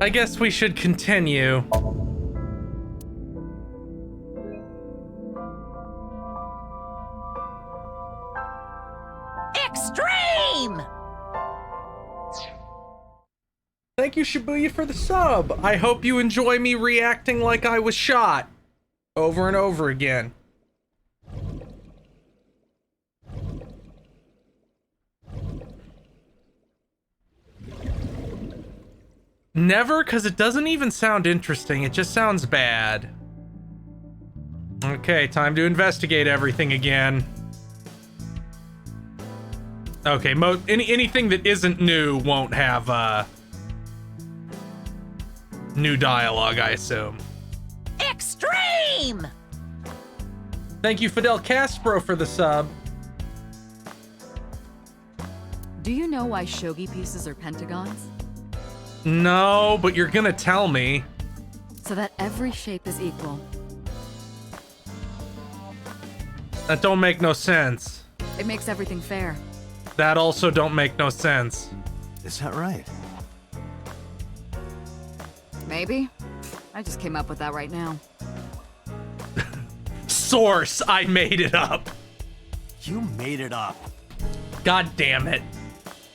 I guess we should continue. Extreme! Thank you, Shibuya, for the sub. I hope you enjoy me reacting like I was shot. Over and over again. Never, because it doesn't even sound interesting. It just sounds bad. Okay, time to investigate everything again. Okay, anything that isn't new won't have new dialogue, I assume. Extreme! Thank you, Fidel Castro, for the sub. Do you know why shogi pieces are pentagons? No, but you're gonna tell me. So that every shape is equal. That don't make no sense. It makes everything fair. That also don't make no sense. Is that right? Maybe. I just came up with that right now. Source, I made it up. You made it up. God damn it.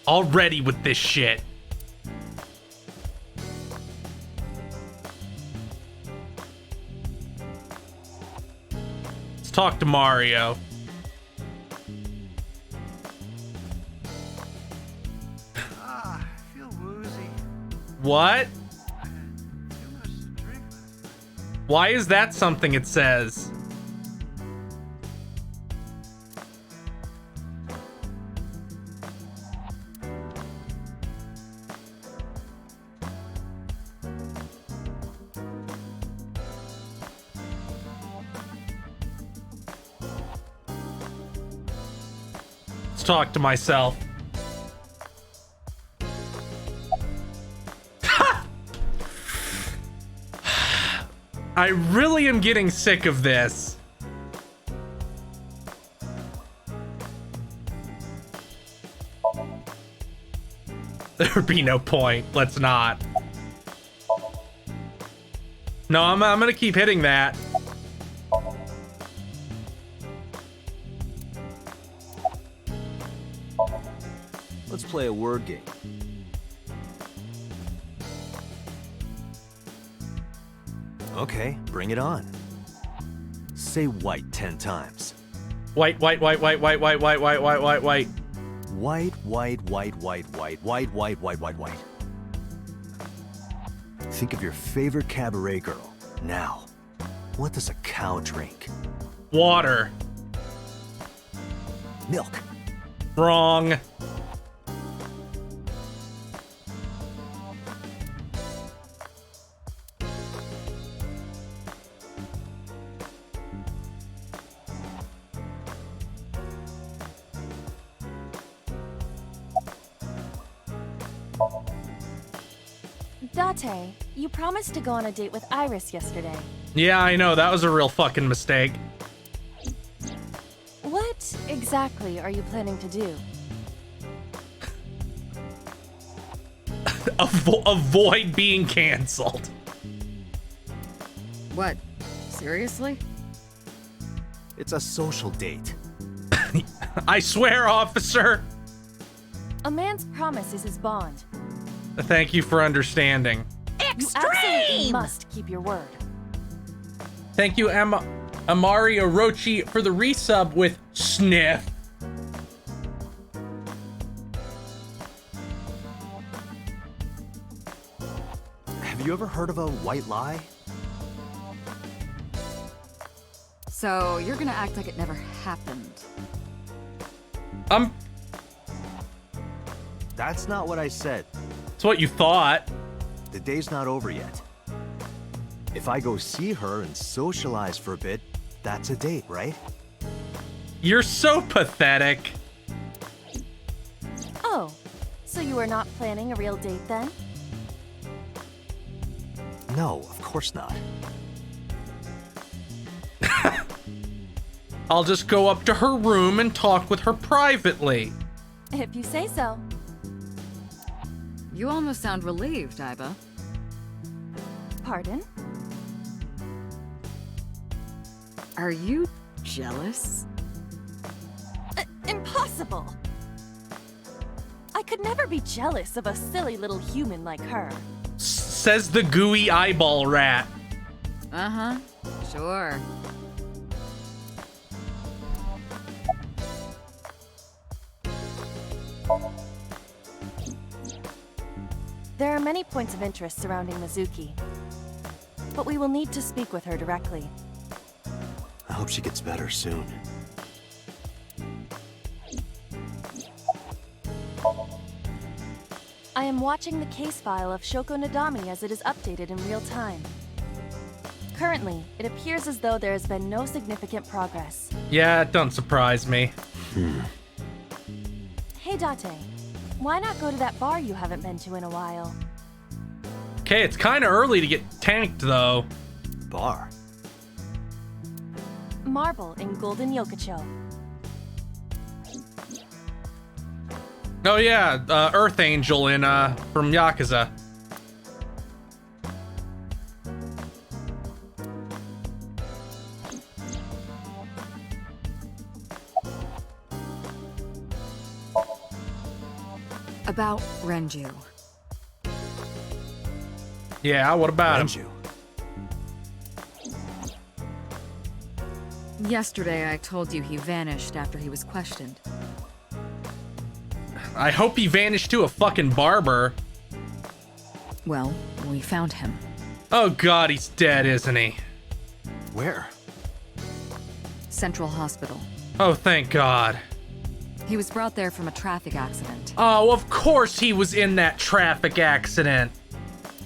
Already with this shit. Let's talk to Mario. I feel woozy. What? Too much to drink last night. Why is that something it says? Let's talk to myself. I really am getting sick of this. There would be no point. Let's not. No, I'm gonna keep hitting that. Let's play a word game. Okay, bring it on. Say white 10 times. White, white, white, white, white, white, white, white, white, white, white. White, white, white, white, white, white, white, white, white, white. Think of your favorite cabaret girl. Now, what does a cow drink? Water. Milk. Wrong. Date, you promised to go on a date with Iris yesterday. Yeah, I know. That was a real fucking mistake. What exactly are you planning to do? Avoid being canceled. What? Seriously? It's a social date. I swear, officer. A man's promise is his bond. Thank you for understanding. You absolutely Extreme! must keep your word. Thank you, Amari Orochi, for the resub with Sniff. Have you ever heard of a white lie? So you're gonna act like it never happened. That's not what I said. It's what you thought. The day's not over yet. If I go see her and socialize for a bit, that's a date, right? You're so pathetic. Oh, so you are not planning a real date then? No, of course not. I'll just go up to her room and talk with her privately. If you say so. You almost sound relieved, Iba. pardon? Are you jealous? Impossible! I could never be jealous of a silly little human like her. Says the gooey eyeball rat. Uh-huh. Sure. There are many points of interest surrounding Mizuki, but we will need to speak with her directly. I hope she gets better soon. I am watching the case file of Shoko Nadami as it is updated in real time. Currently, it appears as though there has been no significant progress. Yeah, it don't surprise me. Hey Date, why not go to that bar you haven't been to in a while? Okay, it's kind of early to get tanked, though. Bar. Marble in Golden Yokocho. Oh yeah, Earth Angel in from Yakuza. About Renju. Yeah, what about him? Renju. Yesterday I told you he vanished after he was questioned. I hope he vanished to a fucking barber. Well, we found him. Oh god, he's dead, isn't he? Where? Central Hospital. Oh, thank god. He was brought there from a traffic accident. Oh, of course he was in that traffic accident.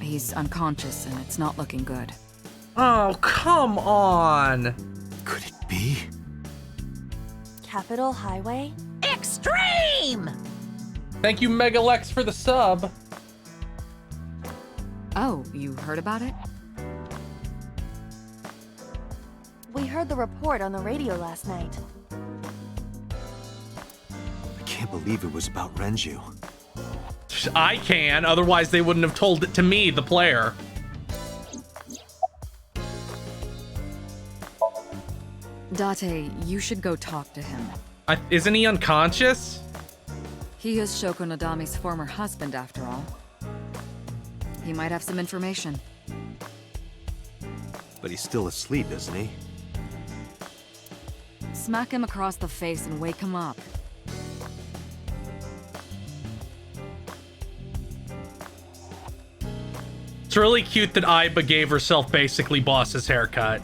He's unconscious and it's not looking good. Oh, come on. Could it be? Capital Highway? Extreme! Thank you, Megalex, for the sub. Oh, you heard about it? We heard the report on the radio last night. I can't believe it was about Renju. I can, otherwise they wouldn't have told it to me, the player. Date, you should go talk to him. Isn't he unconscious? He is Shoko Nadami's former husband, after all. He might have some information. But he's still asleep, isn't he? Smack him across the face and wake him up. It's really cute that Aiba gave herself basically boss's haircut.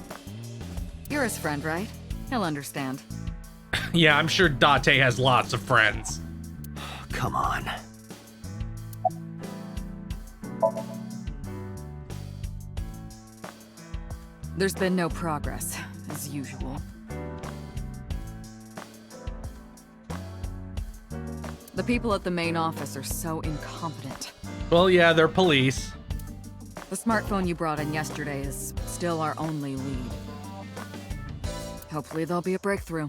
You're his friend, right? He'll understand. Yeah, I'm sure Date has lots of friends. Come on. There's been no progress, as usual. The people at the main office are so incompetent. Well, yeah, they're police. The smartphone you brought in yesterday is still our only lead. Hopefully there'll be a breakthrough.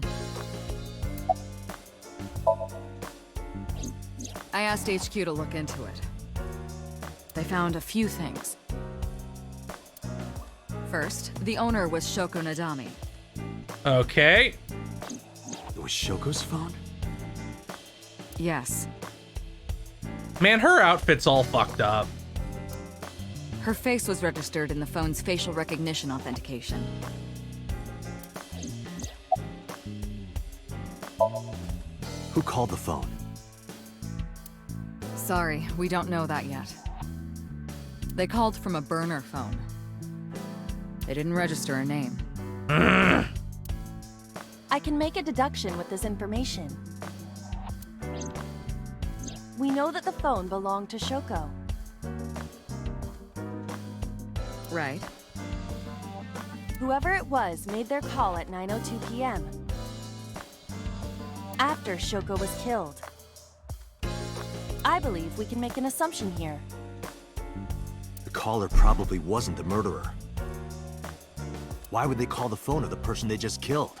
I asked HQ to look into it. They found a few things. First, the owner was Shoko Nadami. Okay. It was Shoko's phone? Yes. Man, her outfit's all fucked up. Her face was registered in the phone's facial recognition authentication. Who called the phone? Sorry, we don't know that yet. They called from a burner phone. They didn't register a name. I can make a deduction with this information. We know that the phone belonged to Shoko. Right. Whoever it was made their call at 9:02 p.m. after Shoko was killed. I believe we can make an assumption here. The caller probably wasn't the murderer. Why would they call the phone of the person they just killed?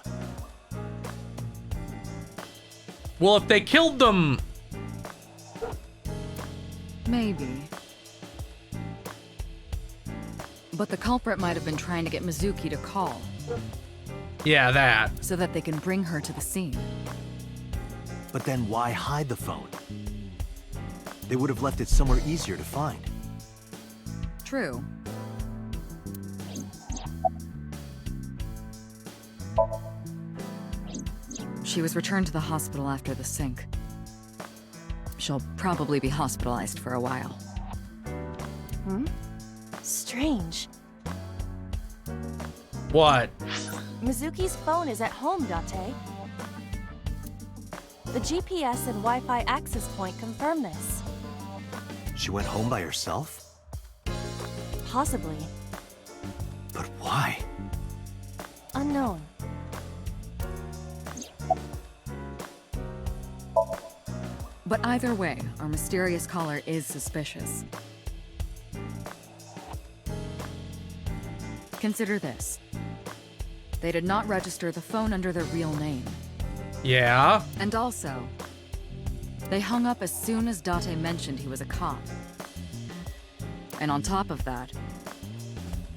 Well, if they killed them... Maybe. But the culprit might have been trying to get Mizuki to call, Yeah, that. so that they can bring her to the scene. But then why hide the phone? They would have left it somewhere easier to find. True. She was returned to the hospital after the sync. She'll probably be hospitalized for a while. Strange. What? Mizuki's phone is at home, Date. The GPS and Wi-Fi access point confirm this. She went home by herself? Possibly. But why? Unknown. But either way, our mysterious caller is suspicious. Consider this. They did not register the phone under their real name. Yeah. And also, they hung up as soon as Date mentioned he was a cop. And on top of that,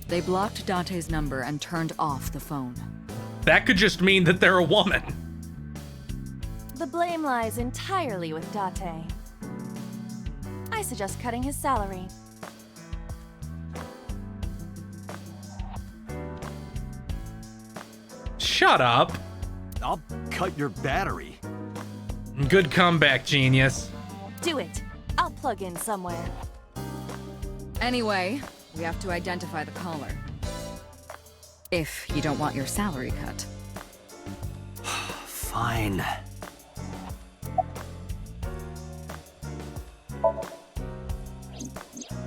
they blocked Date's number and turned off the phone. That could just mean that they're a woman. The blame lies entirely with Date. I suggest cutting his salary. Shut up. I'll cut your battery. Good comeback, genius. Do it. I'll plug in somewhere. Anyway, we have to identify the caller. If you don't want your salary cut. Fine.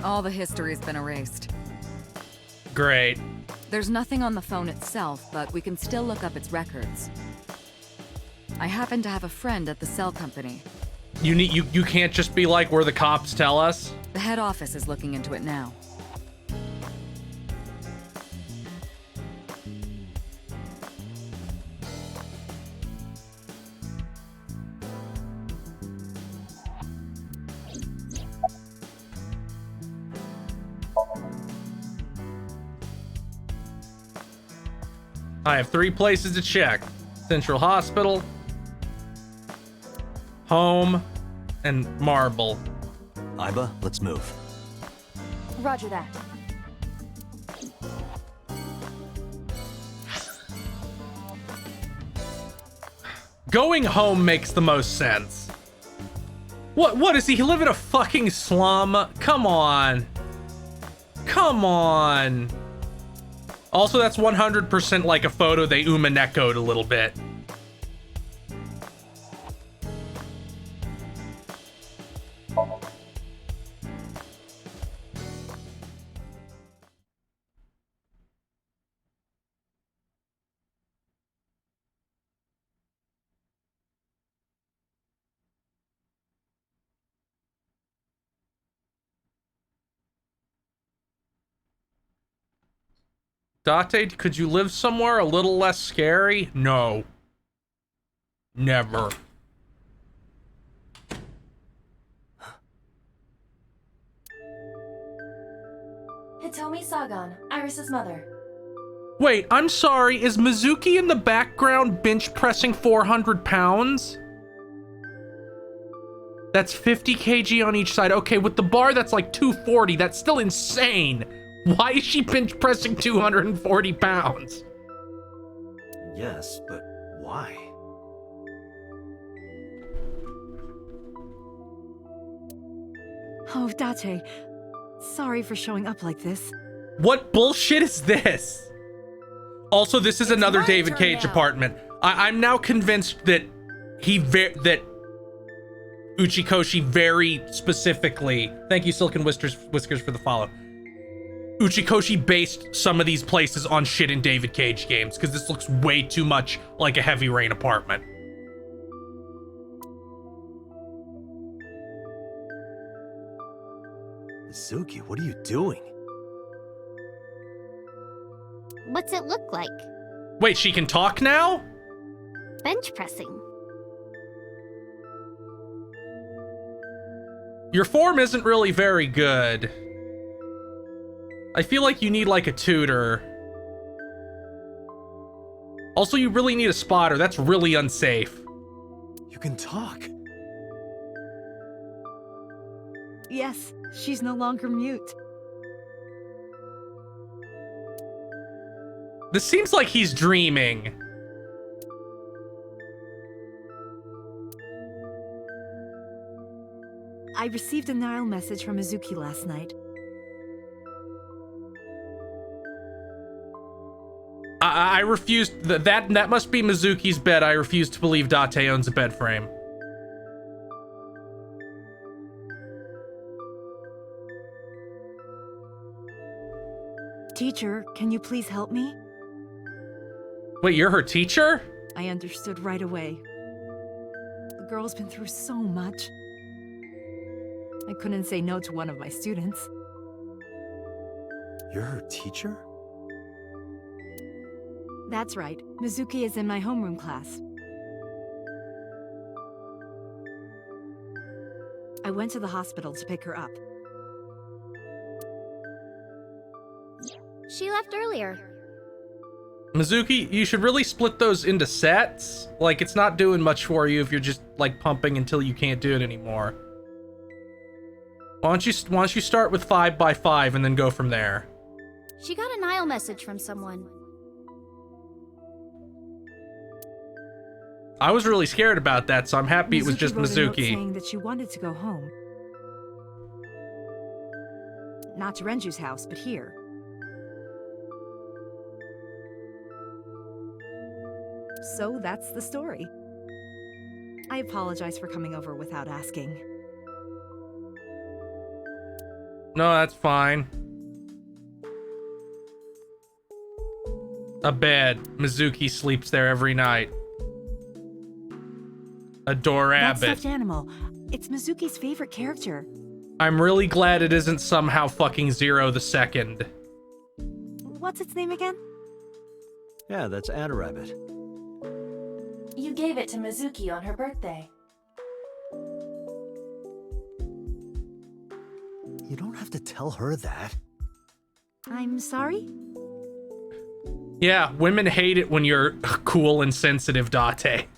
All the history's been erased. Great. There's nothing on the phone itself, but we can still look up its records. I happen to have a friend at the cell company. You can't just be like, we're the cops tell us. The head office is looking into it now. I have 3 places to check. Central Hospital, home, and Marble. Iba, let's move. Roger that. Going home makes the most sense. What is he live in a fucking slum? Come on. Come on. Also, that's 100% like a photo they Umaneko'd a little bit. Date, could you live somewhere a little less scary? No. Never. Hitomi Sagan, Iris's mother. Wait, I'm sorry, is Mizuki in the background bench pressing 400 pounds? That's 50 kg on each side. Okay, with the bar, that's like 240. That's still insane. Why is she bench pressing 240 pounds? Yes, but why? Oh, Date. Sorry for showing up like this. What bullshit is this? Also, this is another my David turn Cage now. apartment. I'm now convinced that that Uchikoshi very specifically, thank you Silken Whiskers for the follow. Uchikoshi based some of these places on shit in David Cage games, because this looks way too much like a Heavy Rain apartment. Mizuki, what are you doing? What's it look like? Wait, she can talk now? Bench pressing. Your form isn't really very good. I feel like you need like a tutor. Also, you really need a spotter. That's really unsafe. You can talk. Yes, she's no longer mute. This seems like he's dreaming. I received a Nile message from Mizuki last night. I refuse. That must be Mizuki's bed. I refuse to believe Date owns a bed frame. Teacher, can you please help me? Wait, you're her teacher? I understood right away. The girl's been through so much. I couldn't say no to one of my students. You're her teacher? That's right. Mizuki is in my homeroom class. I went to the hospital to pick her up. She left earlier. Mizuki, you should really split those into sets. Like, it's not doing much for you if you're just, like, pumping until you can't do it anymore. Why don't you start with 5x5 and then go from there? She got a Nile message from someone. I was really scared about that, so I'm happy it was just wrote a note Mizuki. saying that she wanted to go home. Not to Renju's house, but here. So that's the story. I apologize for coming over without asking. No, that's fine. A bed. Mizuki sleeps there every night. A That Dorabbit. stuffed animal. It's Mizuki's favorite character. I'm really glad it isn't somehow fucking Zero the Second. What's its name again? Yeah, that's Anna Rabbit. You gave it to Mizuki on her birthday. You don't have to tell her that. I'm sorry? Yeah, women hate it when you're cool and sensitive, Date.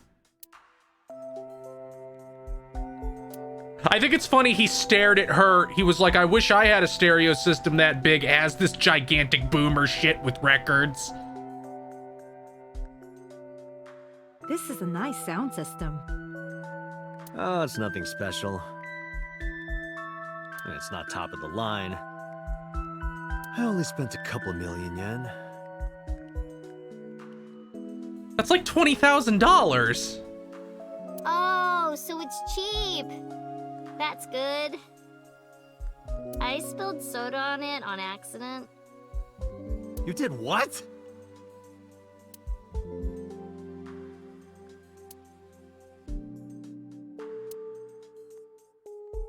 I think it's funny he stared at her. He was like, I wish I had a stereo system that big as this gigantic boomer shit with records. This is a nice sound system. Oh, it's nothing special. And it's not top of the line. I only spent a couple million yen. That's like $20,000. Oh, so it's cheap. That's good. I spilled soda on it on accident. You did what?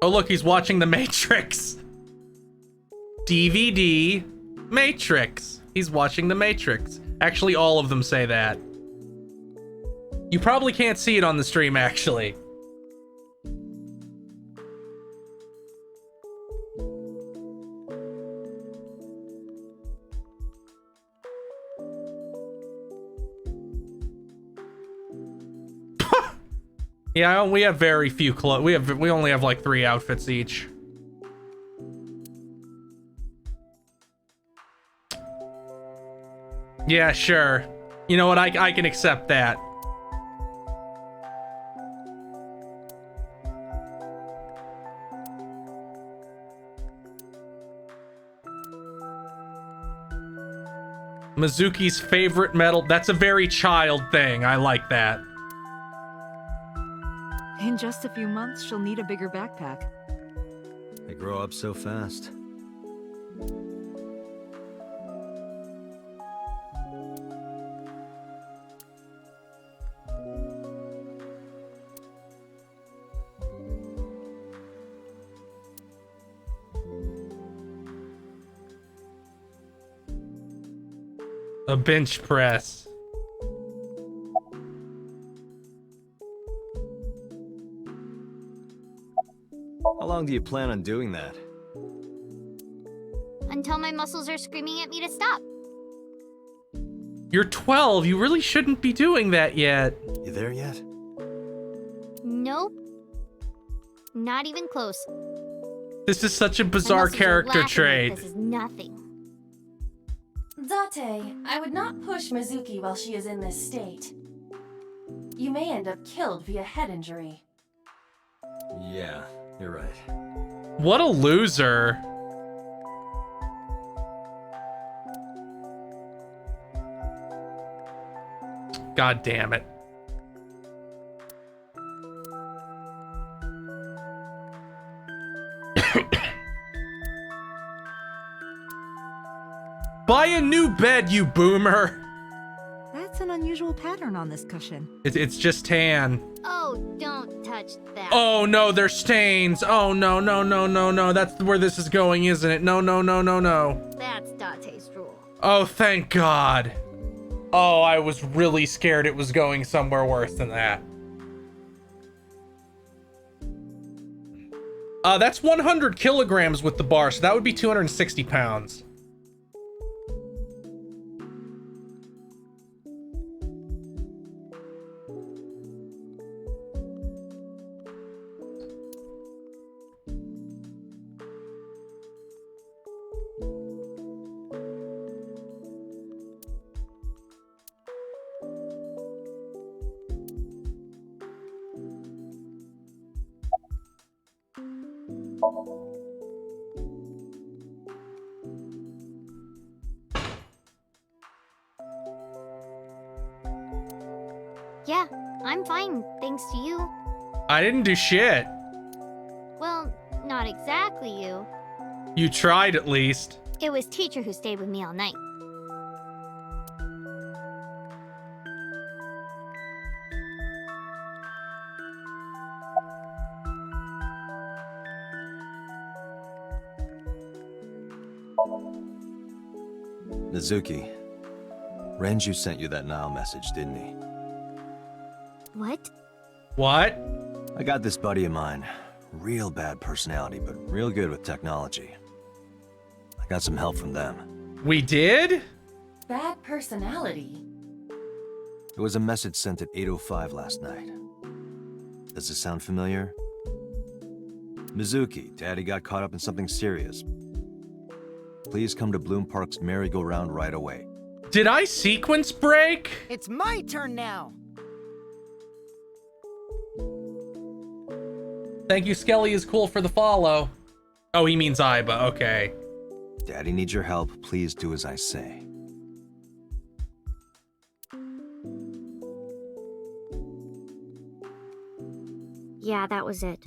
Oh, look, he's watching The Matrix. DVD Matrix. He's watching The Matrix. Actually, all of them say that. You probably can't see it on the stream, actually. Yeah, we have very few clothes. We only have like 3 outfits each. Yeah, sure. You know what? I can accept that. Mizuki's favorite metal. That's a very child thing. I like that. In just a few months, she'll need a bigger backpack. They grow up so fast. A bench press. How long do you plan on doing that? until my muscles are screaming at me to stop. You're 12. You really shouldn't be doing that yet. You there yet? Nope. Not even close. This is such a My bizarre muscles are character laughing trait. like this is nothing. Date, I would not push Mizuki while she is in this state. You may end up killed via head injury. Yeah, you're right. What a loser. God damn it. Buy a new bed, you boomer. That's an unusual pattern on this cushion. It's just tan. Oh, don't touch that. Oh no, there's stains. Oh no, no, no, no, no. That's where this is going, isn't it? No, no, no, no, no. That's Date's rule. Oh, thank God. Oh, I was really scared it was going somewhere worse than that. That's 100 kilograms with the bar, so that would be 260 pounds. Yeah, I'm fine, thanks to you. I didn't do shit. Well, not exactly you. You tried at least. It was teacher who stayed with me all night. Mizuki, Renju sent you that Nile message, didn't he? What? What? I got this buddy of mine. Real bad personality, but real good with technology. I got some help from them. We did? Bad personality? It was a message sent at 8:05 last night. Does this sound familiar? Mizuki, Daddy got caught up in something serious. Please come to Bloom Park's merry-go-round right away. Did I sequence break? It's my turn now. Thank you, Skelly is cool for the follow. Oh, he means I, but okay. Daddy needs your help. Please do as I say. Yeah, that was it.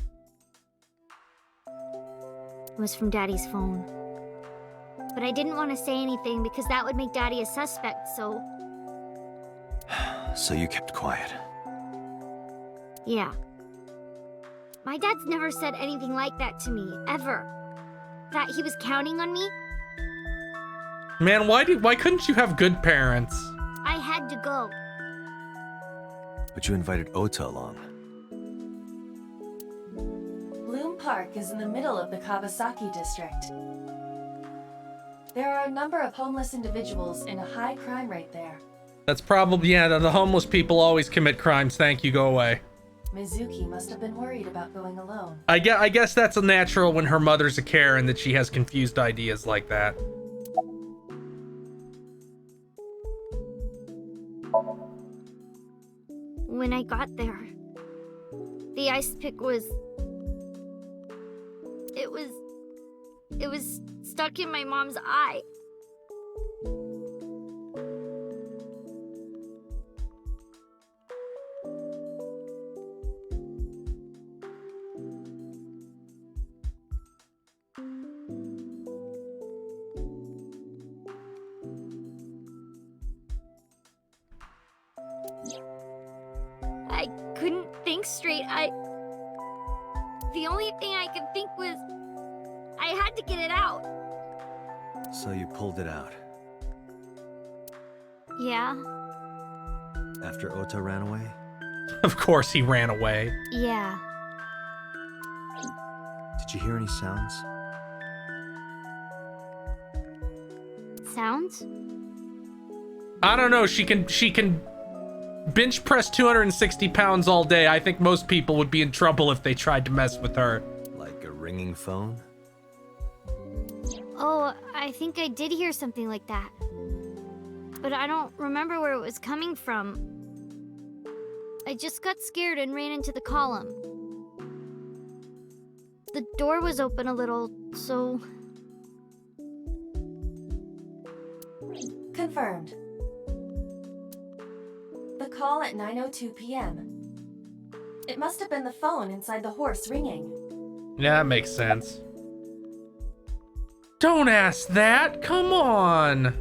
It was from Daddy's phone. But I didn't want to say anything because that would make Daddy a suspect, so... So you kept quiet. Yeah. My dad's never said anything like that to me, ever. That he was counting on me? Man, why couldn't you have good parents? I had to go. But you invited Ota along. Bloom Park is in the middle of the Kawasaki district. There are a number of homeless individuals and a high crime rate there. That's probably, yeah, the homeless people always commit crimes. Thank you, go away. Mizuki must have been worried about going alone. I guess that's a natural when her mother's a Karen that she has confused ideas like that. When I got there, the ice pick was... It was stuck in my mom's eye. I couldn't think straight. The only thing I could think was I had to get it out. So you pulled it out. Yeah, After Ota ran away? Of course he ran away. yeah. Did you hear any sounds? sounds? I don't know. She can bench press 260 pounds all day. I think most people would be in trouble if they tried to mess with her. Like a ringing phone? Oh, I think I did hear something like that. But I don't remember where it was coming from. I just got scared and ran into the column. The door was open a little, so... Confirmed. The call at 9:02 p.m. It must have been the phone inside the horse ringing. Yeah, that makes sense. Don't ask that. Come on.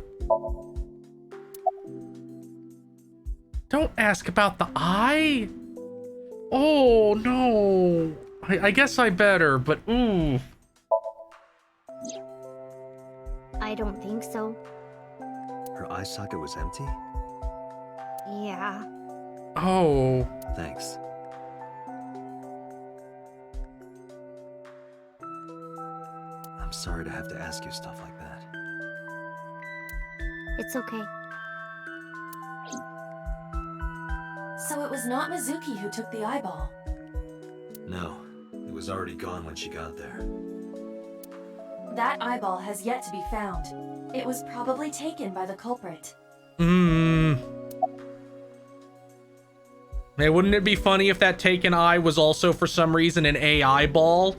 Don't ask about the eye. Oh, no. I guess I better, but ooh. I don't think so. Her eye socket was empty? Yeah. Oh. Thanks. I'm sorry to have to ask you stuff like that. It's okay. So it was not Mizuki who took the eyeball. No, it was already gone when she got there. That eyeball has yet to be found. It was probably taken by the culprit. Hey, wouldn't it be funny if that taken eye was also for some reason an AI ball?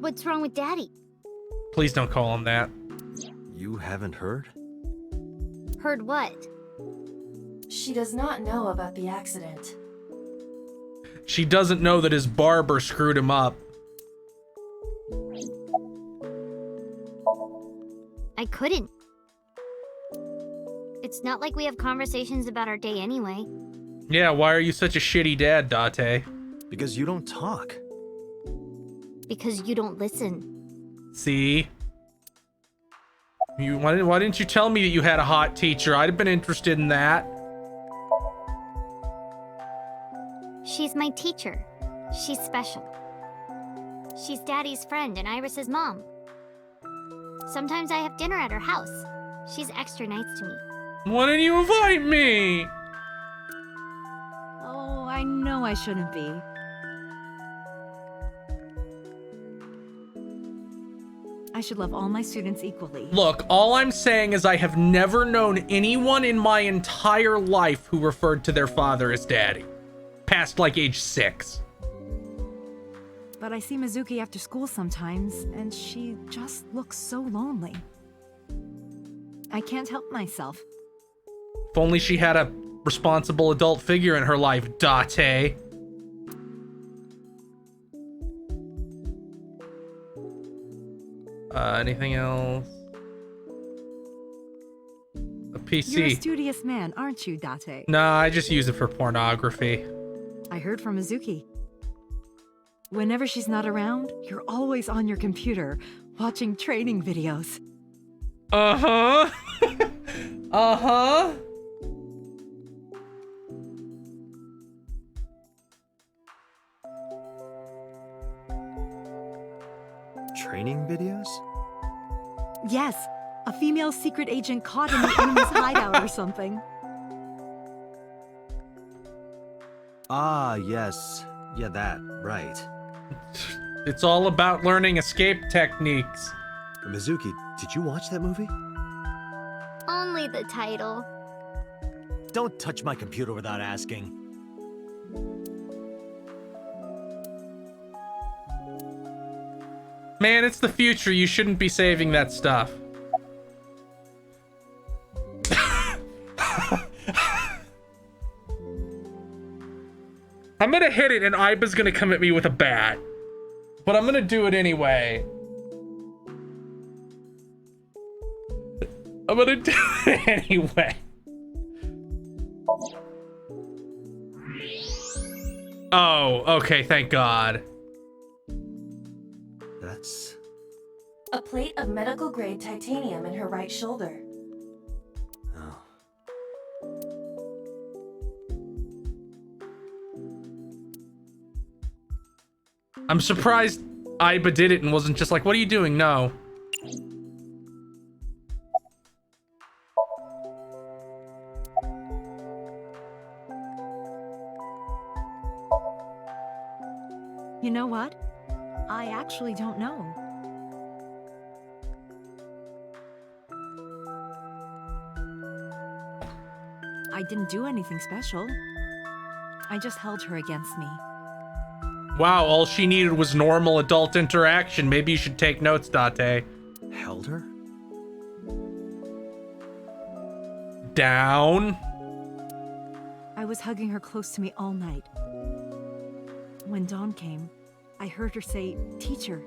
What's wrong with Daddy? Please don't call him that. You haven't heard? Heard what? She does not know about the accident. She doesn't know that his barber screwed him up. I couldn't. It's not like we have conversations about our day anyway. Yeah, why are you such a shitty dad, Date? Because you don't talk. Because you don't listen. See? Why didn't you tell me that you had a hot teacher? I'd have been interested in that. She's my teacher. She's special. She's Daddy's friend and Iris's mom. Sometimes I have dinner at her house. She's extra nice to me. Why didn't you invite me? Oh, I know I shouldn't be. I should love all my students equally. Look, all I'm saying is I have never known anyone in my entire life who referred to their father as daddy. Past like age 6. But I see Mizuki after school sometimes, and she just looks so lonely. I can't help myself. If only she had a responsible adult figure in her life, Date. Anything else? A PC. You're a studious man, aren't you, Date? Nah, I just use it for pornography. I heard from Mizuki. Whenever she's not around, you're always on your computer, watching training videos. Uh-huh. Uh-huh. Training videos? Yes, a female secret agent caught in the enemy's hideout or something. Ah, yes. Yeah, that. Right. It's all about learning escape techniques. Mizuki, did you watch that movie? Only the title. Don't touch my computer without asking. Man, it's the future. You shouldn't be saving that stuff. I'm gonna hit it and Iba's gonna come at me with a bat. But I'm gonna do it anyway. I'm gonna do it anyway. Oh, okay, thank God. That's... A plate of medical-grade titanium in her right shoulder. Oh. I'm surprised Aiba did it and wasn't just like, what are you doing? No. You know what? I actually don't know. I didn't do anything special. I just held her against me. Wow, all she needed was normal adult interaction. Maybe you should take notes, Date. Held her? Down. I was hugging her close to me all night. When dawn came, I heard her say, "Teacher."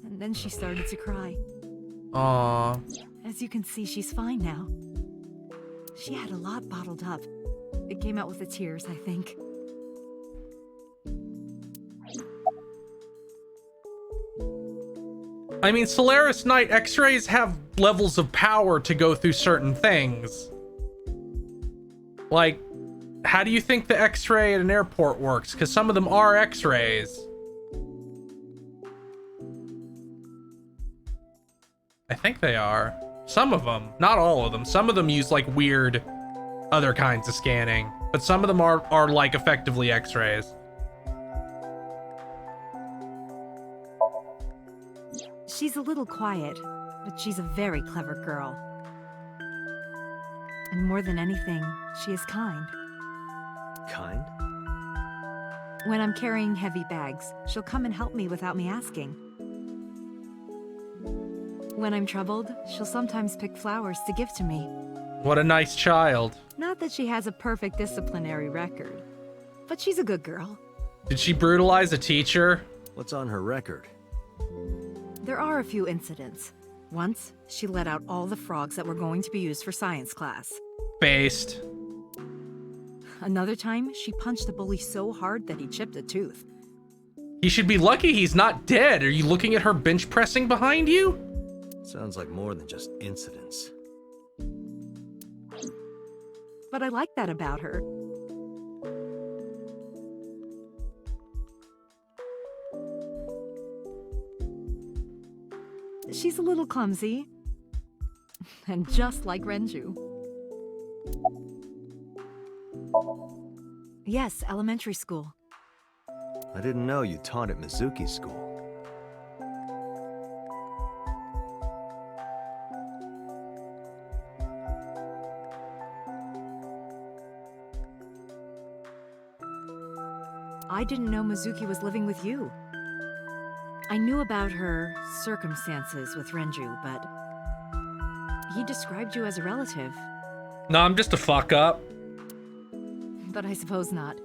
And then she started to cry. Aww. As you can see, she's fine now. She had a lot bottled up. It came out with the tears, I think. I mean, Solaris Knight, X-rays have levels of power to go through certain things. Like, how do you think the X-ray at an airport works? Because some of them are X-rays. I think they are. Some of them, not all of them. Some of them use like weird other kinds of scanning, but some of them are like effectively X-rays. She's a little quiet, but she's a very clever girl. And more than anything, she is kind. Kind? When I'm carrying heavy bags, she'll come and help me without me asking. When I'm troubled, she'll sometimes pick flowers to give to me. What a nice child. Not that she has a perfect disciplinary record, but she's a good girl. Did she brutalize a teacher? What's on her record? There are a few incidents. Once, she let out all the frogs that were going to be used for science class. Based. Another time, she punched a bully so hard that he chipped a tooth. He should be lucky he's not dead. Are you looking at her bench pressing behind you? Sounds like more than just incidents. But I like that about her. She's a little clumsy. And just like Renju. Yes, elementary school. I didn't know you taught at Mizuki's school. I didn't know Mizuki was living with you. I knew about her circumstances with Renju, but he described you as a relative. No, I'm just a fuck up. But I suppose not.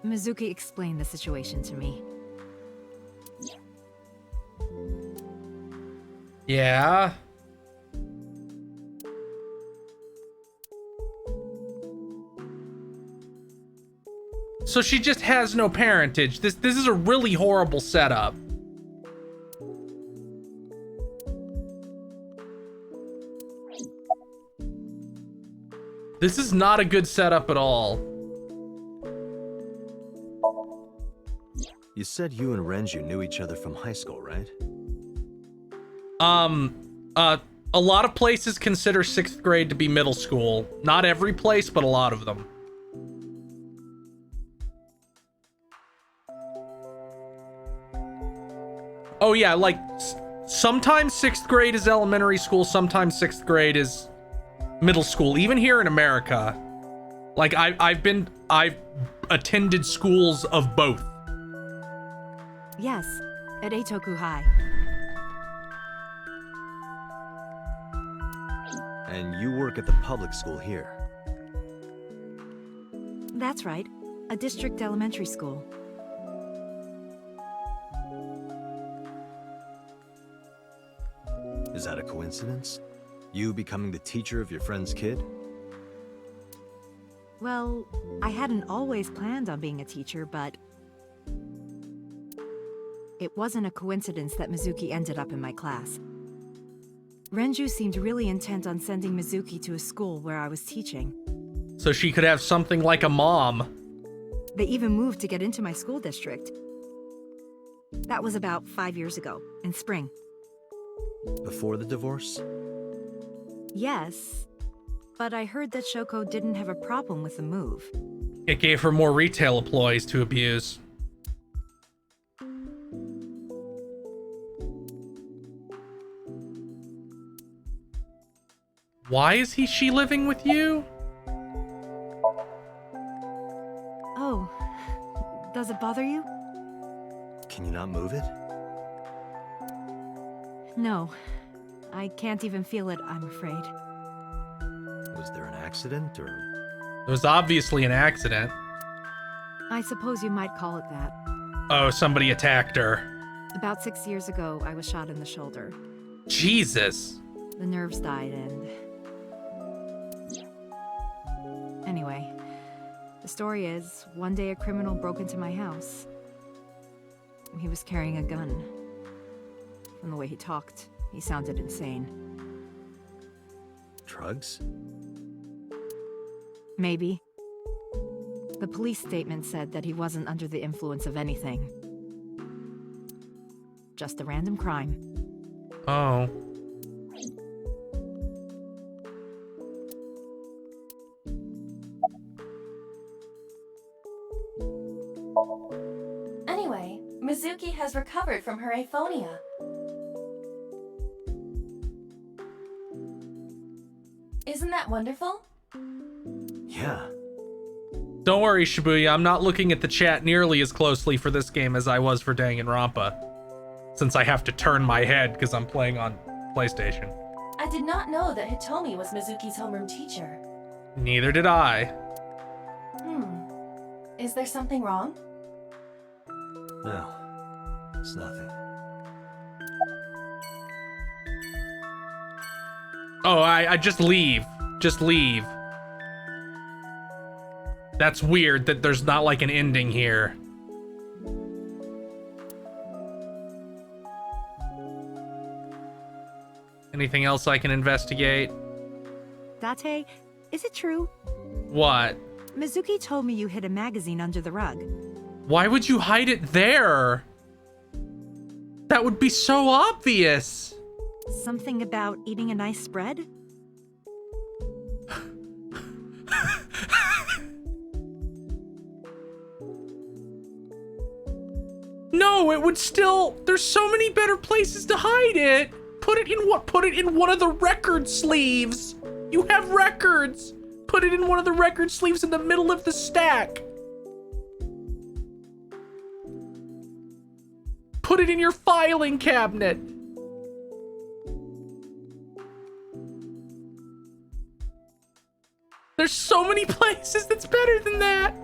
Mizuki explained the situation to me. Yeah. So she just has no parentage. This is a really horrible setup. This is not a good setup at all. You said you and Renju knew each other from high school, right? A lot of places consider 6th grade to be middle school. Not every place, but a lot of them. Oh yeah, like sometimes 6th grade is elementary school, sometimes 6th grade is middle school. Even here in America, like I've attended schools of both. Yes, at Eitoku High. And you work at the public school here. That's right, a district elementary school. Is that a coincidence? You becoming the teacher of your friend's kid? Well, I hadn't always planned on being a teacher, but it wasn't a coincidence that Mizuki ended up in my class. Renju seemed really intent on sending Mizuki to a school where I was teaching. So she could have something like a mom. They even moved to get into my school district. That was about 5 years ago, in spring. Before the divorce? Yes, but I heard that Shoko didn't have a problem with the move. It gave her more retail employees to abuse. Why is she living with you? Oh, does it bother you? Can you not move it? No, I can't even feel it, I'm afraid. Was there an accident, or...? It was obviously an accident. I suppose you might call it that. Oh, somebody attacked her. About 6 years ago, I was shot in the shoulder. Jesus. The nerves died and... Anyway, the story is, one day a criminal broke into my house. He was carrying a gun. From the way he talked, he sounded insane. Drugs? Maybe. The police statement said that he wasn't under the influence of anything. Just a random crime. Oh. Anyway, Mizuki has recovered from her aphonia. Isn't that wonderful? Yeah. Don't worry, Shibuya, I'm not looking at the chat nearly as closely for this game as I was for Danganronpa, since I have to turn my head because I'm playing on PlayStation. I did not know that Hitomi was Mizuki's homeroom teacher. Neither did I. Is there something wrong? No. It's nothing. Oh, I just leave. Just leave. That's weird that there's not like an ending here. Anything else I can investigate? Date, is it true? What? Mizuki told me you hid a magazine under the rug. Why would you hide it there? That would be so obvious. Something about eating a nice spread? No, it would still... There's so many better places to hide it. Put it in what? Put it in one of the record sleeves. You have records. Put it in one of the record sleeves in the middle of the stack. Put it in your filing cabinet. There's so many places that's better than that.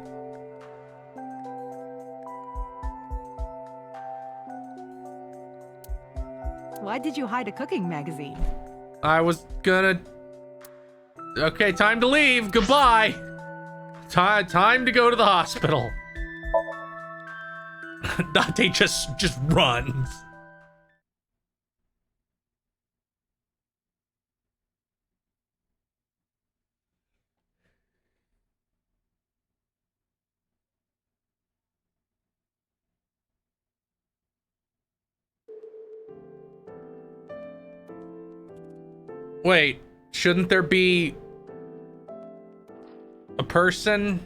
Why did you hide a cooking magazine? I was gonna... Okay, time to leave. Goodbye. Time to go to the hospital. Dante just runs. Wait, shouldn't there be a person?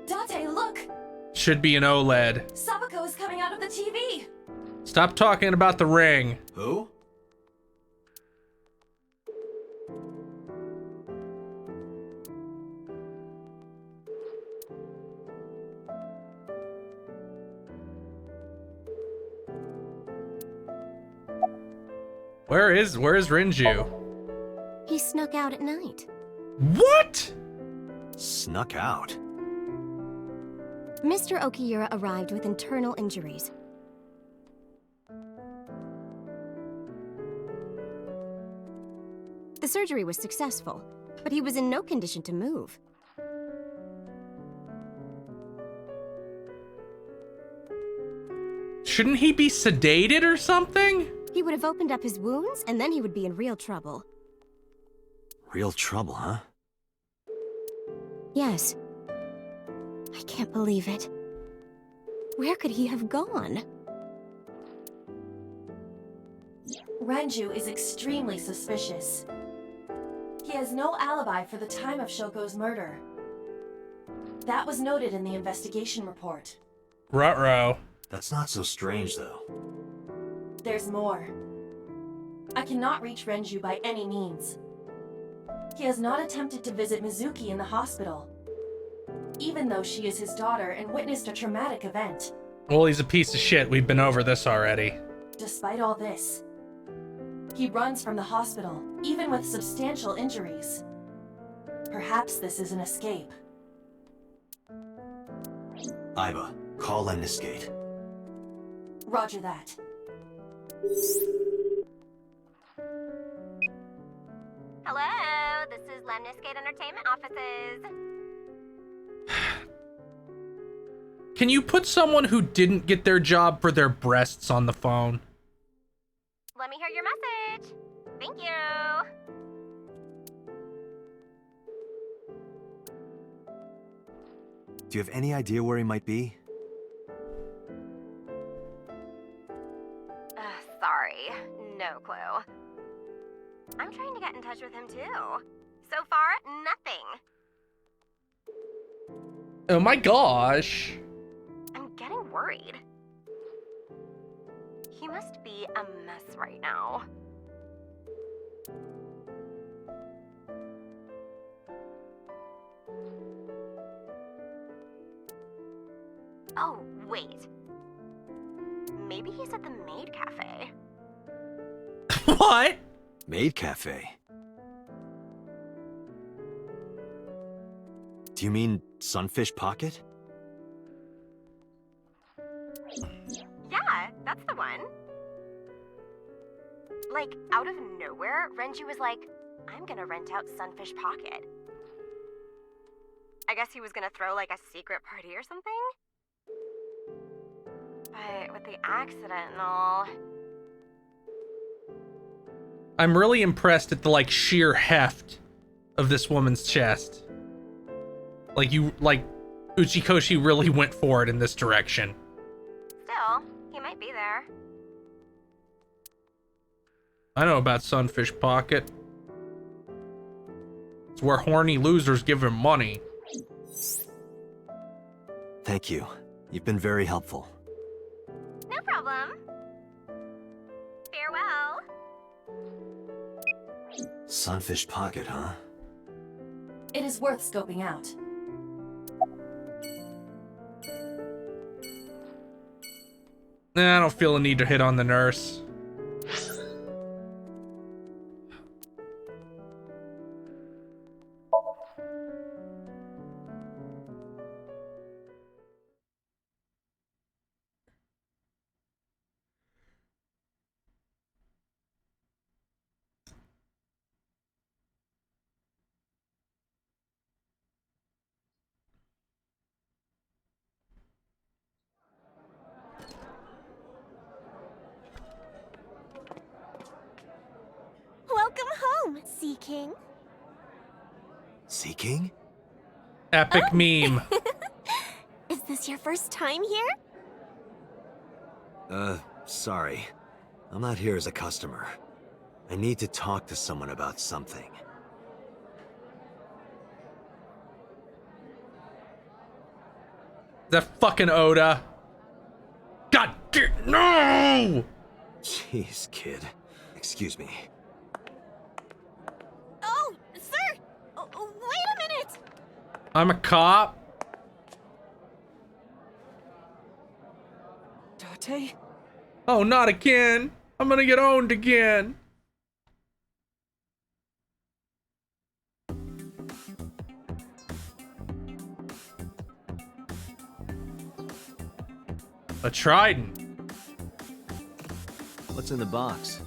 Date, look! Should be an OLED. Sabako is coming out of the TV! Stop talking about the ring. Who? Where is Rinju? He snuck out at night. What? Snuck out. Mr. Okiura arrived with internal injuries. The surgery was successful, but he was in no condition to move. Shouldn't he be sedated or something? He would have opened up his wounds, and then he would be in real trouble. Real trouble, huh? Yes. I can't believe it. Where could he have gone? Renju is extremely suspicious. He has no alibi for the time of Shoko's murder. That was noted in the investigation report. Ruh-roh. That's not so strange, though. There's more. I cannot reach Renju by any means. He has not attempted to visit Mizuki in the hospital, even though she is his daughter and witnessed a traumatic event. Well, he's a piece of shit. We've been over this already. Despite all this, he runs from the hospital, even with substantial injuries. Perhaps this is an escape. Aiba, call Lemniscate. Roger that. Hello, this is Lemniscate Entertainment offices. Can you put someone who didn't get their job for their breasts on the phone? Let me hear your message. Thank you. Do you have any idea where he might be? Sorry, no clue. I'm trying to get in touch with him too. So far, nothing. Oh my gosh. I'm getting worried. He must be a mess right now. Oh, wait. Maybe he's at the Maid Cafe. What? Maid Cafe? Do you mean Sunfish Pocket? Yeah, that's the one. Like, out of nowhere, Renju was like, I'm gonna rent out Sunfish Pocket. I guess he was gonna throw, like, a secret party or something? But with the accident and all... I'm really impressed at the, like, sheer heft of this woman's chest. Like, Uchikoshi really went for it in this direction. Still, he might be there. I know about Sunfish Pocket. It's where horny losers give him money. Thank you. You've been very helpful. No problem. Farewell. Sunfish Pocket, huh? It is worth scoping out. Nah, I don't feel the need to hit on the nurse. Welcome home, Sea King. Sea King? Epic meme. Is this your first time here? Sorry. I'm not here as a customer. I need to talk to someone about something. That fucking Oda. God damn, no! Jeez, kid. Excuse me. Oh, sir! Wait a minute! I'm a cop. Date? Oh, not again. I'm gonna get owned again. A trident. What's in the box?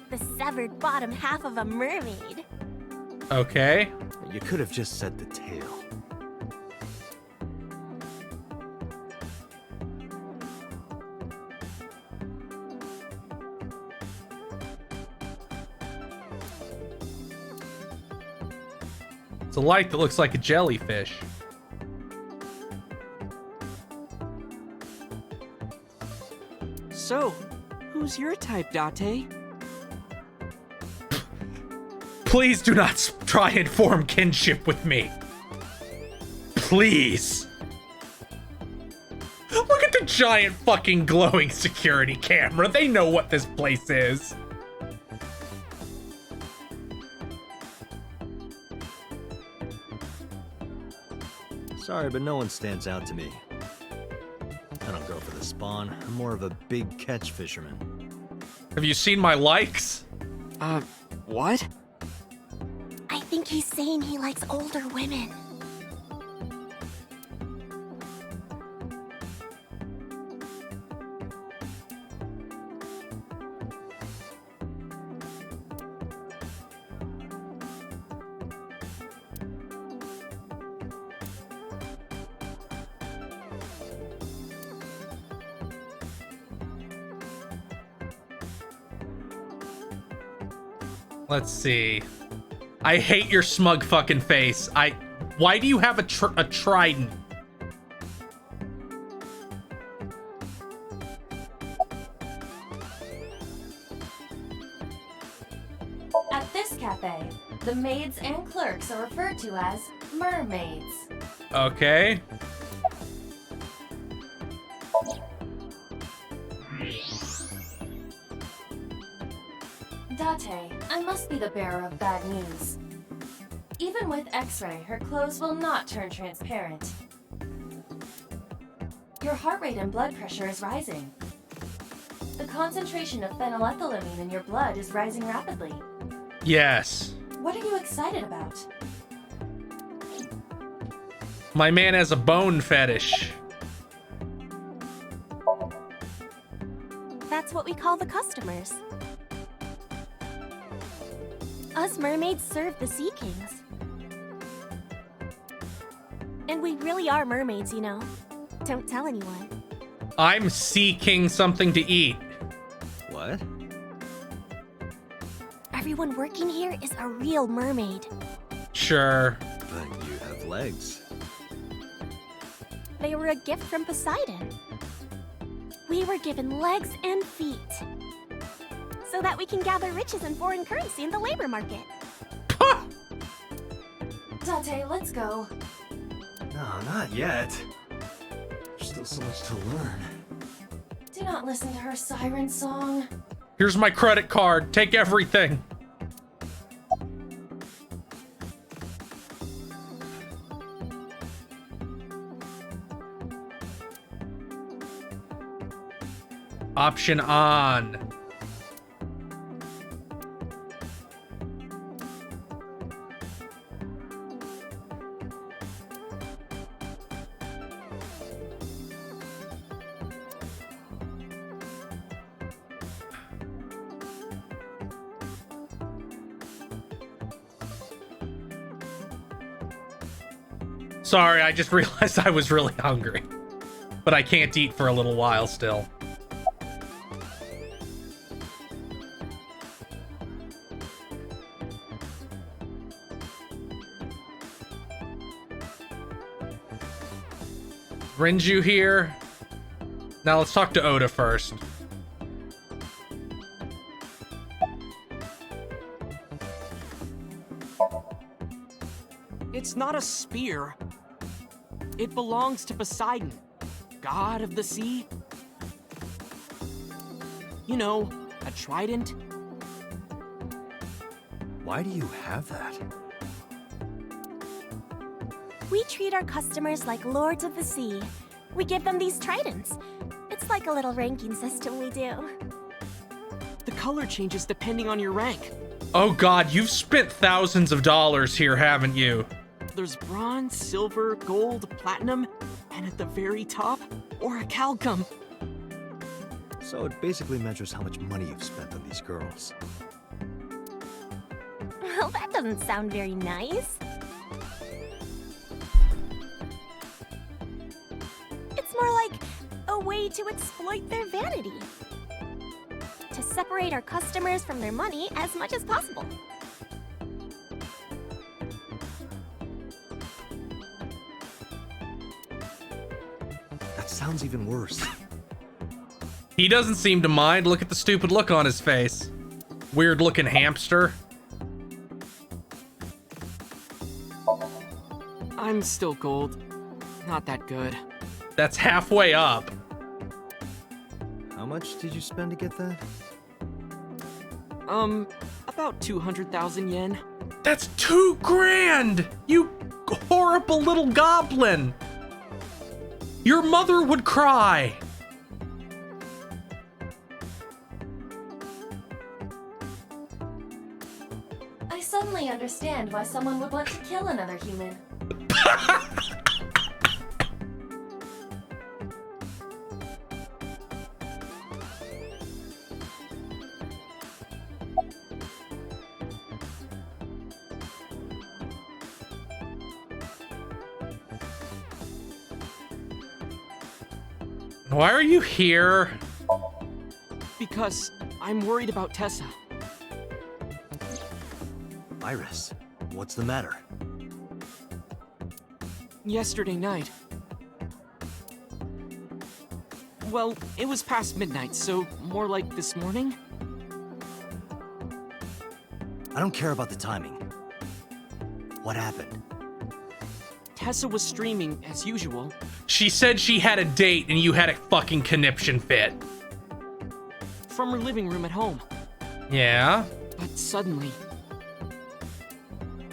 The severed bottom half of a mermaid. Okay. You could have just said the tail. It's a light that looks like a jellyfish. So, who's your type, Date? Please do not try and form kinship with me. Please. Look at the giant fucking glowing security camera. They know what this place is. Sorry, but no one stands out to me. I don't go for the spawn. I'm more of a big catch fisherman. Have you seen my likes? What? I think he's saying he likes older women. Let's see. I hate your smug fucking face. Why do you have a trident? At this cafe, the maids and clerks are referred to as mermaids. Okay. Date, I must be the bearer of bad news. Even with X-ray, her clothes will not turn transparent. Your heart rate and blood pressure is rising. The concentration of phenylethylamine in your blood is rising rapidly. Yes. What are you excited about? My man has a bone fetish. That's what we call the customers. Us mermaids serve the Sea Kings. And we really are mermaids, you know. Don't tell anyone. I'm seeking something to eat. What? Everyone working here is a real mermaid. Sure. But you have legs. They were a gift from Poseidon. We were given legs and feet. So that we can gather riches and foreign currency in the labor market. Date, let's go. No, not yet. There's still so much to learn. Do not listen to her siren song. Here's my credit card. Take everything. Option on. Sorry, I just realized I was really hungry. But I can't eat for a little while still. Renju here. Now let's talk to Oda first. It's not a spear. It belongs to Poseidon, god of the sea. You know, a trident. Why do you have that? We treat our customers like lords of the sea. We give them these tridents. It's like a little ranking system we do. The color changes depending on your rank. Oh god, you've spent thousands of dollars here, haven't you? There's bronze, silver, gold, platinum, and at the very top, orichalcum. So it basically measures how much money you've spent on these girls. Well, that doesn't sound very nice. It's more like a way to exploit their vanity. To separate our customers from their money as much as possible. That sounds even worse. He doesn't seem to mind. Look at the stupid look on his face. Weird looking hamster. I'm still gold. Not that good. That's halfway up. How much did you spend to get that? About 200,000 yen. That's 2 grand! You horrible little goblin! Your mother would cry. I suddenly understand why someone would want to kill another human. Why are you here? Because I'm worried about Tessa. Iris, what's the matter? Yesterday night. Well, it was past midnight, so more like this morning? I don't care about the timing. What happened? Tessa was streaming as usual. She said she had a date and you had a fucking conniption fit. From her living room at home. Yeah? But suddenly...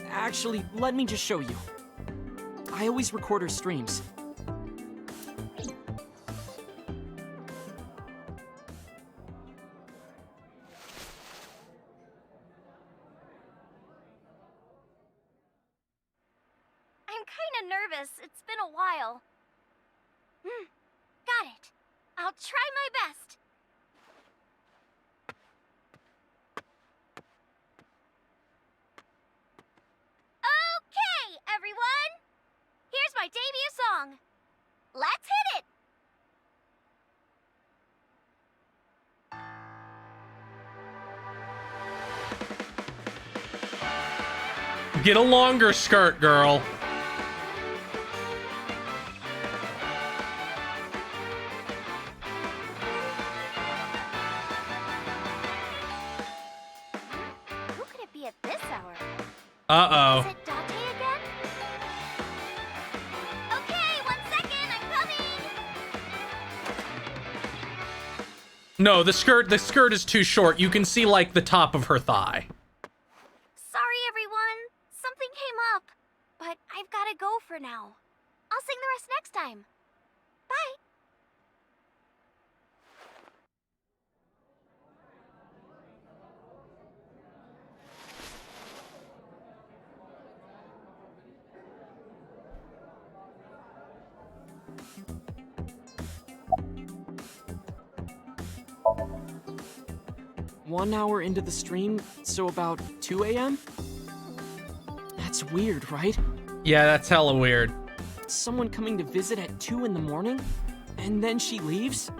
Actually, let me just show you. I always record her streams. I'm kinda nervous. It's been a while. Got it. I'll try my best. Okay, everyone! Here's my debut song. Let's hit it! Get a longer skirt, girl. Who could it be at this hour? Uh-oh. Is it Date again? Okay, 1 second, I'm coming! No, the skirt is too short. You can see like the top of her thigh. Sorry, everyone. Something came up. But I've gotta go for now. I'll sing the rest next time. Bye. One hour into the stream, so about 2 a.m.? That's weird, right? Yeah, that's hella weird. Someone coming to visit at 2 in the morning? And then she leaves?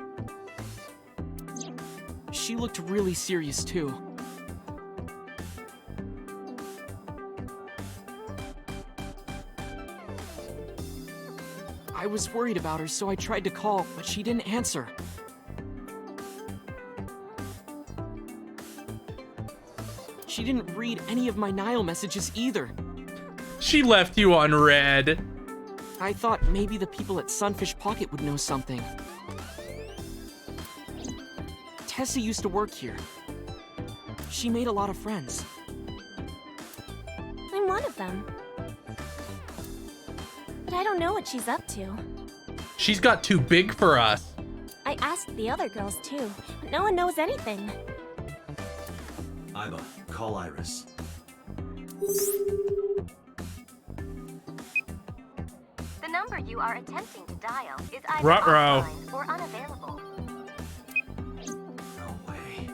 She looked really serious, too. I was worried about her, so I tried to call, but she didn't answer. She didn't read any of my Nile messages either. She left you on red. I thought maybe the people at Sunfish Pocket would know something. Tessa used to work here. She made a lot of friends. I'm one of them. But I don't know what she's up to. She's got too big for us. I asked the other girls too, but no one knows anything. Iba, call Iris. The number you are attempting to dial is either Ruh-roh. offline or unavailable. No way.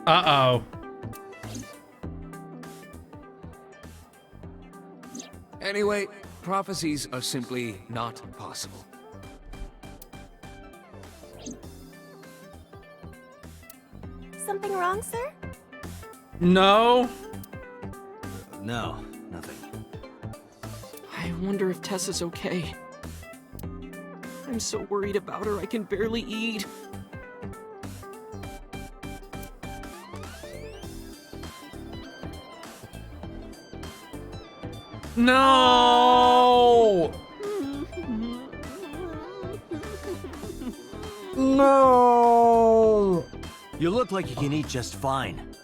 Uh-oh. Anyway, prophecies are simply not possible. Something wrong, sir? No. No, nothing. I wonder if Tessa's okay. I'm so worried about her, I can barely eat. No! No! You look like you can eat just fine.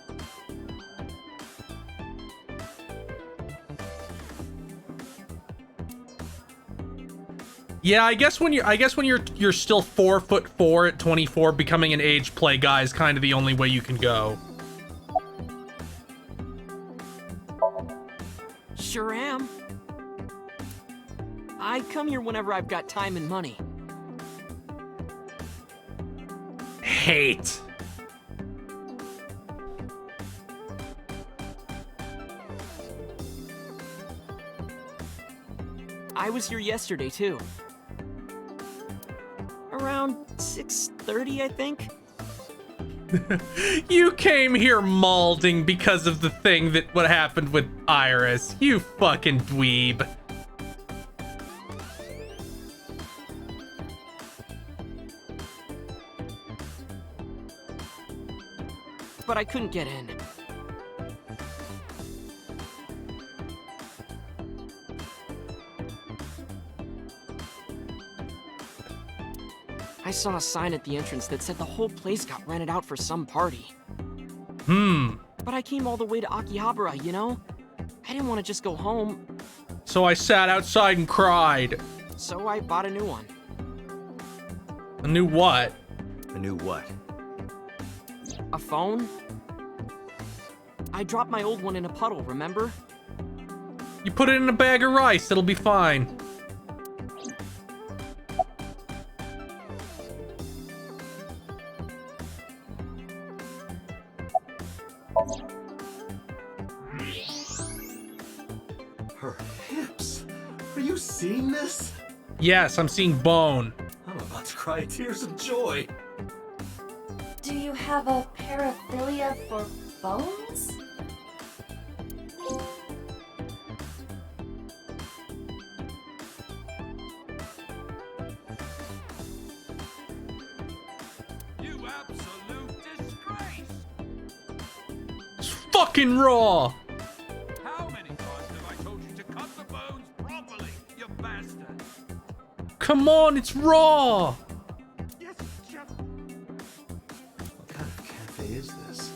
Yeah, I guess when you're still 4'4" at 24, becoming an age play guy is kind of the only way you can go. Sure am. I come here whenever I've got time and money. Hate. I was here yesterday, too. Around 6:30, I think. You came here malding because of the thing that what happened with Iris. You fucking dweeb. But I couldn't get in. I saw a sign at the entrance that said the whole place got rented out for some party. But I came all the way to Akihabara, you know? I didn't want to just go home, So I sat outside and cried. so I bought a new one. A new what? A new what? A phone? I dropped my old one in a puddle, remember? You put it in a bag of rice, it'll be fine. Her hips. Are you seeing this? Yes, I'm seeing bone. I'm about to cry tears of joy. Do you have a paraphilia for bones? You absolute disgrace! It's fucking raw. How many times have I told you to cut the bones properly, you bastard? Come on, it's raw. Yes, Jeff. What kind of cafe is this?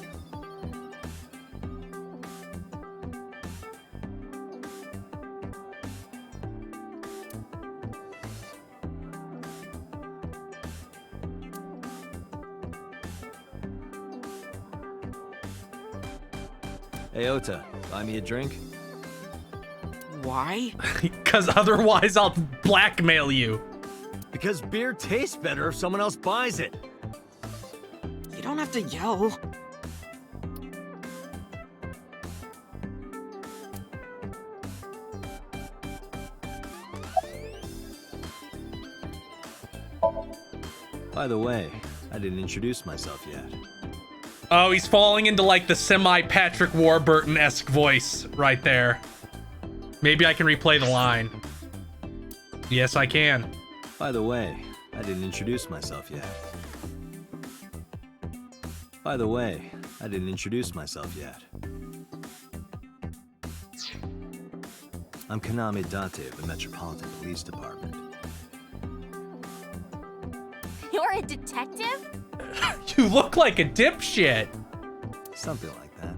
Hey, Ota, buy me a drink? Why? Because otherwise I'll blackmail you. Because beer tastes better if someone else buys it. You don't have to yell. By the way, I didn't introduce myself yet. Oh, he's falling into like the semi-Patrick Warburton-esque voice right there. Maybe I can replay the line. Yes, I can. By the way, I didn't introduce myself yet. By the way, I didn't introduce myself yet. I'm Kaname Date of the Metropolitan Police Department. You're a detective? You look like a dipshit. Something like that.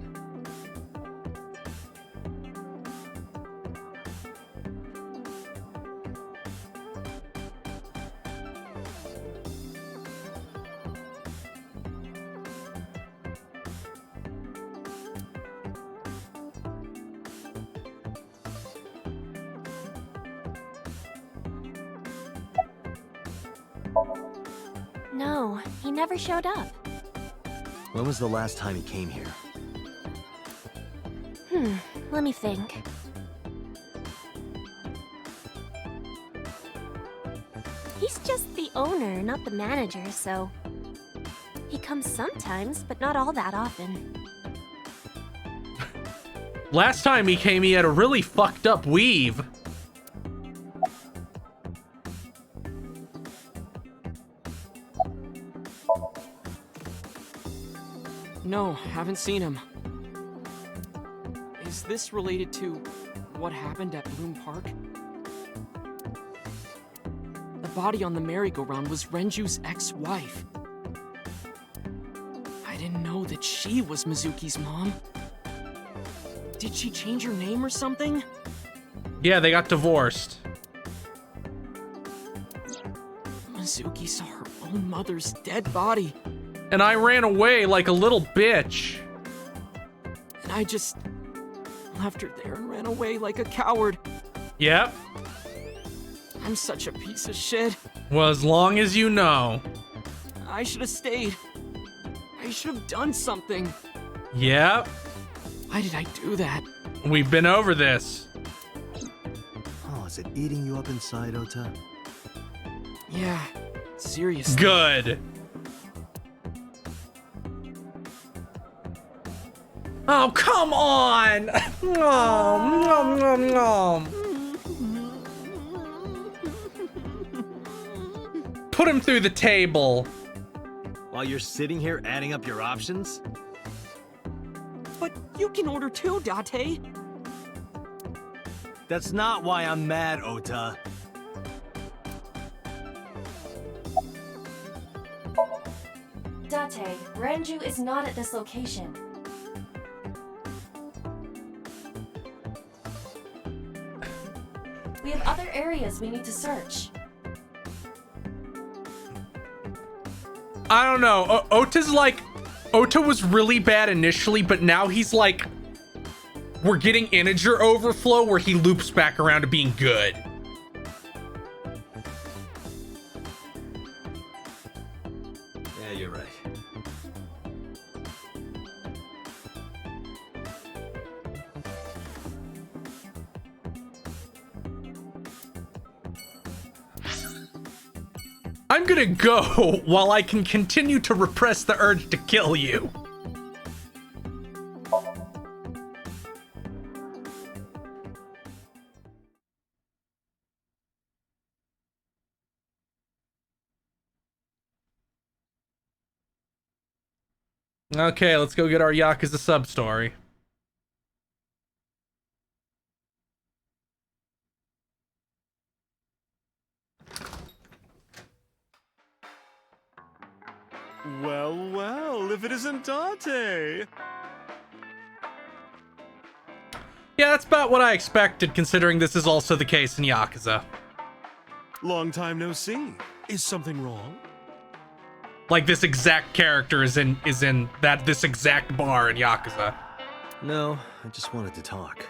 No, he never showed up. When was the last time he came here? Let me think. He's just the owner, not the manager, so... He comes sometimes, but not all that often. Last time he came, he had a really fucked up weave. No, haven't seen him. Is this related to what happened at Bloom Park? The body on the merry-go-round was Renju's ex-wife. I didn't know that she was Mizuki's mom. Did she change her name or something? Yeah, they got divorced. Mizuki saw her own mother's dead body. And I ran away like a little bitch. And I just left her there and ran away like a coward. Yep. I'm such a piece of shit. Well, as long as you know. I should have stayed. I should have done something. Yep. Why did I do that? We've been over this. Oh, is it eating you up inside, Ota? Yeah, seriously. Good. Oh, come on! Nom, nom, nom. Put him through the table. While you're sitting here adding up your options? But you can order too, Date. That's not why I'm mad, Ota. Date, Renju is not at this location. We have other areas we need to search. I don't know. Ota's like... Ota was really bad initially, but now he's like... We're getting integer overflow where he loops back around to being good. Yeah, you're right. I'm gonna go while I can continue to repress the urge to kill you. Okay, let's go get our Yakuza sub-story. Well, well, if it isn't Date! Yeah, that's about what I expected, considering this is also the case in Yakuza. Long time no see. Is something wrong? Like, this exact character is in this exact bar in Yakuza. No, I just wanted to talk.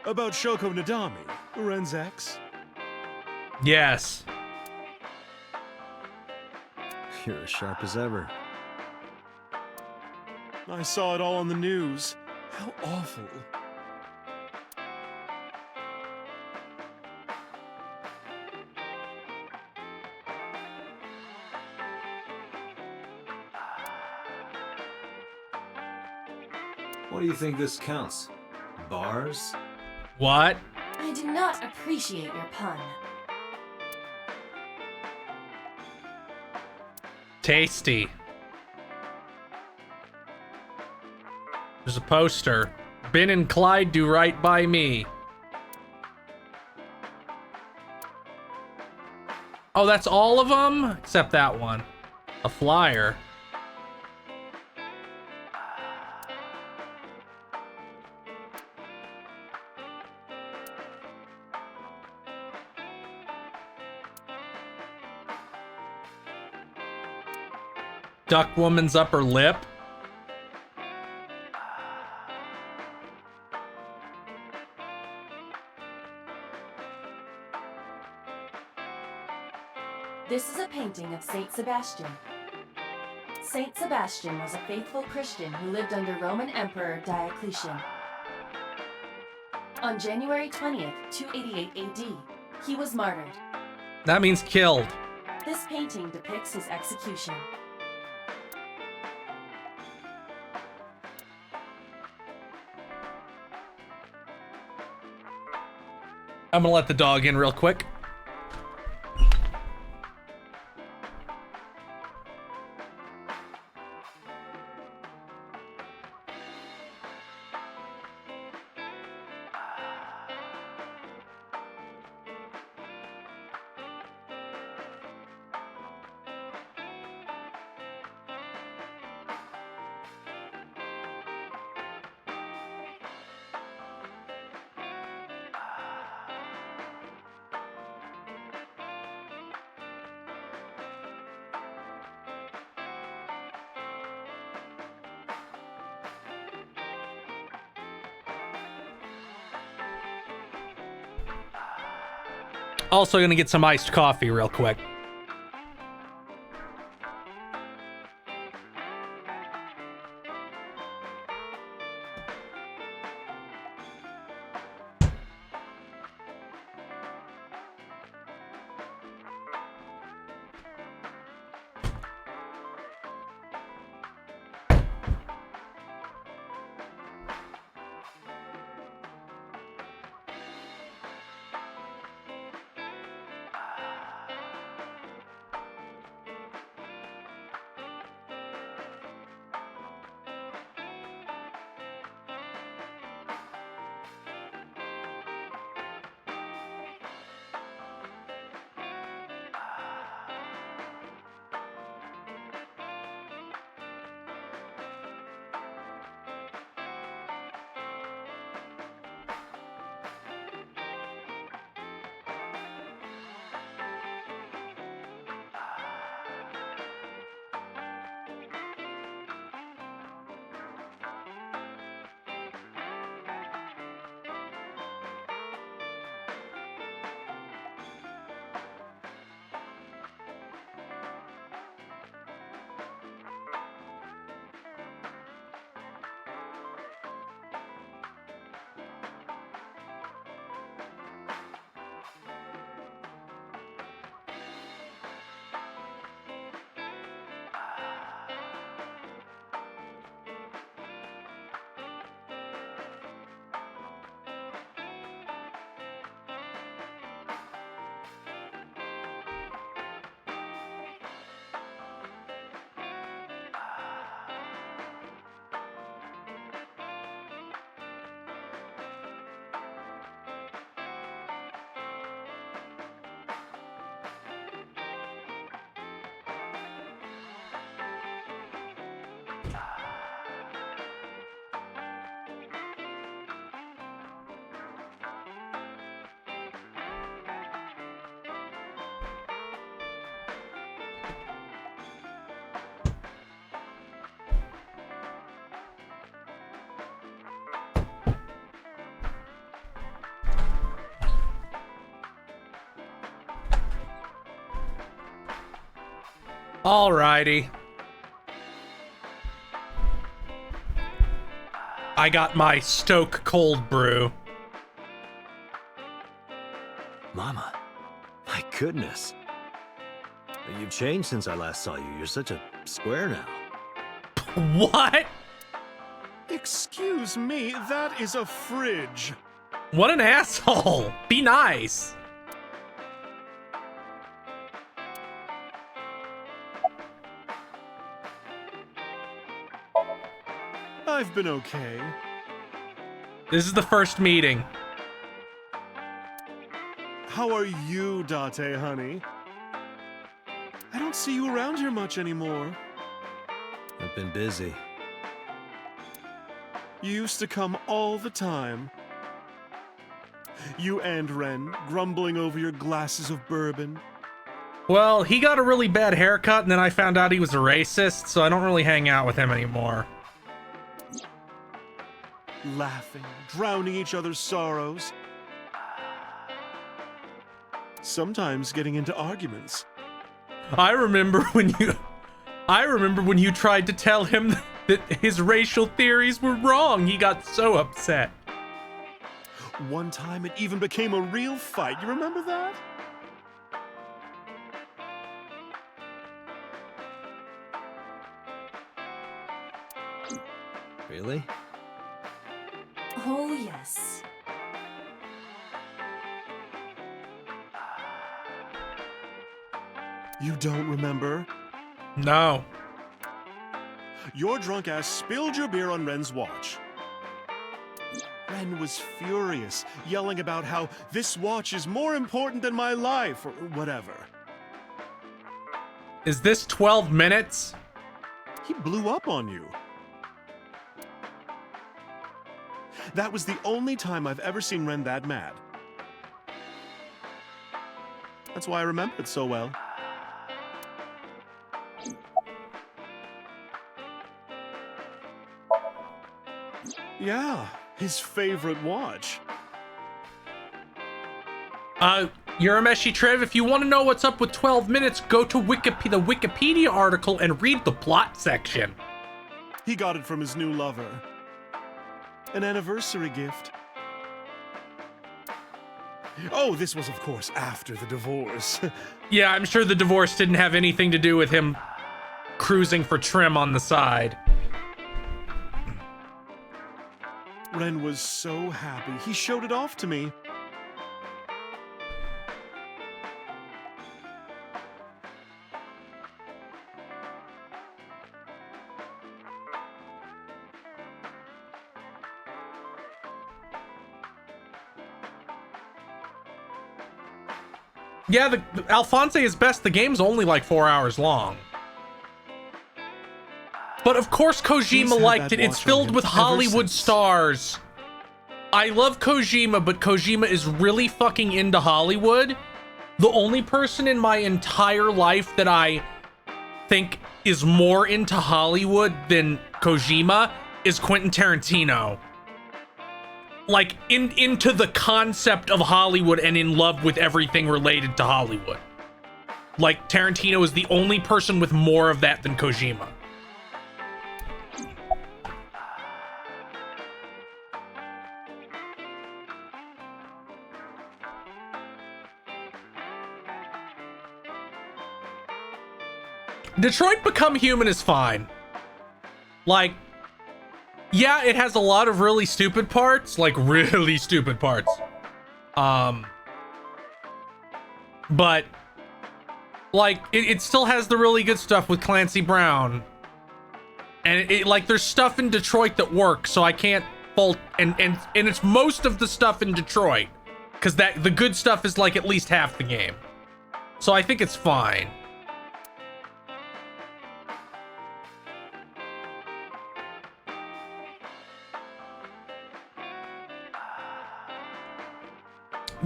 About Shoko Nadami, Ren's ex? Yes. You're as sharp as ever. I saw it all on the news. How awful. What do you think this counts? Bars? What? I do not appreciate your pun. Tasty. There's a poster. Ben and Clyde do right by me. Oh, that's all of them? Except that one. A flyer. Duck woman's upper lip. This is a painting of Saint Sebastian. Saint Sebastian was a faithful Christian who lived under Roman Emperor Diocletian. On January 20th, 288 AD, he was martyred. That means killed. This painting depicts his execution. I'm gonna let the dog in real quick. Also gonna get some iced coffee real quick. Alrighty. I got my Stoke cold brew. Mama, my goodness. You've changed since I last saw you. You're such a square now. What? Excuse me, that is a fridge. What an asshole. Be nice. I've been okay. This is the first meeting. How are you, Date, honey? I don't see you around here much anymore. I've been busy. You used to come all the time. You and Ren, grumbling over your glasses of bourbon. Well, he got a really bad haircut, and then I found out he was a racist, so I don't really hang out with him anymore. Laughing, drowning each other's sorrows. Sometimes getting into arguments. I remember when you tried to tell him that his racial theories were wrong. He got so upset. One time it even became a real fight. You remember that? Really? Oh, yes. You don't remember? No. Your drunk ass spilled your beer on Ren's watch. Ren was furious, yelling about how this watch is more important than my life, or whatever. Is this 12 minutes? He blew up on you. That was the only time I've ever seen Ren that mad. That's why I remember it so well. Yeah, his favorite watch. Urameshi Trev, if you want to know what's up with 12 minutes, go to the Wikipedia article and read the plot section. He got it from his new lover. An anniversary gift. Oh, this was, of course, after the divorce. Yeah, I'm sure the divorce didn't have anything to do with him cruising for trim on the side. Ren was so happy. He showed it off to me. Yeah, Alphonse is best. The game's only like 4 hours long. But of course Kojima liked it. It's filled with Hollywood stars. I love Kojima, but Kojima is really fucking into Hollywood. The only person in my entire life that I think is more into Hollywood than Kojima is Quentin Tarantino. Like, into the concept of Hollywood and in love with everything related to Hollywood. Like, Tarantino is the only person with more of that than Kojima. Detroit Become Human is fine. Like, yeah, it has a lot of really stupid parts, like really stupid parts. But like it still has the really good stuff with Clancy Brown. And it like there's stuff in Detroit that works, so I can't fault and it's most of the stuff in Detroit. Cause the good stuff is like at least half the game. So I think it's fine.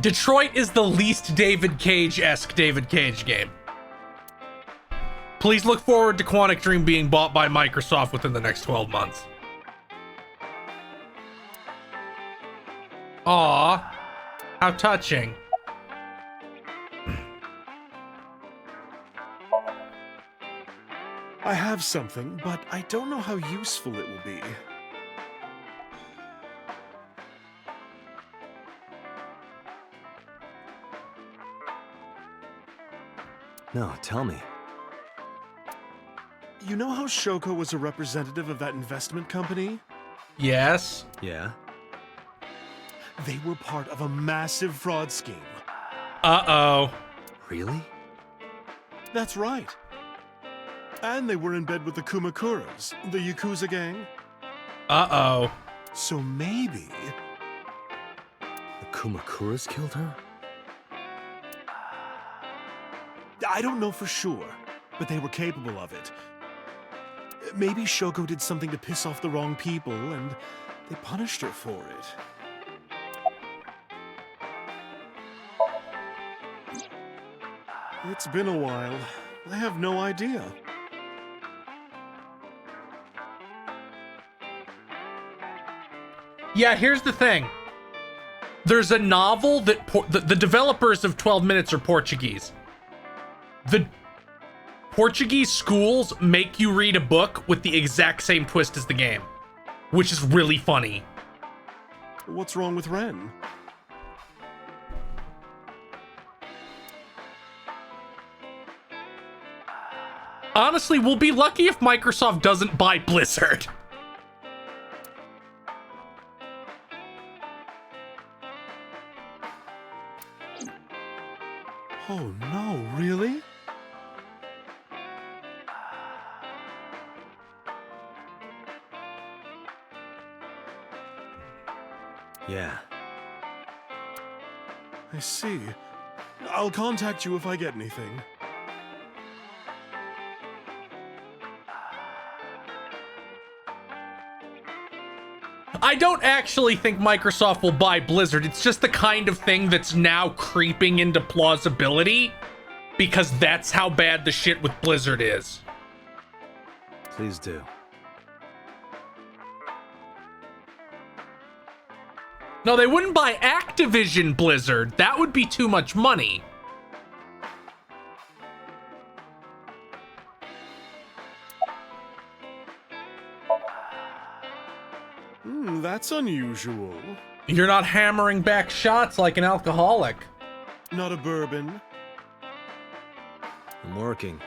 Detroit is the least David Cage-esque David Cage game. Please look forward to Quantic Dream being bought by Microsoft within the next 12 months. Aw, how touching. I have something, but I don't know how useful it will be. No, tell me. You know how Shoko was a representative of that investment company? Yes. Yeah? They were part of a massive fraud scheme. Uh-oh. Really? That's right. And they were in bed with the Kumakuras, the Yakuza gang. Uh-oh. So maybe... The Kumakuras killed her? I don't know for sure, but they were capable of it. Maybe Shoko did something to piss off the wrong people, and they punished her for it. It's been a while. I have no idea. Yeah, here's the thing. There's a novel that the developers of 12 Minutes are Portuguese. Portuguese schools make you read a book with the exact same twist as the game, which is really funny. What's wrong with Ren? Honestly, we'll be lucky if Microsoft doesn't buy Blizzard. Oh no, really? Yeah. I see. I'll contact you if I get anything. I don't actually think Microsoft will buy Blizzard. It's just the kind of thing that's now creeping into plausibility because that's how bad the shit with Blizzard is. Please do. No, they wouldn't buy Activision Blizzard. That would be too much money. That's unusual. You're not hammering back shots like an alcoholic. Not a bourbon. I'm working.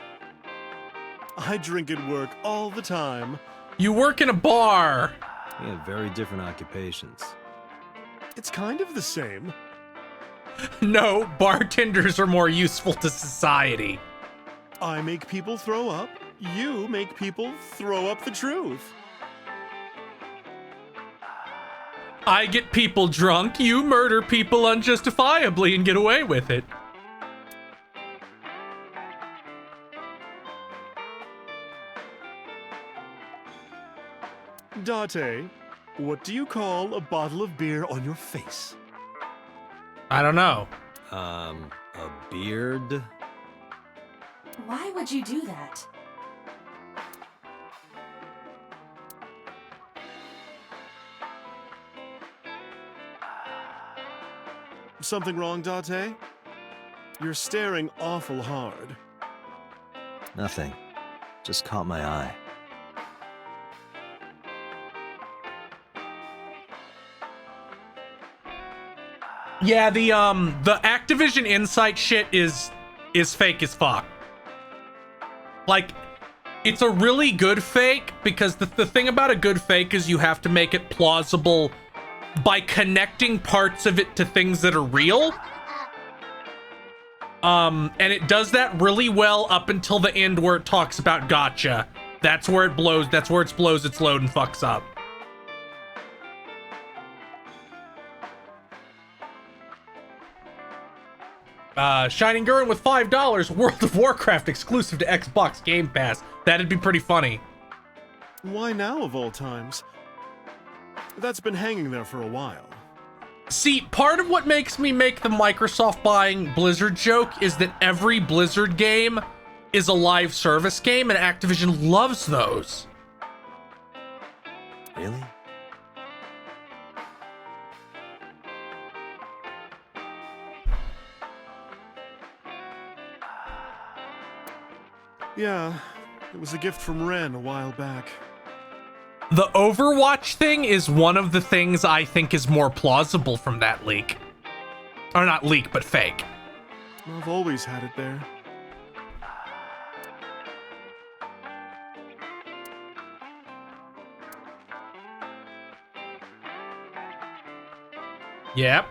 I drink at work all the time. You work in a bar. We have very different occupations. It's kind of the same. No, bartenders are more useful to society. I make people throw up. You make people throw up the truth. I get people drunk, you murder people unjustifiably and get away with it. Date, what do you call a bottle of beer on your face? I don't know. A beard? Why would you do that? Something wrong, Date? You're staring awful hard. Nothing. Just caught my eye. Yeah, the Activision Insight shit is fake as fuck. Like, it's a really good fake because the thing about a good fake is you have to make it plausible by connecting parts of it to things that are real. And it does that really well up until the end where it talks about gotcha. That's where it blows. That's where it blows its load and fucks up. Shining Gurren with $5. World of Warcraft exclusive to Xbox Game Pass. That'd be pretty funny. Why now of all times? That's been hanging there for a while. See, part of what makes me make the Microsoft buying Blizzard joke is that every Blizzard game is a live service game, and Activision loves those. Really? Yeah, it was a gift from Ren a while back. The Overwatch thing is one of the things I think is more plausible from that leak. Or not leak, but fake. I've always had it there. Yep.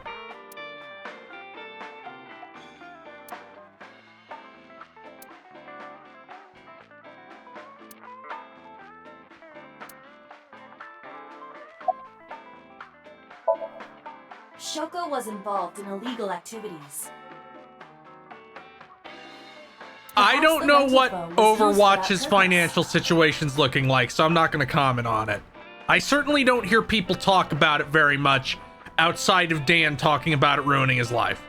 Shoko was involved in illegal activities. I Perhaps don't the know rental what phone was used for that Overwatch's purpose. financial situation's looking like, so I'm not going to comment on it. I certainly don't hear people talk about it very much outside of Dan talking about it ruining his life.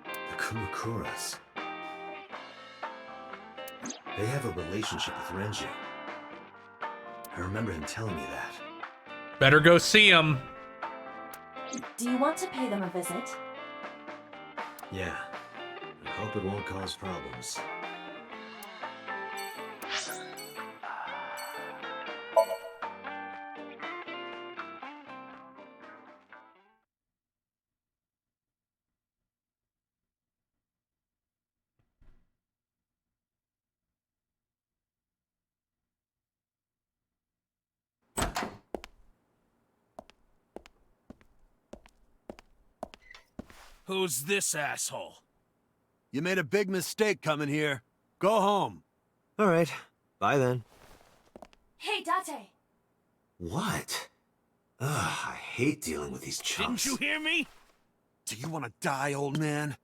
The Kumakuras. They have a relationship with Renju. I remember him telling me that. Better go see him. Do you want to pay them a visit? Yeah. I hope it won't cause problems. Who's this asshole? You made a big mistake coming here. Go home. All right. Bye then. Hey, Date! What? Ugh, I hate dealing with these chumps. Didn't you hear me? Do you want to die, old man?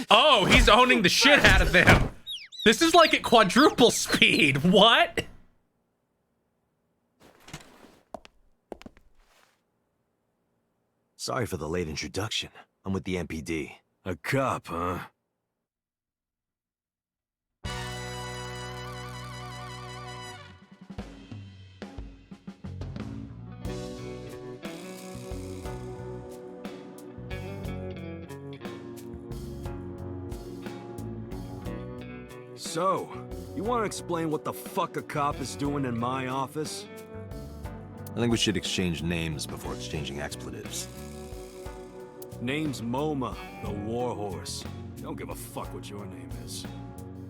Oh, he's owning the shit out of them. This is like at quadruple speed. What? Sorry for the late introduction. I'm with the MPD. A cop, huh? So, you want to explain what the fuck a cop is doing in my office? I think we should exchange names before exchanging expletives. Name's MoMA, the Warhorse. Don't give a fuck what your name is.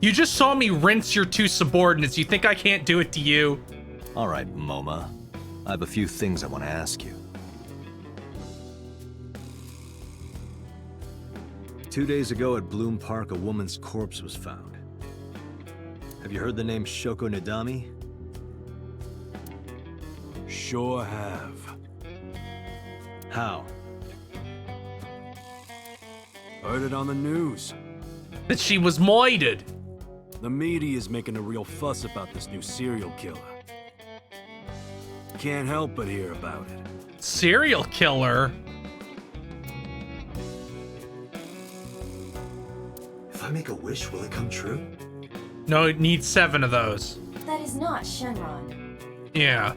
You just saw me rinse your two subordinates. You think I can't do it to you? All right, MoMA. I have a few things I want to ask you. 2 days ago at Bloom Park, a woman's corpse was found. Have you heard the name Shoko Nadami? Sure have. How? Heard it on the news. That she was moided. The media is making a real fuss about this new serial killer. Can't help but hear about it. Serial killer? If I make a wish, will it come true? No, it needs 7 of those. That is not Shenron. Yeah.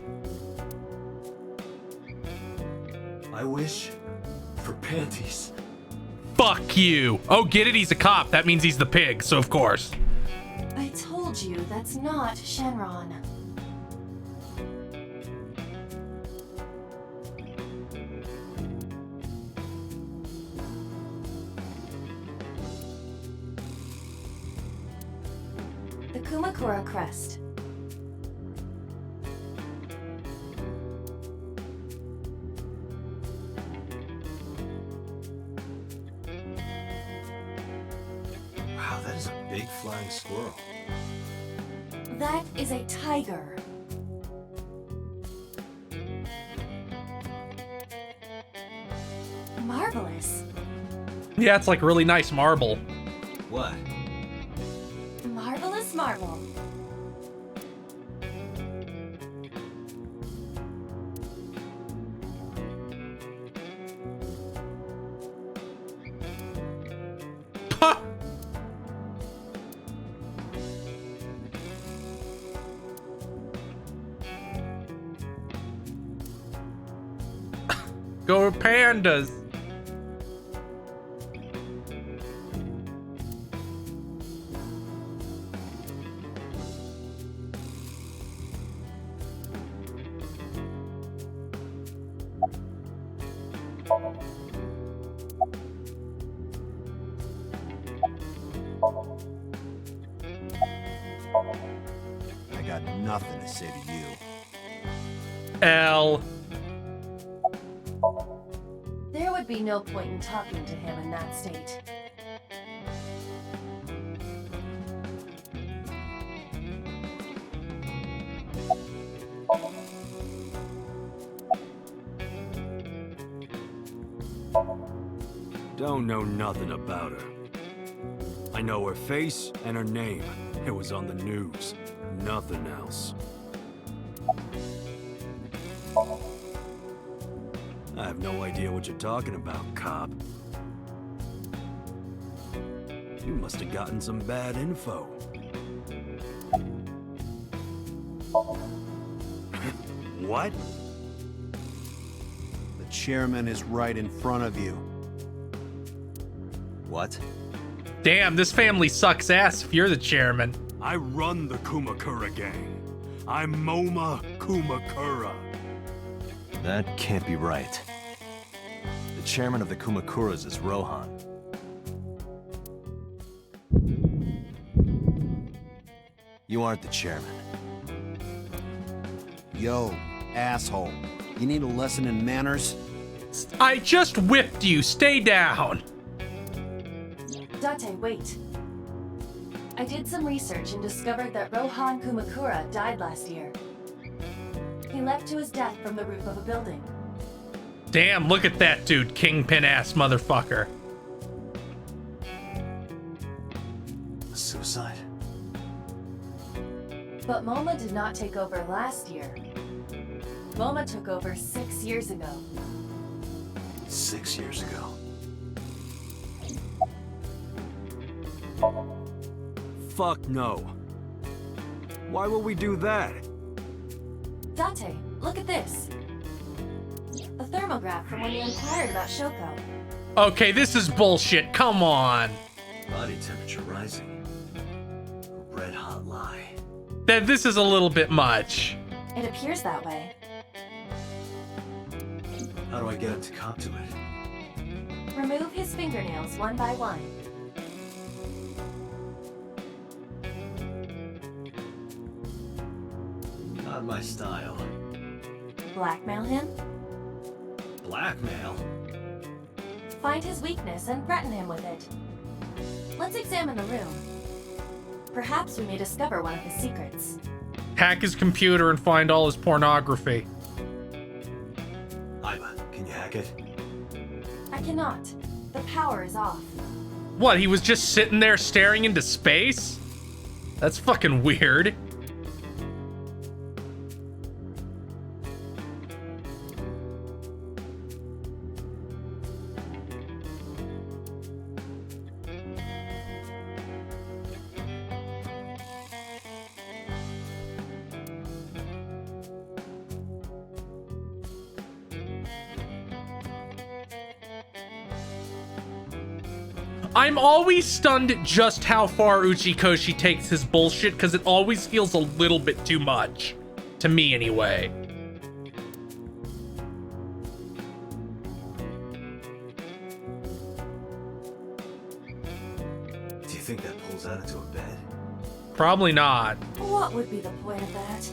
I wish for panties. Fuck you. Oh, get it? He's a cop. That means he's the pig, so of course. I told you, that's not Shenron. The Kumakura crest. Wow, that is a big flying squirrel. That is a tiger. Marvelous. Yeah, it's like really nice marble. What? Marvelous marble. Ha! Go pandas. I got nothing to say to you. L. There would be no point in talking to him in that state. Don't know nothing about her. I know her face and her name. It was on the news. Nothing else. I have no idea what you're talking about, cop. You must have gotten some bad info. What? The chairman is right in front of you. What? Damn, this family sucks ass if you're the chairman. I run the Kumakura gang. I'm MoMA Kumakura. That can't be right. The chairman of the Kumakuras is Rohan. You aren't the chairman. Yo, asshole. You need a lesson in manners? I just whipped you. Stay down. Date, wait. I did some research and discovered that Rohan Kumakura died last year. He leapt to his death from the roof of a building. Damn, look at that dude, kingpin-ass motherfucker. Suicide? But MoMA did not take over last year. MoMA took over 6 years ago. 6 years ago. Fuck no. Why would we do that? Date, look at this. A thermograph from when you inquired about Shoko. Okay, this is bullshit. Come on. Body temperature rising. Red hot lie. This is a little bit much. It appears that way. How do I get him to cop to it? Remove his fingernails one by one. Not my style. Blackmail him? Blackmail? Find his weakness and threaten him with it. Let's examine the room. Perhaps we may discover one of his secrets. Hack his computer and find all his pornography. Iba, can you hack it? I cannot. The power is off. What, he was just sitting there staring into space? That's fucking weird. I'm always stunned at just how far Uchikoshi takes his bullshit, because it always feels a little bit too much. To me, anyway. Do you think that pulls out into a bed? Probably not. What would be the point of that?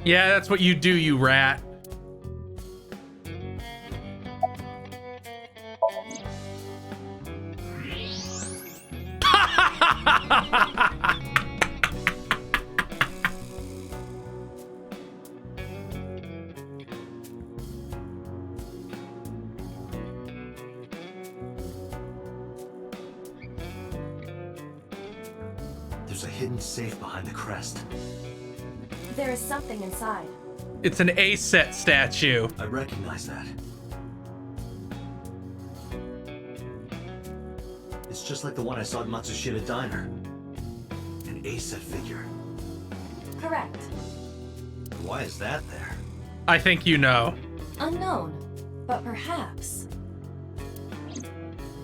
Yeah, that's what you do, you rat. There's a hidden safe behind the crest. There is something inside. It's an A-set statue. I recognize that. It's just like the one I saw at Matsushita Diner. An A-set figure. Correct. Why is that there? I think you know. Unknown, but perhaps.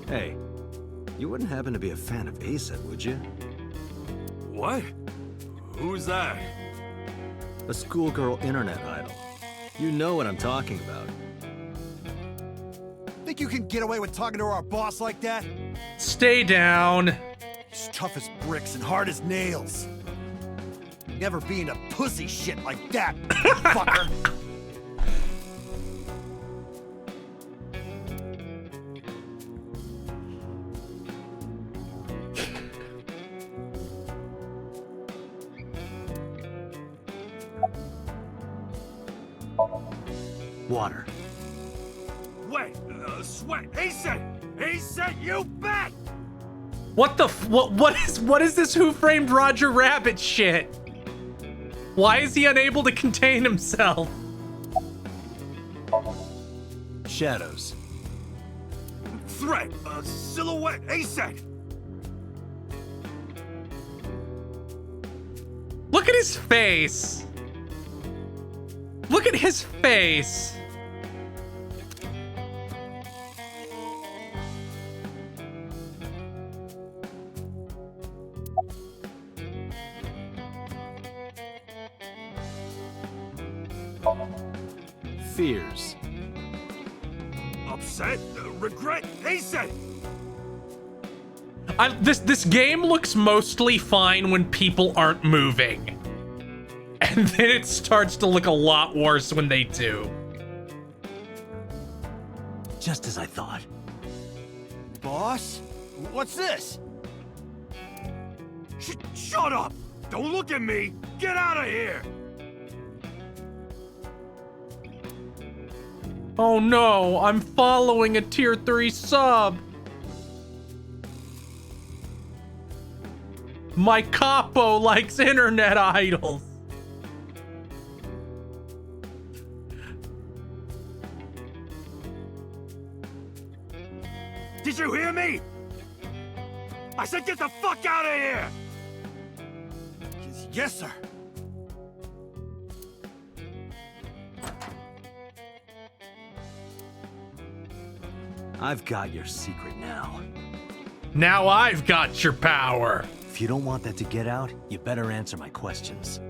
Hey, you wouldn't happen to be a fan of A-set, would you? What? Who's that? A schoolgirl internet idol. You know what I'm talking about. Think you can get away with talking to our boss like that? Stay down. He's tough as bricks and hard as nails. Never being a pussy shit like that, fucker. Water. Wait, sweat. He said you bet! What the what is this Who Framed Roger Rabbit shit? Why is he unable to contain himself? Shadows. Threat, silhouette, he said. Look at his face. Look at his face. Fears. Upset? Regret? Hasten! This game looks mostly fine when people aren't moving. And then it starts to look a lot worse when they do. Just as I thought. Boss? What's this? Shut up! Don't look at me! Get out of here! Oh no, I'm following a tier 3 sub. My capo likes internet idols. Did you hear me? I said get the fuck out of here! Yes, sir. I've got your secret now. Now I've got your power. If you don't want that to get out, you better answer my questions.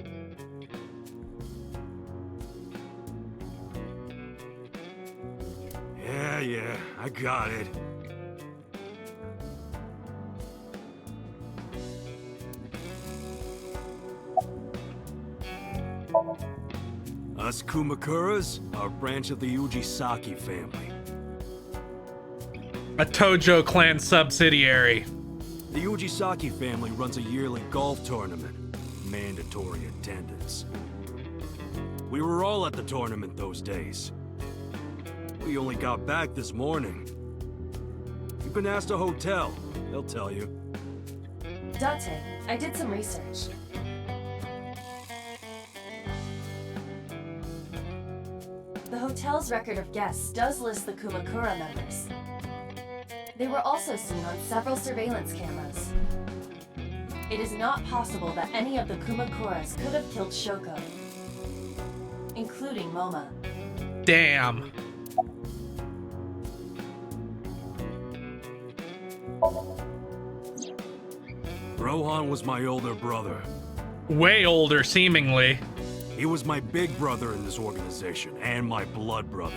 Yeah, I got it. Us Kumakuras are a branch of the Ujisaki family. A Tojo clan subsidiary. The Ujisaki family runs a yearly golf tournament. Mandatory attendance. We were all at the tournament those days. We only got back this morning. You can ask the hotel. They'll tell you. Date, I did some research. The hotel's record of guests does list the Kumakura members. They were also seen on several surveillance cameras. It is not possible that any of the Kumakuras could have killed Shoko, including Moma. Damn. Rohan was my older brother. Way older, seemingly. He was my big brother in this organization, and my blood brother.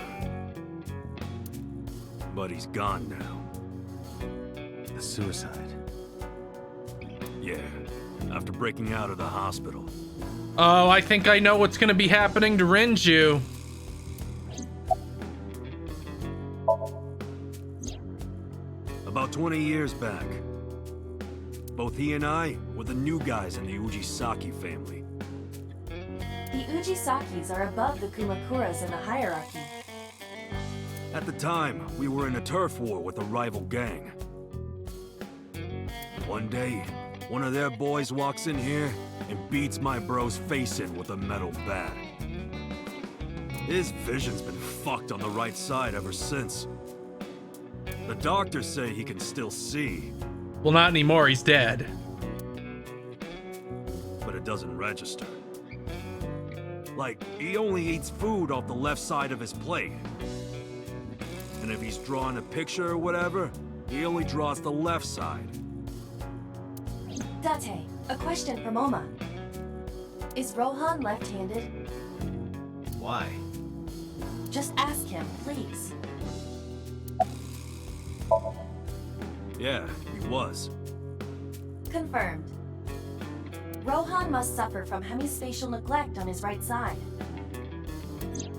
But he's gone now. The suicide. Yeah, after breaking out of the hospital. Oh, I think I know what's gonna be happening to Renju. About 20 years back, both he and I were the new guys in the Ujisaki family. The Ujisakis are above the Kumakuras in the hierarchy. At the time, we were in a turf war with a rival gang. One day, one of their boys walks in here and beats my bro's face in with a metal bat. His vision's been fucked on the right side ever since. The doctors say he can still see. Well, not anymore, he's dead. But it doesn't register. Like, he only eats food off the left side of his plate. And if he's drawing a picture or whatever, he only draws the left side. Date, a question for Moma. Is Rohan left-handed? Why? Just ask him, please. Yeah, he was. Confirmed. Rohan must suffer from hemispatial neglect on his right side.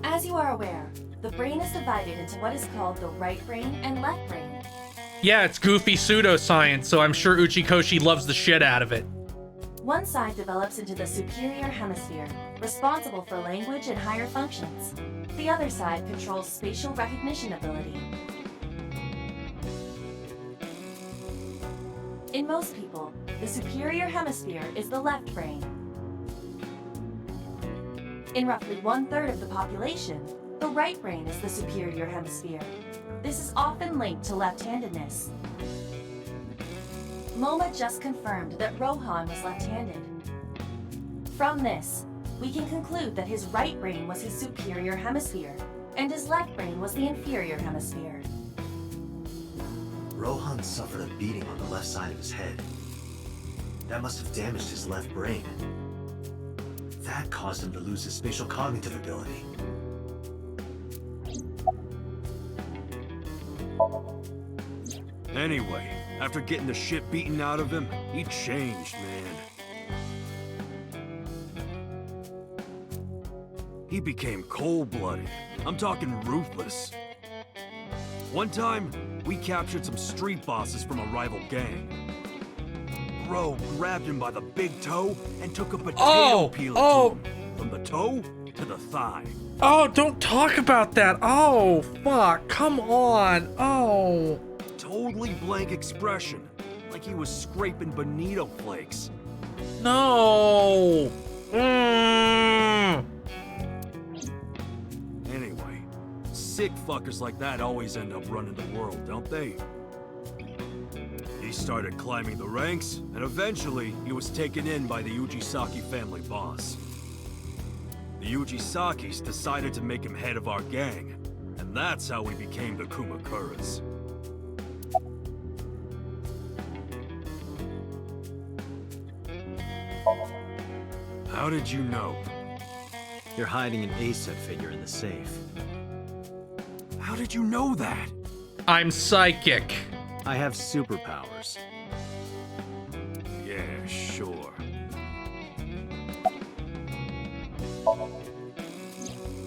As you are aware, the brain is divided into what is called the right brain and left brain. Yeah, it's goofy pseudoscience, so I'm sure Uchikoshi loves the shit out of it. One side develops into the superior hemisphere, responsible for language and higher functions. The other side controls spatial recognition ability. In most people, the superior hemisphere is the left brain. In roughly 1/3 of the population, the right brain is the superior hemisphere. This is often linked to left-handedness. Moma just confirmed that Rohan was left-handed. From this, we can conclude that his right brain was his superior hemisphere, and his left brain was the inferior hemisphere. Rohan suffered a beating on the left side of his head. That must have damaged his left brain. That caused him to lose his spatial cognitive ability. Anyway, after getting the shit beaten out of him, he changed, man. He became cold-blooded. I'm talking ruthless. One time, we captured some street bosses from a rival gang. Bro grabbed him by the big toe and took a potato peeler to him. From the toe to the thigh. Oh, don't talk about that. Oh, fuck. Come on. Oh. Totally blank expression. Like he was scraping bonito flakes. No. Anyway, sick fuckers like that always end up running the world, don't they? He started climbing the ranks, and eventually he was taken in by the Ujisaki family boss. The Ujisakis decided to make him head of our gang, and that's how we became the Kumakuras. How did you know? You're hiding an ASET figure in the safe. How did you know that? I'm psychic. I have superpowers. Yeah, sure.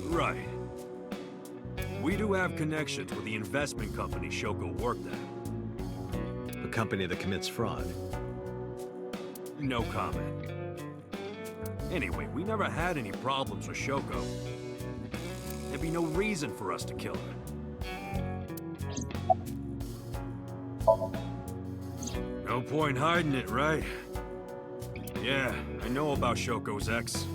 Right. We do have connections with the investment company Shoko worked at. A company that commits fraud. No comment. Anyway, we never had any problems with Shoko. There'd be no reason for us to kill her. No point hiding it, right? Yeah, I know about Shoko's ex.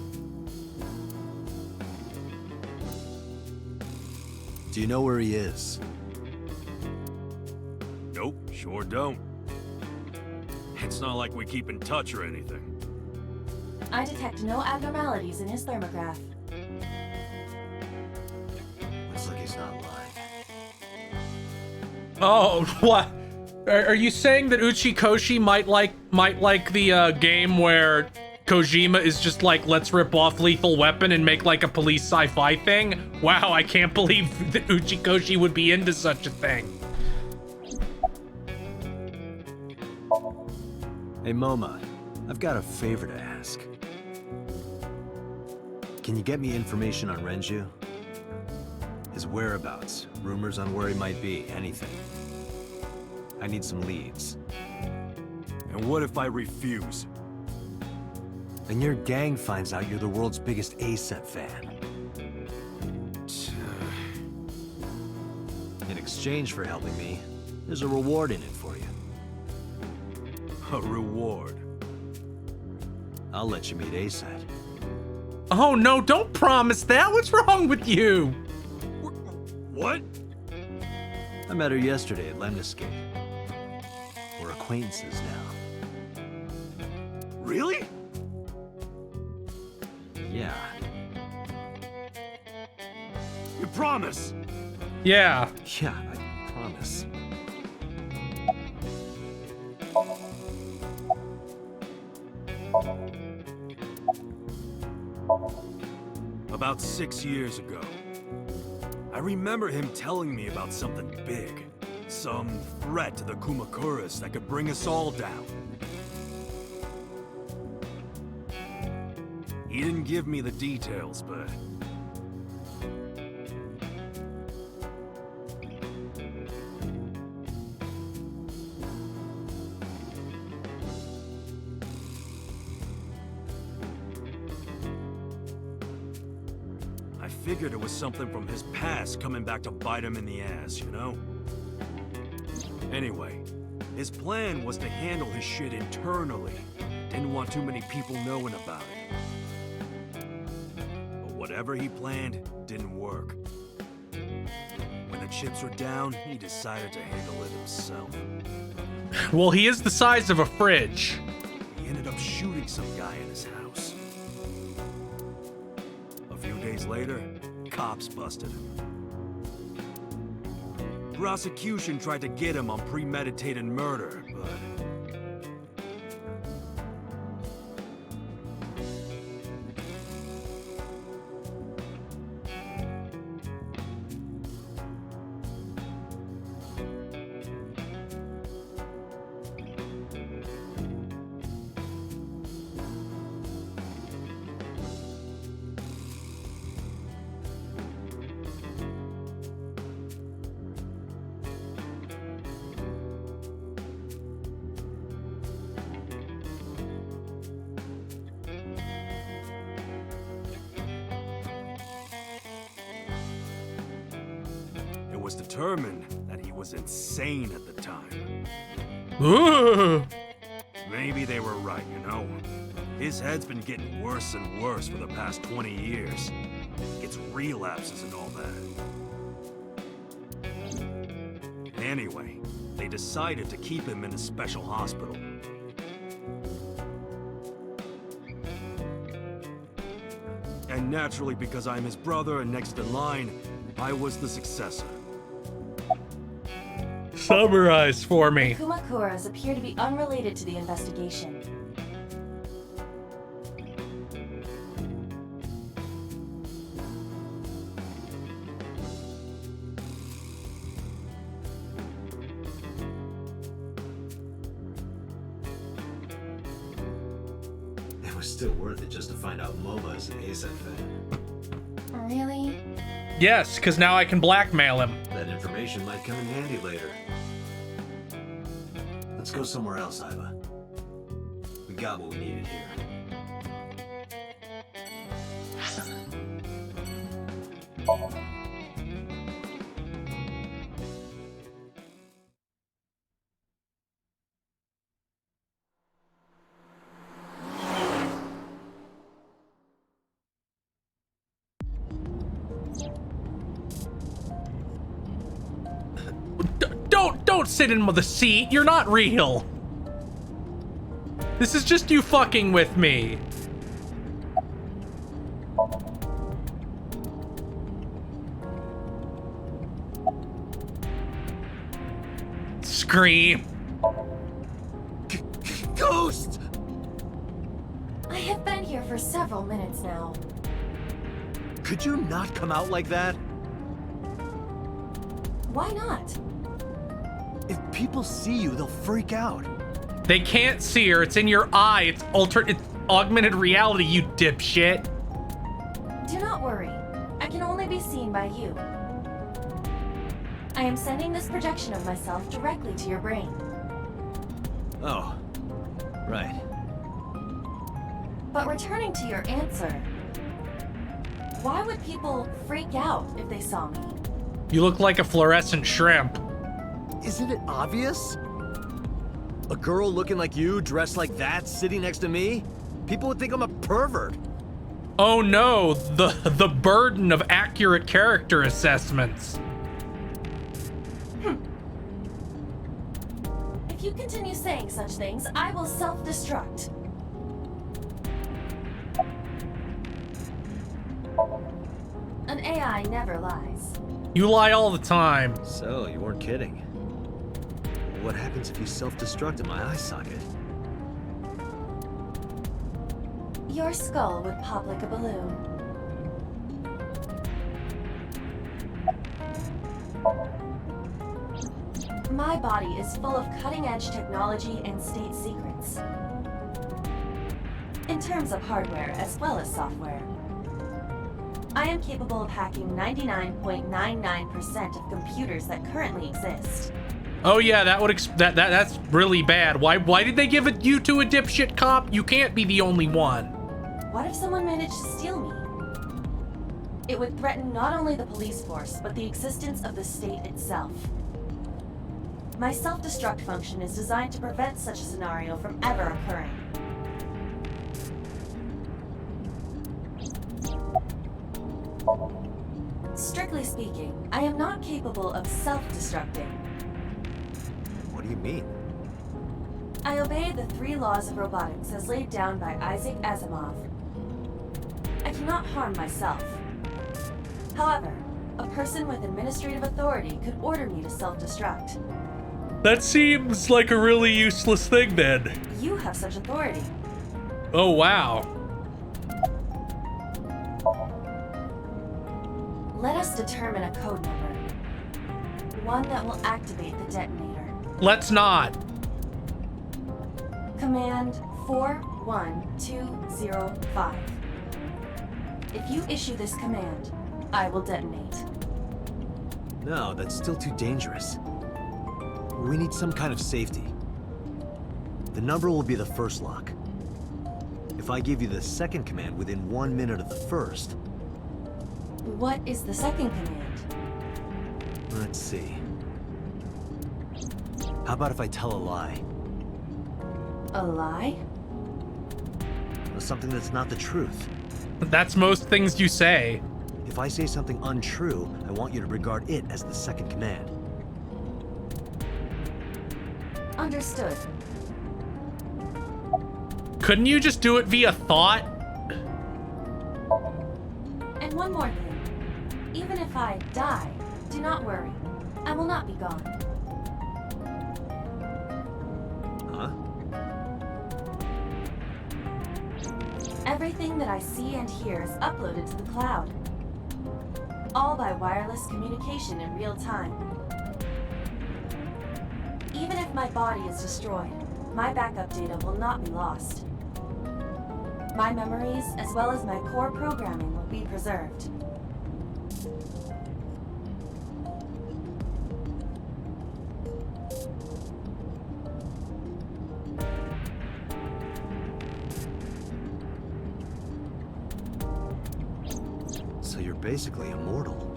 Do you know where he is? Nope, sure don't. It's not like we keep in touch or anything. I detect no abnormalities in his thermograph. Looks like he's not lying. Oh, what? Are you saying that Uchikoshi might like the game where Kojima is just like, let's rip off Lethal Weapon and make like a police sci-fi thing? Wow, I can't believe that Uchikoshi would be into such a thing. Hey, Moma, I've got a favor to ask. Can you get me information on Renju? His whereabouts, rumors on where he might be, anything. I need some leads. And what if I refuse? And your gang finds out you're the world's biggest ASET fan. In exchange for helping me, there's a reward in it for you. A reward? I'll let you meet ASET. Oh no, don't promise that. What's wrong with you? What? I met her yesterday at Lemniscate. We're acquaintances now. Really? Yeah. You promise? Yeah. Yeah, I promise. About 6 years ago, I remember him telling me about something big. Some threat to the Kumakuras that could bring us all down. He didn't give me the details, but... I figured it was something from his past coming back to bite him in the ass, you know? Anyway, his plan was to handle his shit internally. Didn't want too many people knowing about it. But whatever he planned didn't work. When the chips were down, he decided to handle it himself. Well, he is the size of a fridge. He ended up shooting some guy in his house. days later, cops busted him. Prosecution tried to get him on premeditated murder, but... It was determined that he was insane at the time. Ooh. Maybe they were right, you know? His head's been getting worse and worse for the past 20 years. It's relapses and all that. Anyway, they decided to keep him in a special hospital. And naturally, because I'm his brother and next in line, I was the successor. Summarize for me. Kumakuras appear to be unrelated to the investigation. It was still worth it just to find out Moba is an ASAP fan. Really? Yes, because now I can blackmail him. That information might come in handy later. Let's go somewhere else, Iva. We got what we needed here. Don't sit in the seat. You're not real. This is just you fucking with me. Scream. Ghost! I have been here for several minutes now. Could you not come out like that? Why not? If people see you, they'll freak out. They can't see her. It's in your eye. It's augmented reality, you dipshit. Do not worry. I can only be seen by you. I am sending this projection of myself directly to your brain. Oh, right. But returning to your answer, why would people freak out if they saw me? You look like a fluorescent shrimp. Isn't it obvious? A girl looking like you, dressed like that, sitting next to me? People would think I'm a pervert. Oh no, the burden of accurate character assessments. If you continue saying such things, I will self-destruct. An AI never lies. You lie all the time. So, you weren't kidding. What happens if you self-destruct in my eye socket? Your skull would pop like a balloon. My body is full of cutting-edge technology and state secrets. In terms of hardware as well as software. I am capable of hacking 99.99% of computers that currently exist. Oh yeah, that's really bad. Why did they give you to a dipshit cop? You can't be the only one. What if someone managed to steal me? It would threaten not only the police force, but the existence of the state itself. My self-destruct function is designed to prevent such a scenario from ever occurring. Strictly speaking, I am not capable of self-destructing. What do you mean? I obey the 3 laws of robotics as laid down by Isaac Asimov. I cannot harm myself. However, a person with administrative authority could order me to self-destruct. That seems like a really useless thing then. You have such authority. Oh, wow. Let us determine a code number. One that will activate the detonator. Let's not. Command 41205. If you issue this command, I will detonate. No, that's still too dangerous. We need some kind of safety. The number will be the first lock. If I give you the second command within 1 minute of the first... What is the second command? Let's see. How about if I tell a lie? A lie? Something that's not the truth. That's most things you say. If I say something untrue, I want you to regard it as the second command. Understood. Couldn't you just do it via thought? And one more thing. Even if I die, do not worry. I will not be gone. Huh? Everything that I see and hear is uploaded to the cloud. All by wireless communication in real time. Even if my body is destroyed, my backup data will not be lost. My memories, as well as my core programming, will be preserved. So you're basically immortal.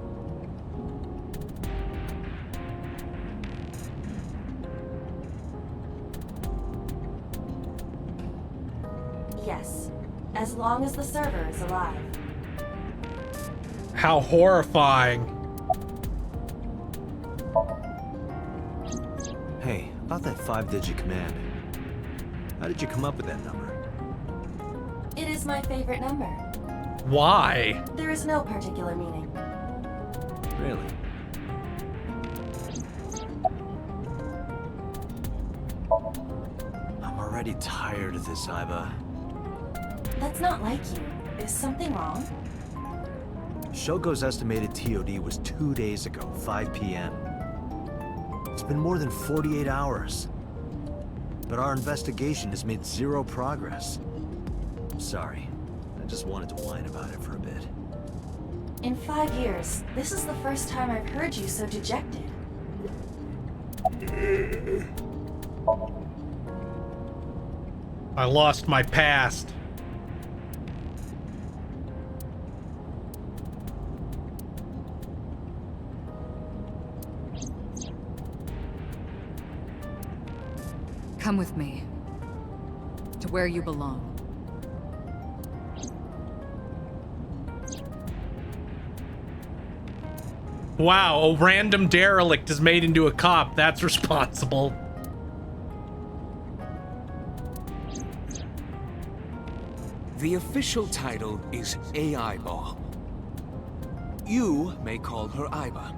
Yes, as long as the server is alive. How horrifying. Hey, about that 5-digit command. How did you come up with that number? It is my favorite number. Why? There is no particular meaning. Really? I'm already tired of this, Iba. That's not like you. Is something wrong? Shogo's estimated TOD was 2 days ago, 5 p.m. It's been more than 48 hours. But our investigation has made zero progress. Sorry. I just wanted to whine about it for a bit. In 5 years, this is the first time I've heard you so dejected. I lost my past. Come with me. To where you belong. Wow, a random derelict is made into a cop. That's responsible. The official title is AI Ball. You may call her Iba.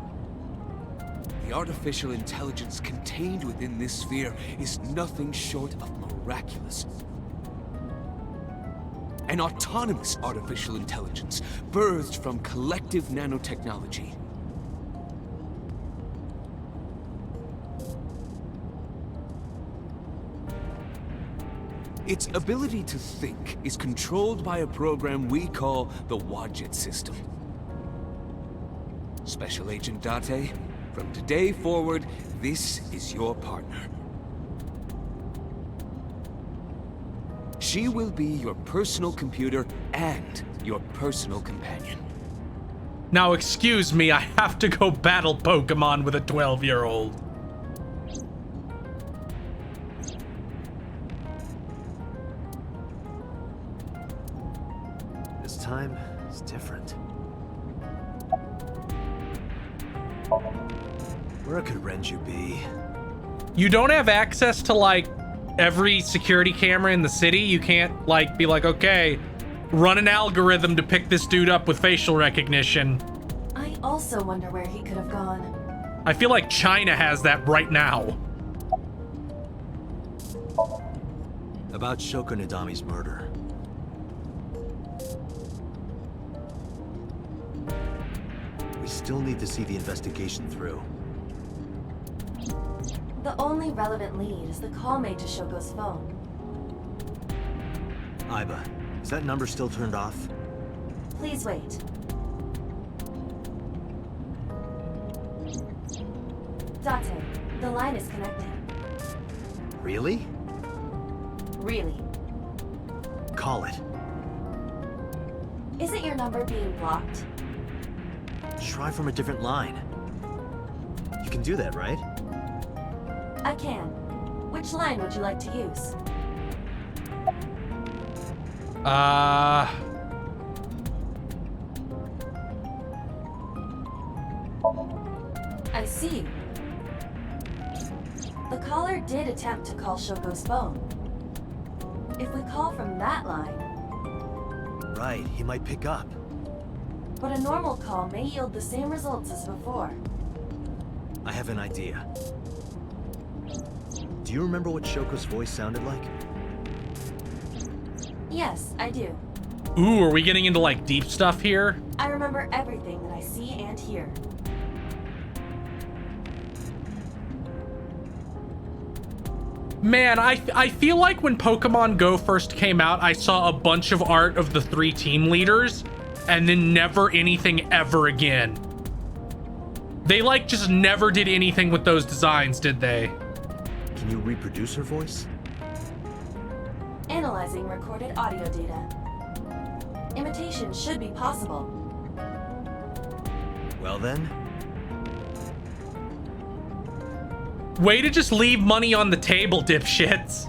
The artificial intelligence contained within this sphere is nothing short of miraculous. An autonomous artificial intelligence birthed from collective nanotechnology. Its ability to think is controlled by a program we call the Wadjet system. Special Agent Date, from today forward, this is your partner. She will be your personal computer and your personal companion. Now excuse me, I have to go battle Pokemon with a 12-year-old. This time, it's different. Where could Renju be? You don't have access to, like, every security camera in the city. You can't, like, be like, okay, run an algorithm to pick this dude up with facial recognition. also wonder where he could have gone. I feel like China has that right now. About Shoko Nadami's murder. We still need to see the investigation through. The only relevant lead is the call made to Shoko's phone. Aiba, is that number still turned off? Please wait. Date, the line is connected. Really? Really. Call it. Isn't your number being blocked? Try from a different line. You can do that, right? I can. Which line would you like to use? I see. The caller did attempt to call Shoko's phone. If we call from that line... Right, he might pick up. But a normal call may yield the same results as before. I have an idea. Do you remember what Shoko's voice sounded like? Yes, I do. Ooh, are we getting into like deep stuff here? I remember everything that I see and hear. Man, I feel like when Pokemon Go first came out, I saw a bunch of art of the 3 team leaders, and then never anything ever again. They like just never did anything with those designs, did they? Can you reproduce her voice? Analyzing recorded audio data. Imitation should be possible. Well then. Way to just leave money on the table, dipshits.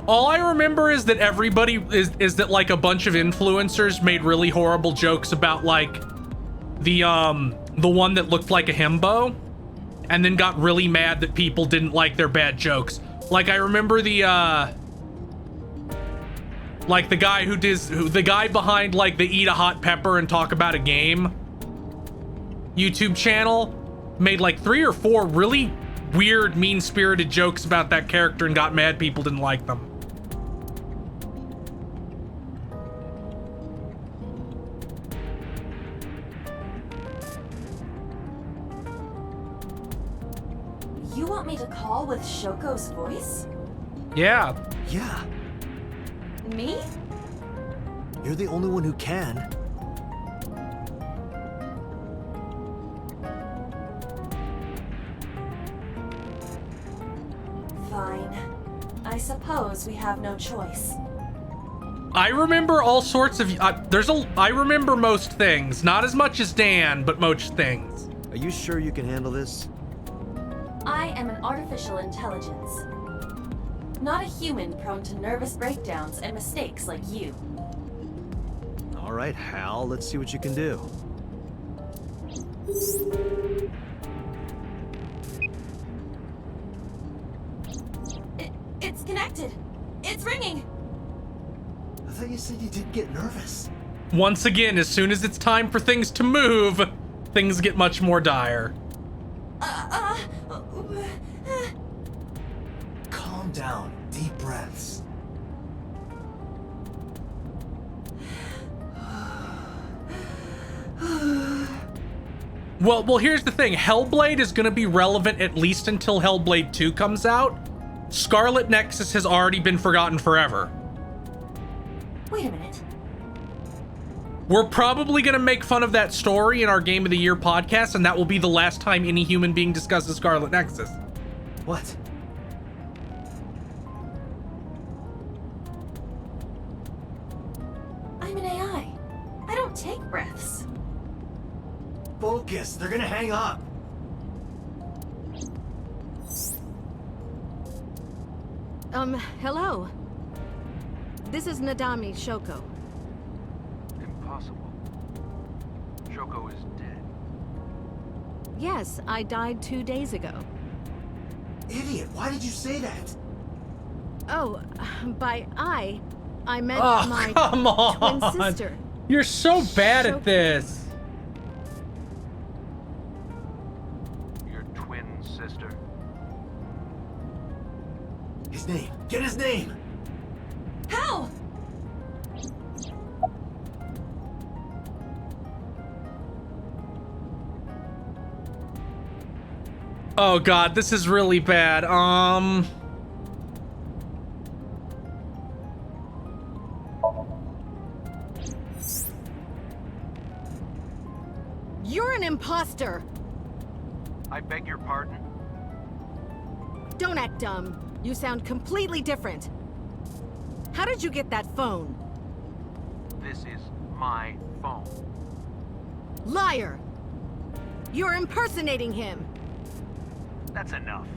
All I remember is that everybody is that like a bunch of influencers made really horrible jokes about like the one that looked like a himbo, and then got really mad that people didn't like their bad jokes. Like I remember the like the guy the guy behind like the eat a hot pepper and talk about a game YouTube channel made like 3 or 4 really weird, mean-spirited jokes about that character and got mad people didn't like them. You want me to call with Shoko's voice? Yeah. Yeah. Me? You're the only one who can. Fine. I suppose we have no choice. I remember all sorts of I remember most things, not as much as Dan, but most things. Are you sure you can handle this? I am an artificial intelligence. Not a human prone to nervous breakdowns and mistakes like you. All right, Hal, let's see what you can do. It's connected. It's ringing. I thought you said you didn't get nervous. Once again, as soon as it's time for things to move, things get much more dire. Calm down. Deep breaths. Well, here's the thing. Hellblade is going to be relevant at least until Hellblade 2 comes out. Scarlet Nexus has already been forgotten forever. Wait a minute. We're probably going to make fun of that story in our Game of the Year podcast, and that will be the last time any human being discusses Scarlet Nexus. What? I'm an AI. I don't take breaths. Focus. They're gonna hang up. Hello. This is Nadami Shoko. Impossible. Shoko is dead. Yes, I died 2 days ago. Idiot, why did you say that? Oh, by I, I meant Oh, my come on. twin sister. You're so bad at this. Your twin sister? His name. Get his name. How? Oh god, this is really bad. You're an imposter. I beg your pardon? Don't act dumb. You sound completely different. How did you get that phone? This is my phone. Liar! You're impersonating him. That's enough.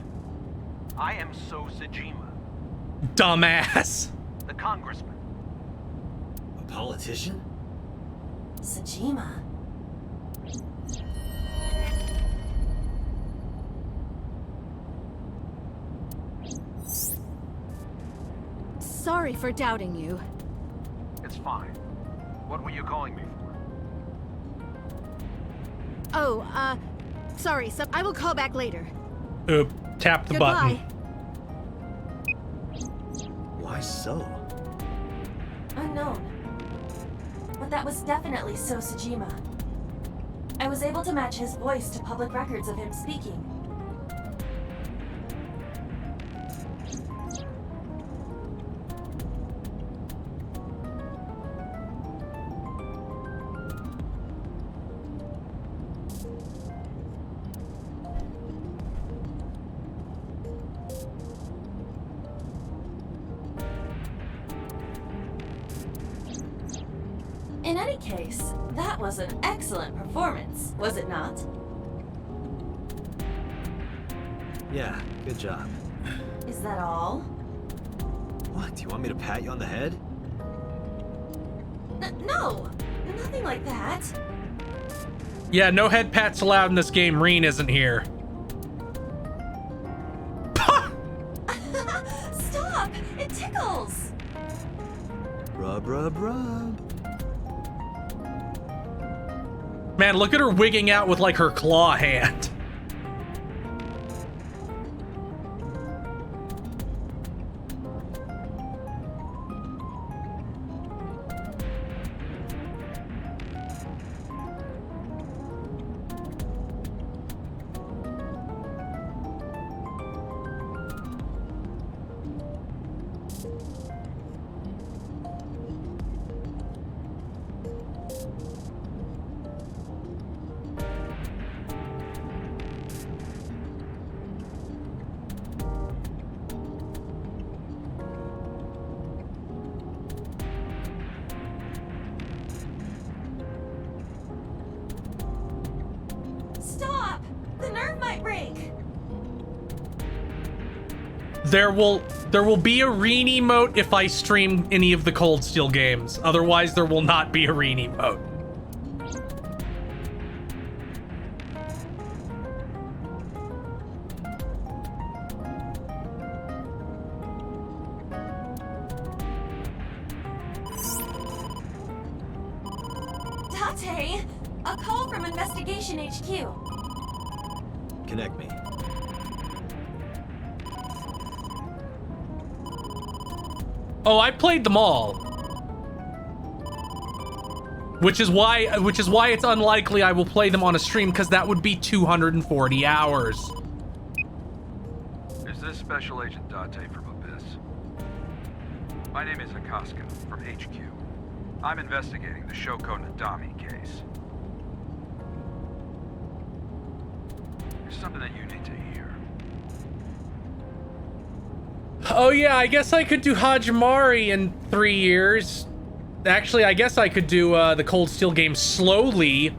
I am So Sajima, Dumbass. the congressman. A politician? Sajima. Sorry for doubting you. It's fine. What were you calling me for? Oh, sorry, so I will call back later. Oop, tap the Goodbye. button. Why so? Unknown. But that was definitely So Sajima. I was able to match his voice to public records of him speaking. In any case, that was an excellent performance, was it not? Yeah, good job. Is that all? What, do you want me to pat you on the head? No, nothing like that. Yeah, no head pats allowed in this game. Reen isn't here. Stop! It tickles! Rub, rub, rub. Man, look at her wigging out with like her claw hand. Stop! The nerve might break! There will be a Reen emote if I stream any of the Cold Steel games. Otherwise, there will not be a Reen emote. Date! A call from Investigation HQ. Connect me. Oh, I played them all. Which is why it's unlikely I will play them on a stream, because that would be 240 hours. Is this Special Agent Date from Abyss? My name is Akaska from HQ. I'm investigating the Shoko Nadami case. There's something that you need to hear. Oh yeah, I guess I could do Hajimari in 3 years. Actually, I guess I could do the Cold Steel game slowly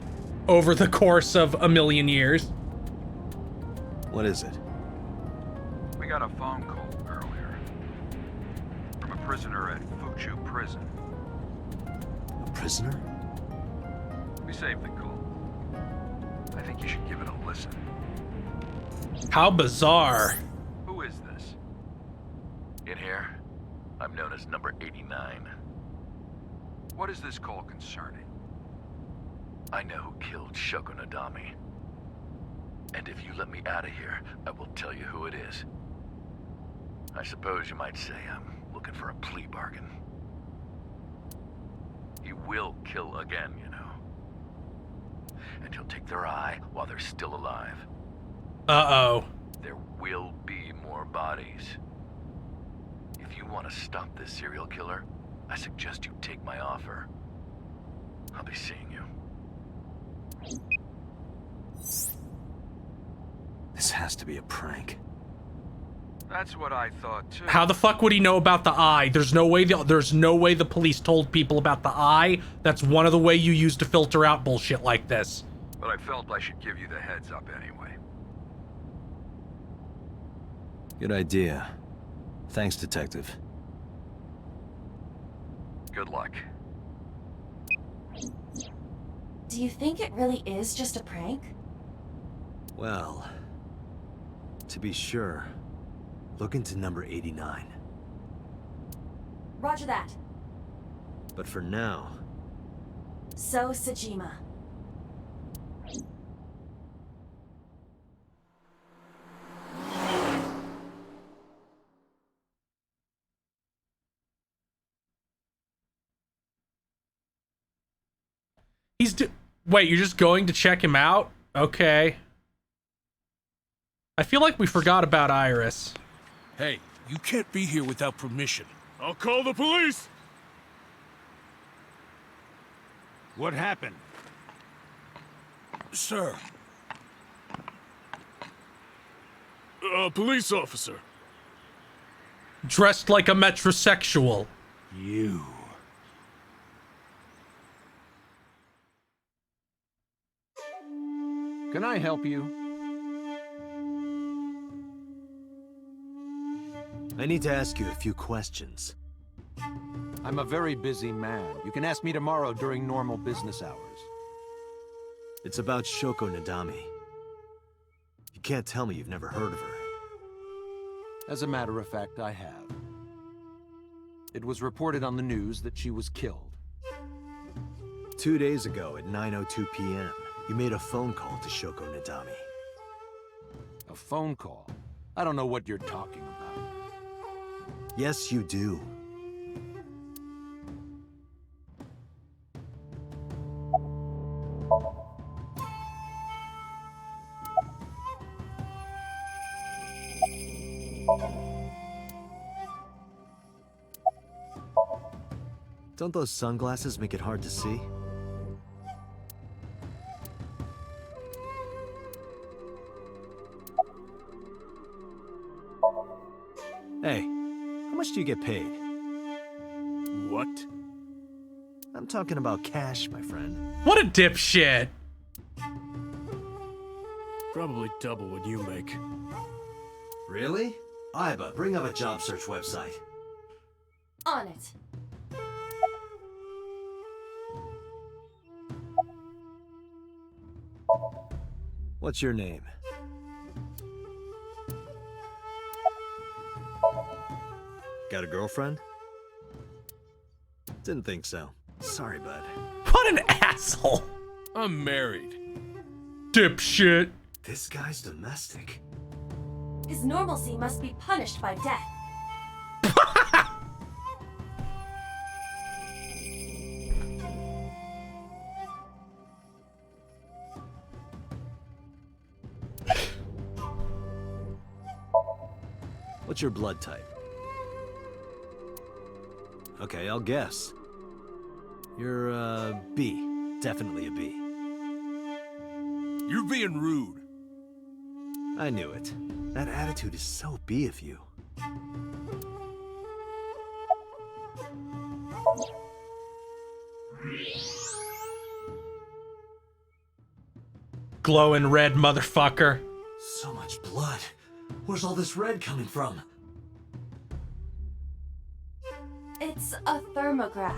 over the course of a million years. What is it? We got a phone call earlier from a prisoner at Fuchu Prison. A prisoner? We saved the call. I think you should give it a listen. How bizarre. Who is this? In here? I'm known as number 89. What is this call concerning? I know who killed Shoko Nadami. And if you let me out of here, I will tell you who it is. I suppose you might say I'm looking for a plea bargain. He will kill again, you know. And he'll take their eye while they're still alive. Uh-oh. There will be more bodies. If you want to stop this serial killer, I suggest you take my offer. I'll be seeing you. This has to be a prank. That's what I thought too. How the fuck would he know about the eye? There's no way the police told people about the eye. That's one of the way you use to filter out bullshit like this. But I felt I should give you the heads up anyway. Good idea. Thanks, Detective. Good luck. Do you think it really is just a prank? Well, to be sure, look into number 89. Roger that. But for now... So, Sajima. Wait, you're just going to check him out? Okay. I feel like we forgot about Iris. Hey, you can't be here without permission. I'll call the police! What happened? Sir. A police officer. Dressed like a metrosexual. You. Can I help you? I need to ask you a few questions. I'm a very busy man. You can ask me tomorrow during normal business hours. It's about Shoko Nadami. You can't tell me you've never heard of her. As a matter of fact, I have. It was reported on the news that she was killed. 2 days ago at 9:02 p.m., you made a phone call to Shoko Nadami. A phone call? I don't know what you're talking about. Yes, you do. Don't those sunglasses make it hard to see? Hey, how much do you get paid? What? I'm talking about cash, my friend. What a dipshit. Probably double what you make. Really? Iba, bring up a job search website. On it. What's your name? Got a girlfriend? Didn't think so. Sorry, bud. What an asshole. I'm married. Dipshit. This guy's domestic. His normalcy must be punished by death. What's your blood type? Okay, I'll guess. You're a B. Definitely a B. You're being rude. I knew it. That attitude is so B of you. Glowing red motherfucker. So much blood. Where's all this red coming from? It's a thermograph.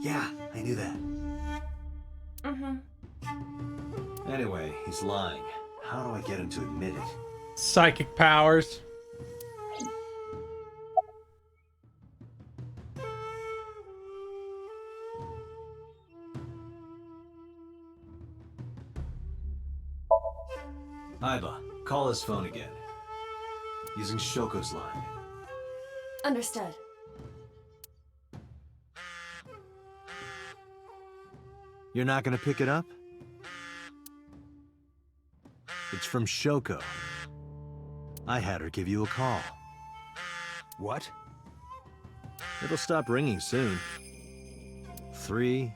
Yeah, I knew that. Mm-hmm. Anyway, he's lying. How do I get him to admit it? Psychic powers. Aiba, call his phone again. Using Shoko's line. Understood. You're not gonna pick it up? It's from Shoko. I had her give you a call. What? It'll stop ringing soon. 3,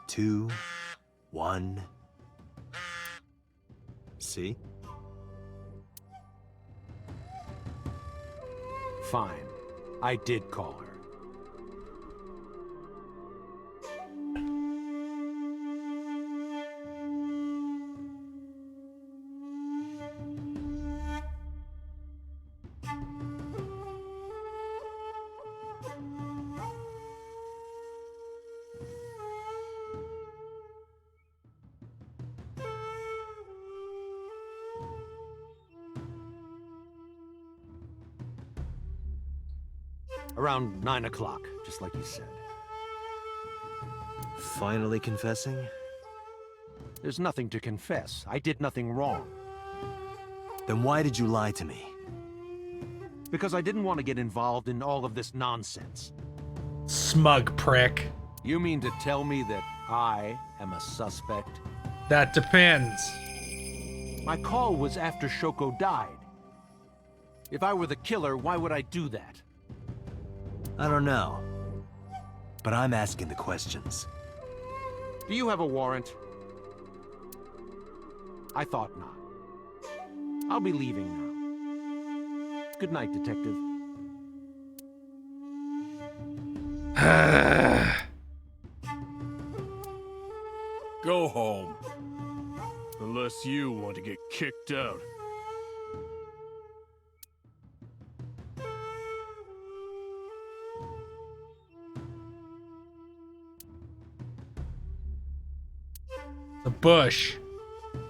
2, 1. See? Fine. I did call her. Around 9 o'clock, just like you said. Finally confessing? There's nothing to confess. I did nothing wrong. Then why did you lie to me? Because I didn't want to get involved in all of this nonsense. Smug prick. You mean to tell me that I am a suspect? That depends. My call was after Shoko died. If I were the killer, why would I do that? I don't know. But I'm asking the questions. Do you have a warrant? I thought not. I'll be leaving now. Good night, Detective. Go home. Unless you want to get kicked out. The bush.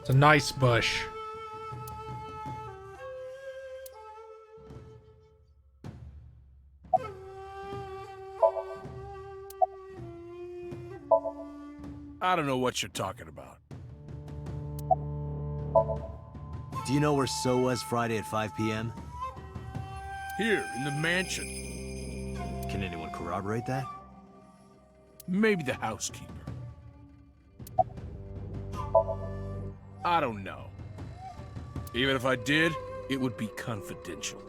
It's a nice bush. I don't know what you're talking about. Do you know where So was Friday at 5 p.m.? Here, in the mansion. Can anyone corroborate that? Maybe the housekeeper. I don't know. Even if I did, it would be confidential.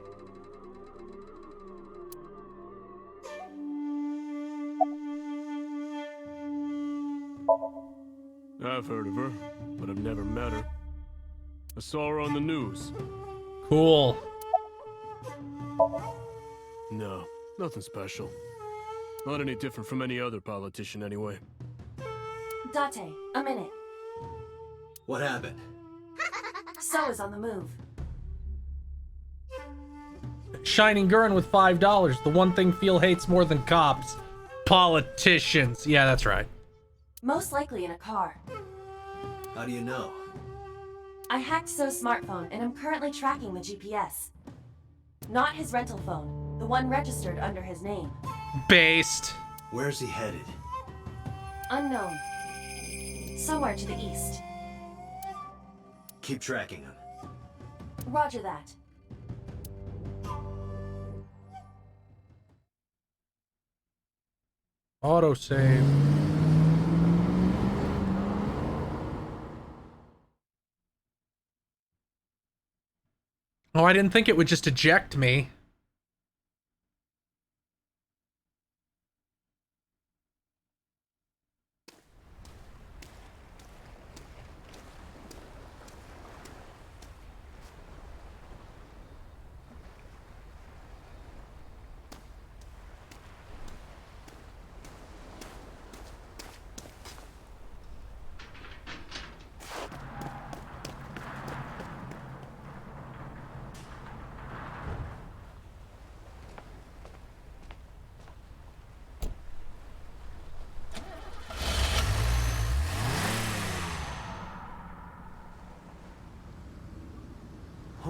I've heard of her, but I've never met her. I saw her on the news. Cool. No, nothing special. Not any different from any other politician, anyway. Date, a minute. What happened? So is on the move. Shining Gurren with $5. The one thing Phil hates more than cops. Politicians. Yeah, that's right. Most likely in a car. How do you know? I hacked So's smartphone and I'm currently tracking the GPS. Not his rental phone, the one registered under his name. Based. Where's he headed? Unknown. Somewhere to the east. Keep tracking him. Roger that. Autosave. Oh, I didn't think it would just eject me.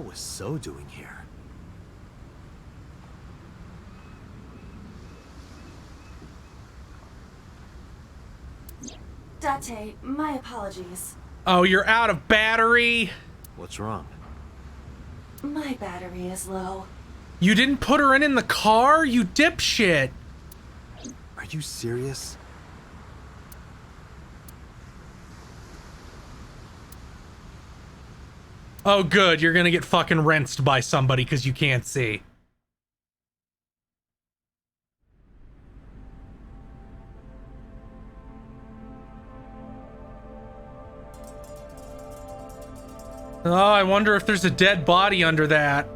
was So doing here? Date, my apologies. Oh, you're out of battery? What's wrong? My battery is low. You didn't put her in the car, you dipshit. Are you serious? Oh, good. You're gonna get fucking rinsed by somebody because you can't see. Oh, I wonder if there's a dead body under that.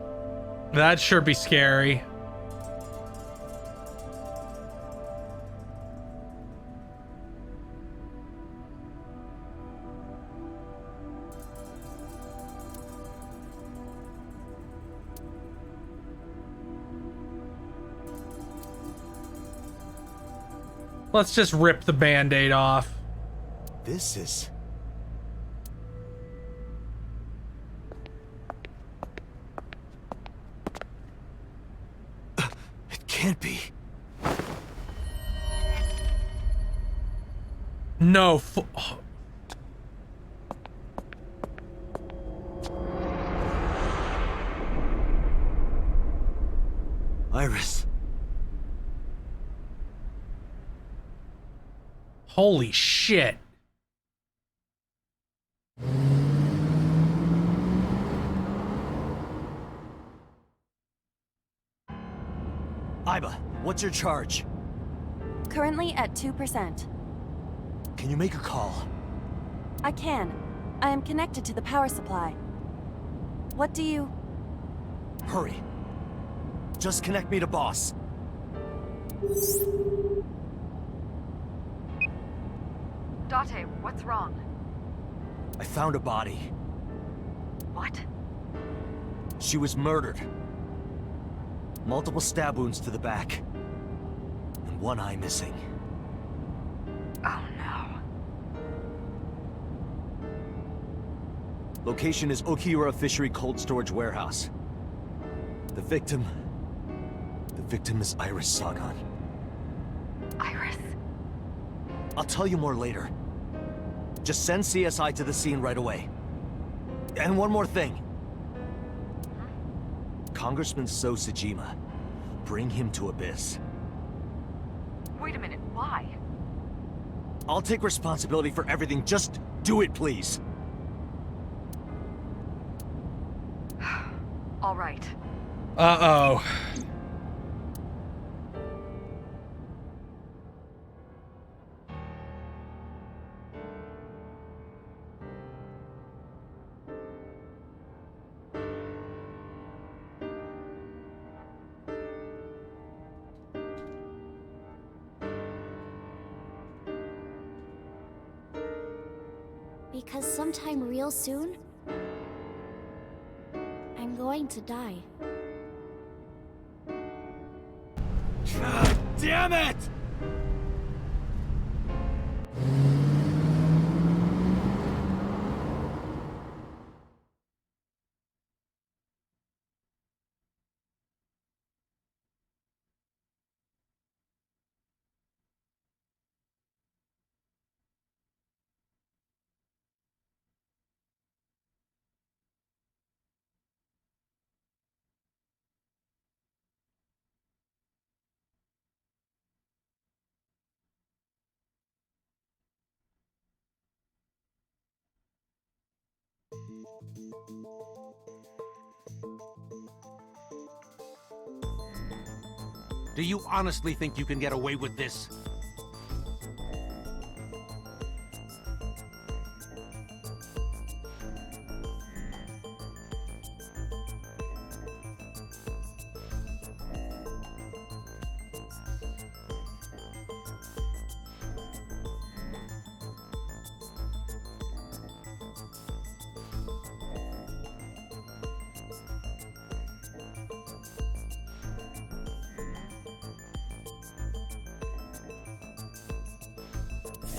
That'd sure be scary. Let's just rip the Band-Aid off. This is... It can't be. No. Iris. Holy shit. Iba, what's your charge? Currently at 2%. Can you make a call? I can. I am connected to the power supply. What do you... Hurry. Just connect me to boss. Date, what's wrong? I found a body. What? She was murdered. Multiple stab wounds to the back. And one eye missing. Oh no. Location is Okiura Fishery Cold Storage Warehouse. The victim is Iris Sagan. Iris? I'll tell you more later. Just send CSI to the scene right away. And one more thing. Congressman So Sajima. Bring him to Abyss. Wait a minute, why? I'll take responsibility for everything. Just do it, please. All right. Uh-oh. Because sometime real soon, I'm going to die. God damn it! Do you honestly think you can get away with this?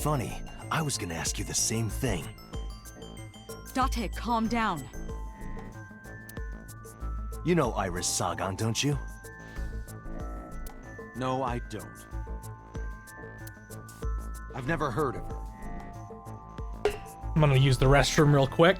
Funny, I was gonna ask you the same thing. Date, calm down. You know Iris Sagan, don't you? No, I don't. I've never heard of her. I'm gonna use the restroom real quick.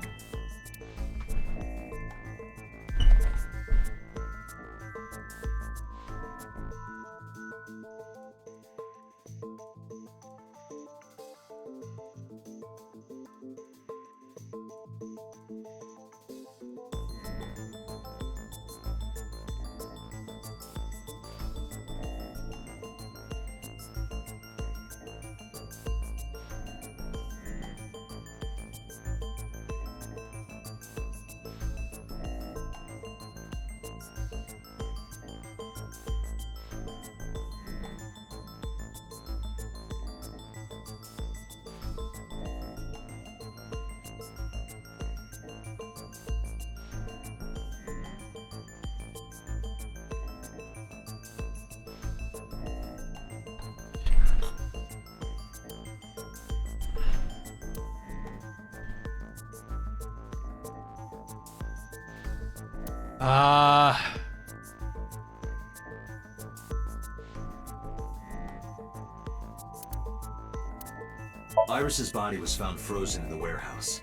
Iris's body was found frozen in the warehouse.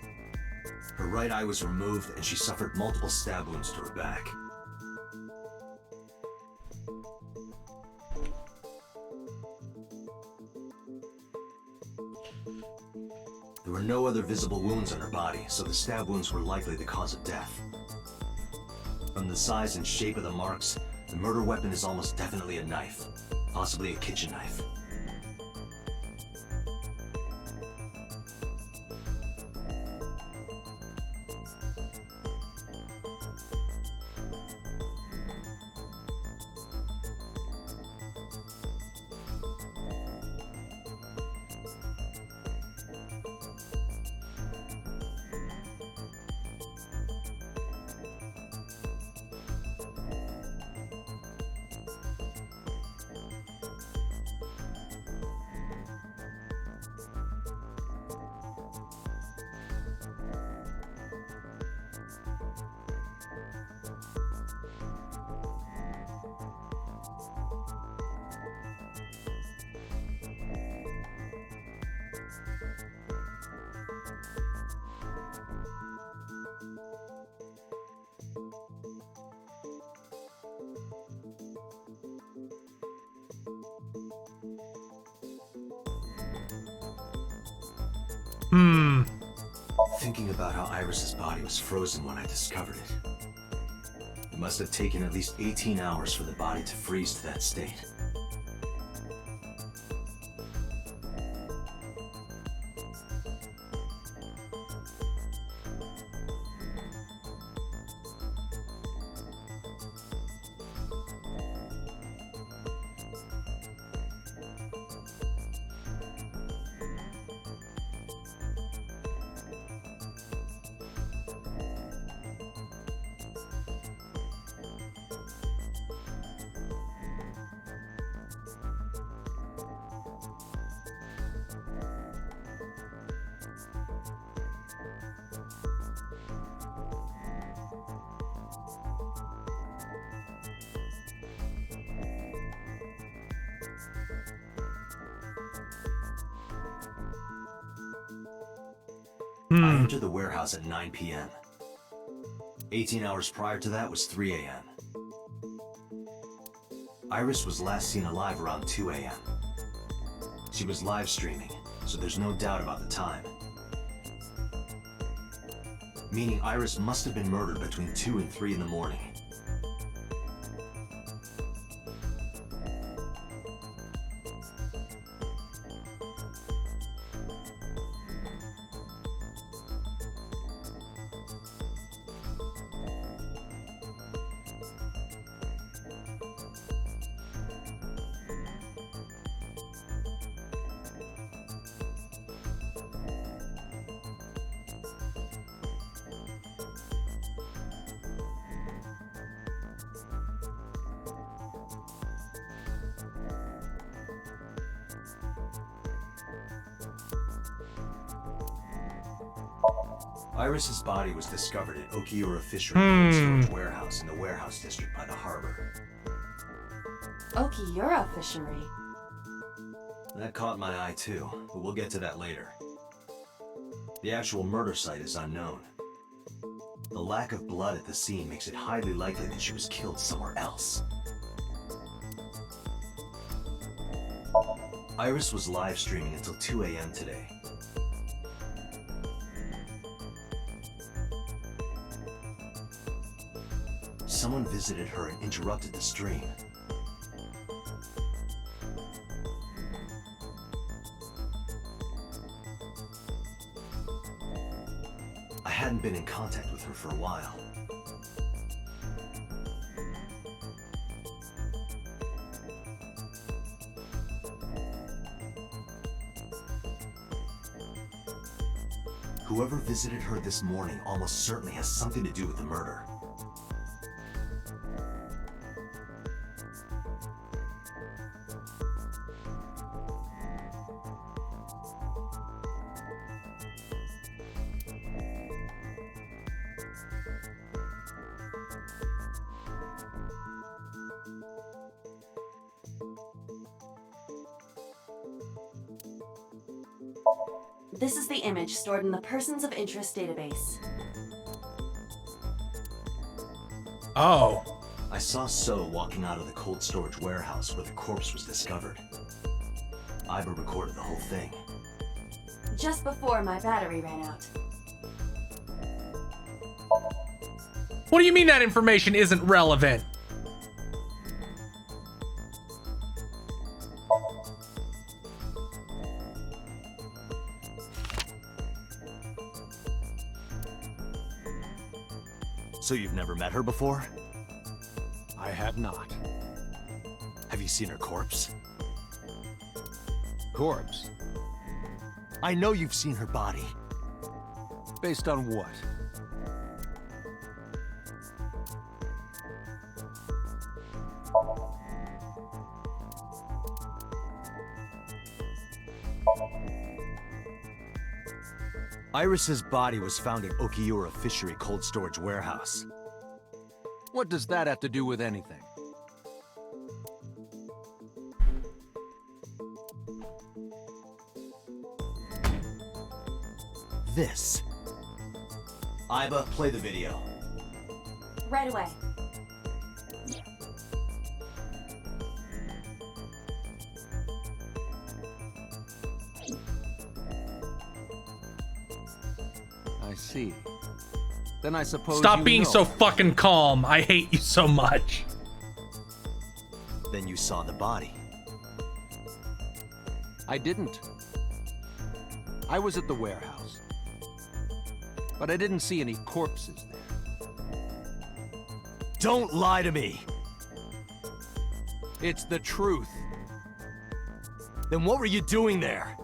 Her right eye was removed and she suffered multiple stab wounds to her back. There were no other visible wounds on her body, so the stab wounds were likely the cause of death. From the size and shape of the marks, the murder weapon is almost definitely a knife, possibly a kitchen knife. Thinking about how Iris's body was frozen when I discovered it. It must have taken at least 18 hours for the body to freeze to that state. I entered the warehouse at 9 p.m. 18 hours prior to that was 3 a.m. Iris was last seen alive around 2 a.m. She was live streaming, so there's no doubt about the time. Meaning Iris must have been murdered between 2 and 3 in the morning. Iris's body was discovered at Okiura Fishery Cold Storage Warehouse in the warehouse district by the harbor. Okiura Fishery? That caught my eye too, but we'll get to that later. The actual murder site is unknown. The lack of blood at the scene makes it highly likely that she was killed somewhere else. Iris was live streaming until 2 a.m. today. Someone visited her and interrupted the stream. I hadn't been in contact with her for a while. Whoever visited her this morning almost certainly has something to do with the murder. This is the image stored in the Persons of Interest database. Oh. I saw So walking out of the cold storage warehouse where the corpse was discovered. Iba recorded the whole thing. Just before my battery ran out. What do you mean that information isn't relevant? So you've never met her before? I have not. Have you seen her corpse? Corpse? I know you've seen her body. Based on what? Iris's body was found at Okiura Fishery Cold Storage Warehouse. What does that have to do with anything? This. Iba, play the video. Right away. I see. Then I suppose Stop you being know. so fucking calm. I hate you so much. Then you saw the body. I didn't. I was at the warehouse. But I didn't see any corpses there. Don't lie to me! It's the truth. Then what were you doing there?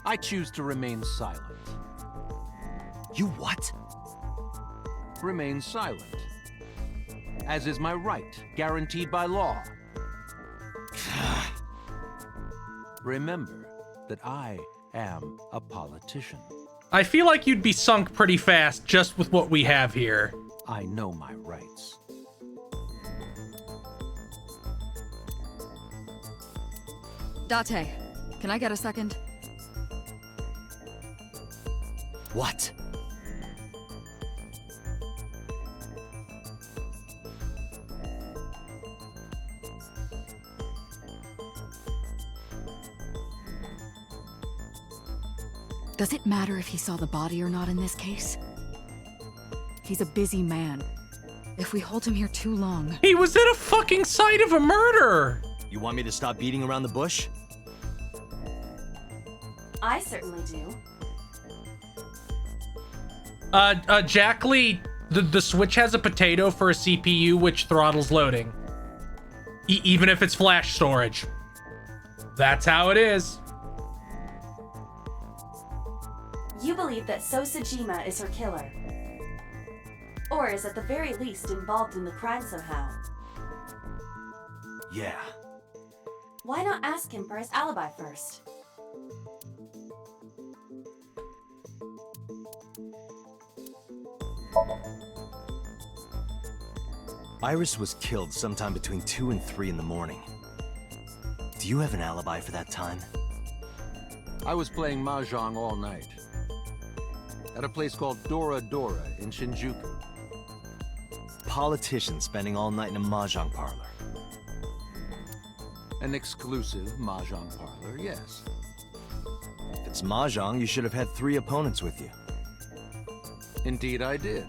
I choose to remain silent. You what? Remain silent. As is my right, guaranteed by law. Remember that I am a politician. I feel like you'd be sunk pretty fast just with what we have here. I know my rights. Date, can I get a second? What? Does it matter if he saw the body or not in this case? He's a busy man. If we hold him here too long... He was at a fucking site of a murder! You want me to stop beating around the bush? I certainly do. Jack Lee, the Switch has a potato for a CPU which throttles loading. Even if it's flash storage. That's how it is. You believe that So Sajima is her killer. Or is at the very least involved in the crime somehow. Yeah. Why not ask him for his alibi first? Iris was killed sometime between 2 and 3 in the morning. Do you have an alibi for that time? I was playing Mahjong all night. At a place called Dora Dora in Shinjuku. Politician spending all night in a Mahjong parlor. An exclusive Mahjong parlor, yes. If it's Mahjong, you should have had 3 opponents with you. Indeed I did.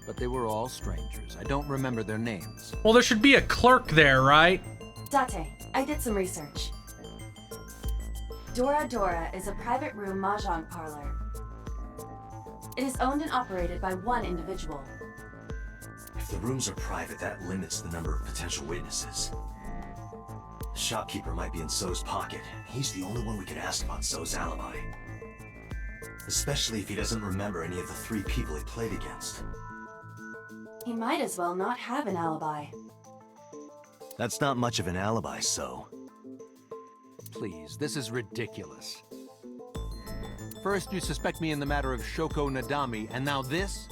But they were all strangers. I don't remember their names. Well, there should be a clerk there, right? Date, I did some research. Dora Dora is a private room mahjong parlor. It is owned and operated by one individual. If the rooms are private, that limits the number of potential witnesses. The shopkeeper might be in So's pocket. He's the only one we can ask about So's alibi. Especially if he doesn't remember any of the 3 people he played against. He might as well not have an alibi. That's not much of an alibi, So. Please, this is ridiculous. First, you suspect me in the matter of Shoko Nadami, and now this?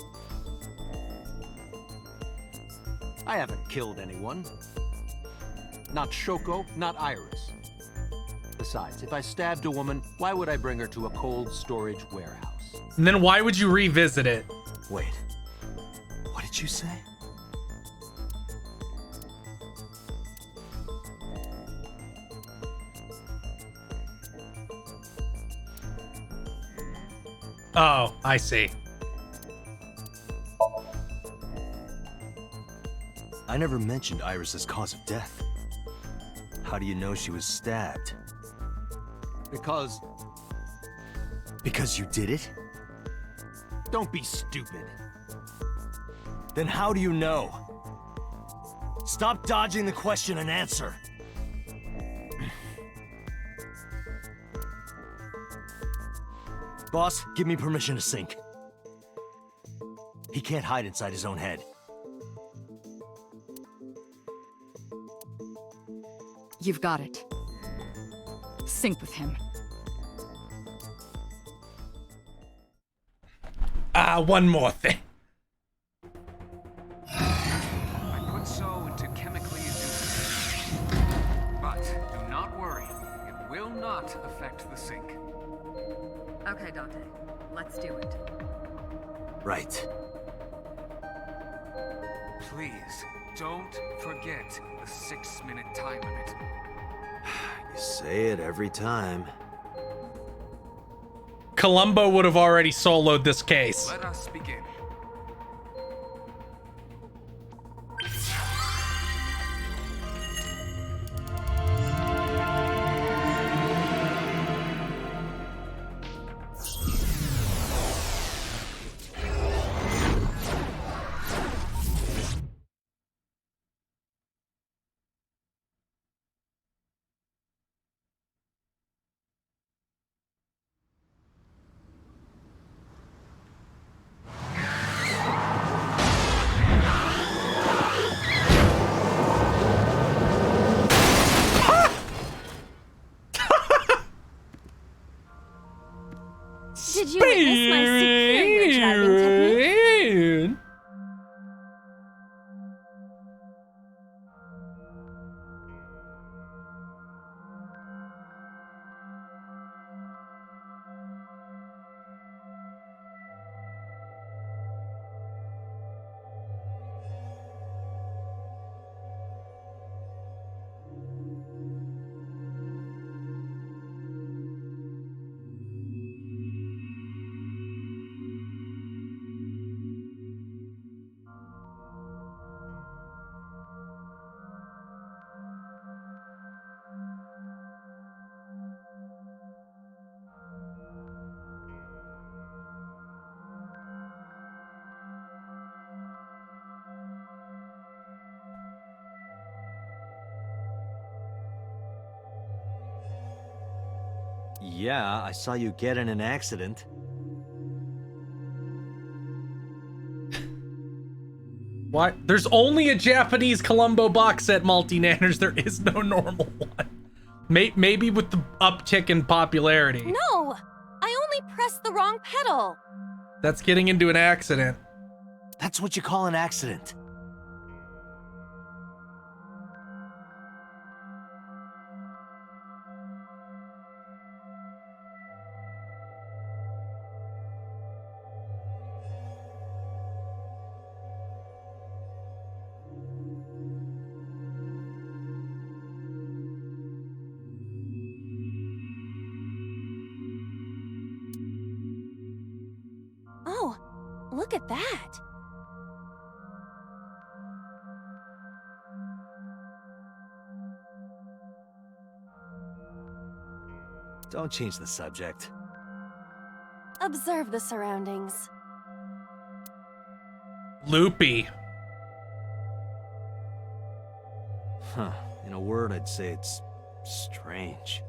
I haven't killed anyone. Not Shoko, not Iris. Besides, if I stabbed a woman, why would I bring her to a cold storage warehouse? And then why would you revisit it? Wait. What did you say? Oh, I see. I never mentioned Iris's cause of death. How do you know she was stabbed? Because you did it? Don't be stupid. Then how do you know? Stop dodging the question and answer. Boss, give me permission to sink. He can't hide inside his own head. You've got it. Sync with him. One more thing. I put So into chemically induced. But do not worry. It will not affect the sync. Okay, Dante. Let's do it. Right. Please, don't forget the 6-minute time limit. You say it every time. Columbo would have already soloed this case. Let us begin. Did you witness my superior driving technique? Yeah, I saw you get in an accident. What? There's only a Japanese Columbo box set, multi-nanners. There is no normal one. Maybe with the uptick in popularity. No! I only pressed the wrong pedal. That's getting into an accident. That's what you call an accident. Oh, look at that. Don't change the subject. Observe the surroundings. Loopy. Huh. In a word, I'd say it's strange.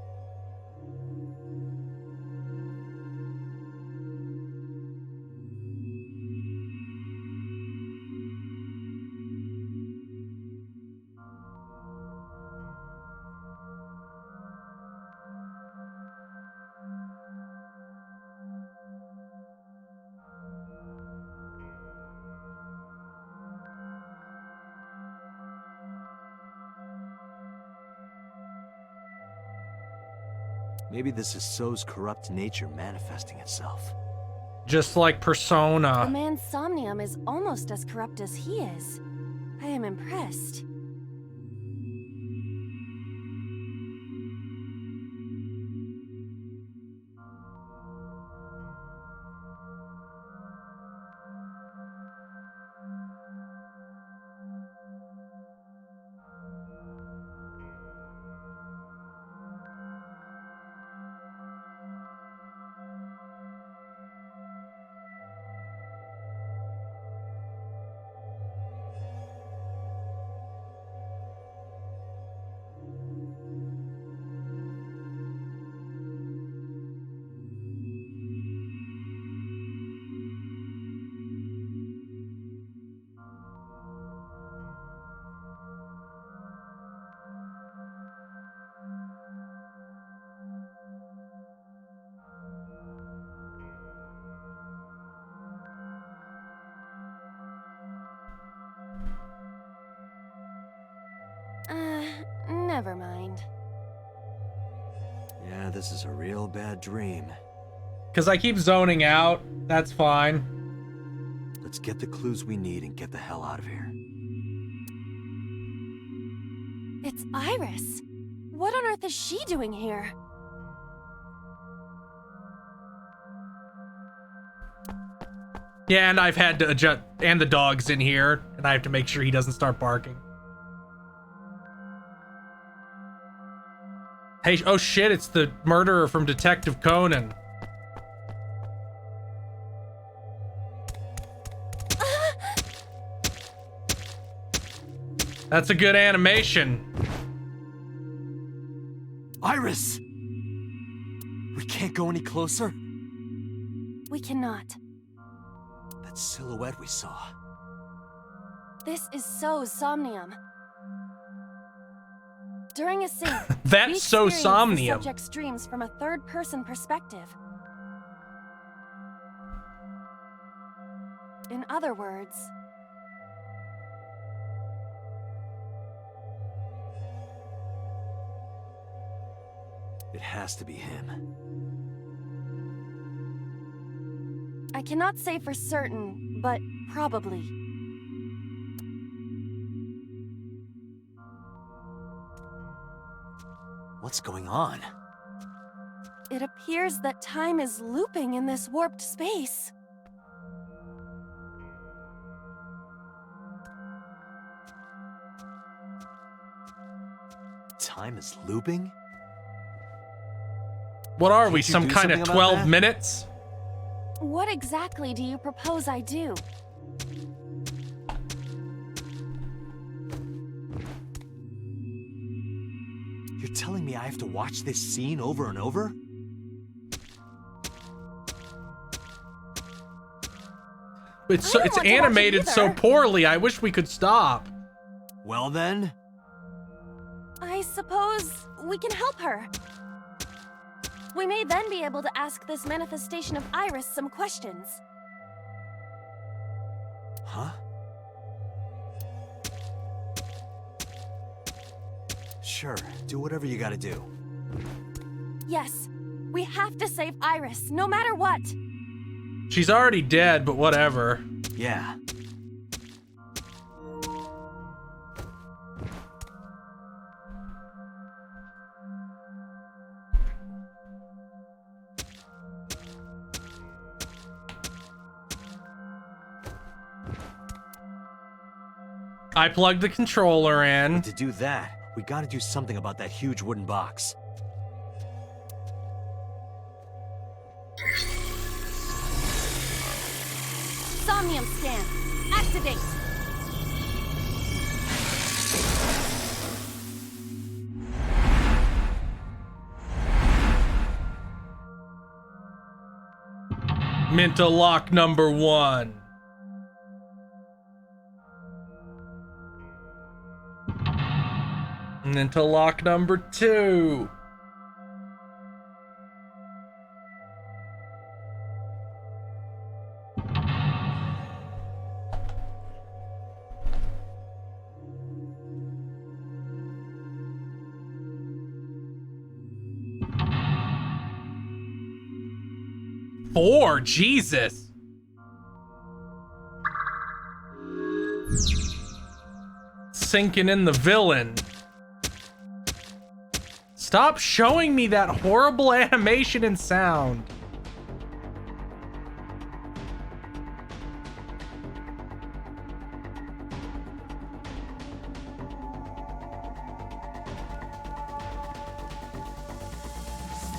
Maybe this is So's corrupt nature manifesting itself. Just like Persona. The man Somnium is almost as corrupt as he is. I am impressed. Never mind. Yeah, this is a real bad dream. Because I keep zoning out. That's fine. Let's get the clues we need and get the hell out of here. It's Iris. What on earth is she doing here? Yeah, and I've had to adjust, and the dog's in here, and I have to make sure he doesn't start barking. Hey, oh shit, it's the murderer from Detective Conan. That's a good animation. Iris! We can't go any closer? We cannot. That silhouette we saw. This is So's Somnium. During a sync, That's we so experience Somnium. the subject's dreams from a third-person perspective. In other words, It has to be him. I cannot say for certain, but probably. What's going on? It appears that time is looping in this warped space. Time is looping? What are we, Can't you some do kind of something about 12 that? minutes? What exactly do you propose I do? You're telling me I have to watch this scene over and over? It's I don't want to watch it animated so either. poorly, I wish we could stop. Well then? I suppose we can help her. We may then be able to ask this manifestation of Iris some questions. Huh? Sure, do whatever you gotta do. Yes, we have to save Iris, no matter what. She's already dead, but whatever. Yeah. I plugged the controller in. But to do that, we gotta do something about that huge wooden box. Somnium scan. Activate. Mental lock number 1. Mental lock number 2. Four, Jesus. Sinking in the villain. Stop showing me that horrible animation and sound.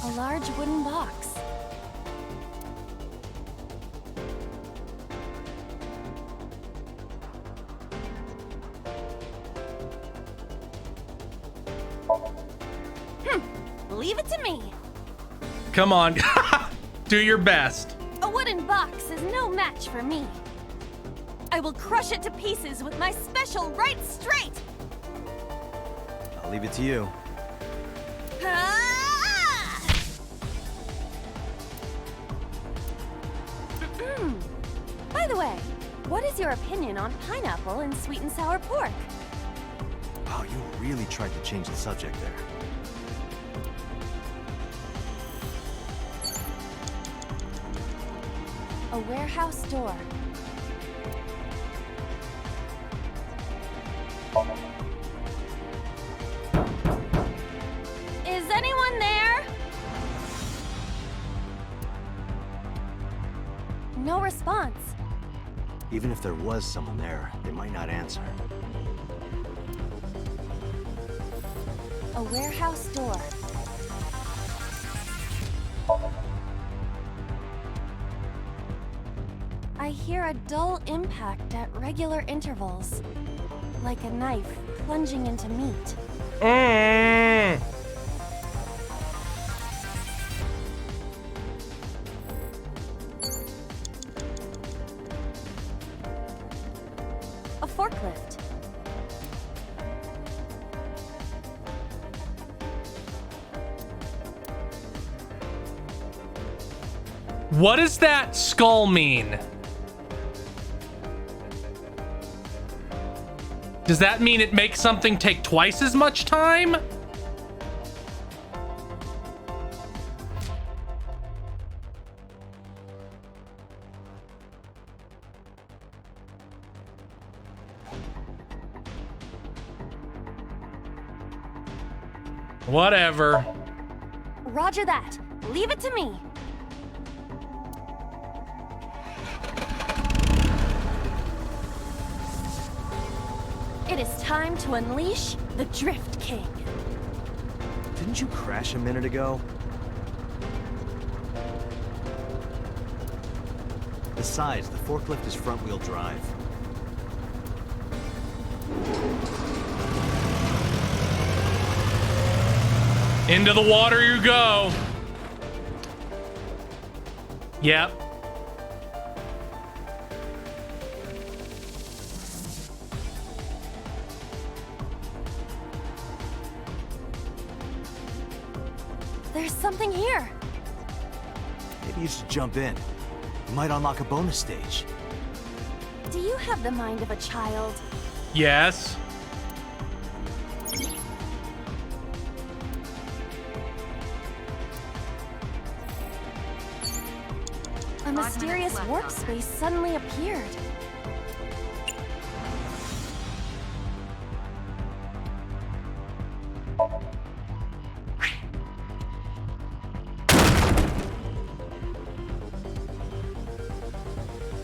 A large wooden box. Leave it to me. Come on. Do your best. A wooden box is no match for me. I will crush it to pieces with my special right straight. I'll leave it to you. By the way, what is your opinion on pineapple and sweet and sour pork? Wow, you really tried to change the subject there. A warehouse door. Is anyone there? No response. Even if there was someone there, they might not answer. A warehouse door. I hear a dull impact at regular intervals, like a knife plunging into meat. A forklift. What does that skull mean? Does that mean it makes something take twice as much time? Whatever. Roger that. Leave it to me. It is time to unleash the Drift King. Didn't you crash a minute ago? Besides, the forklift is front-wheel drive. Into the water you go. Yep. There's something here. Maybe you should jump in. You might unlock a bonus stage. Do you have the mind of a child? Yes. A mysterious warp space suddenly appeared.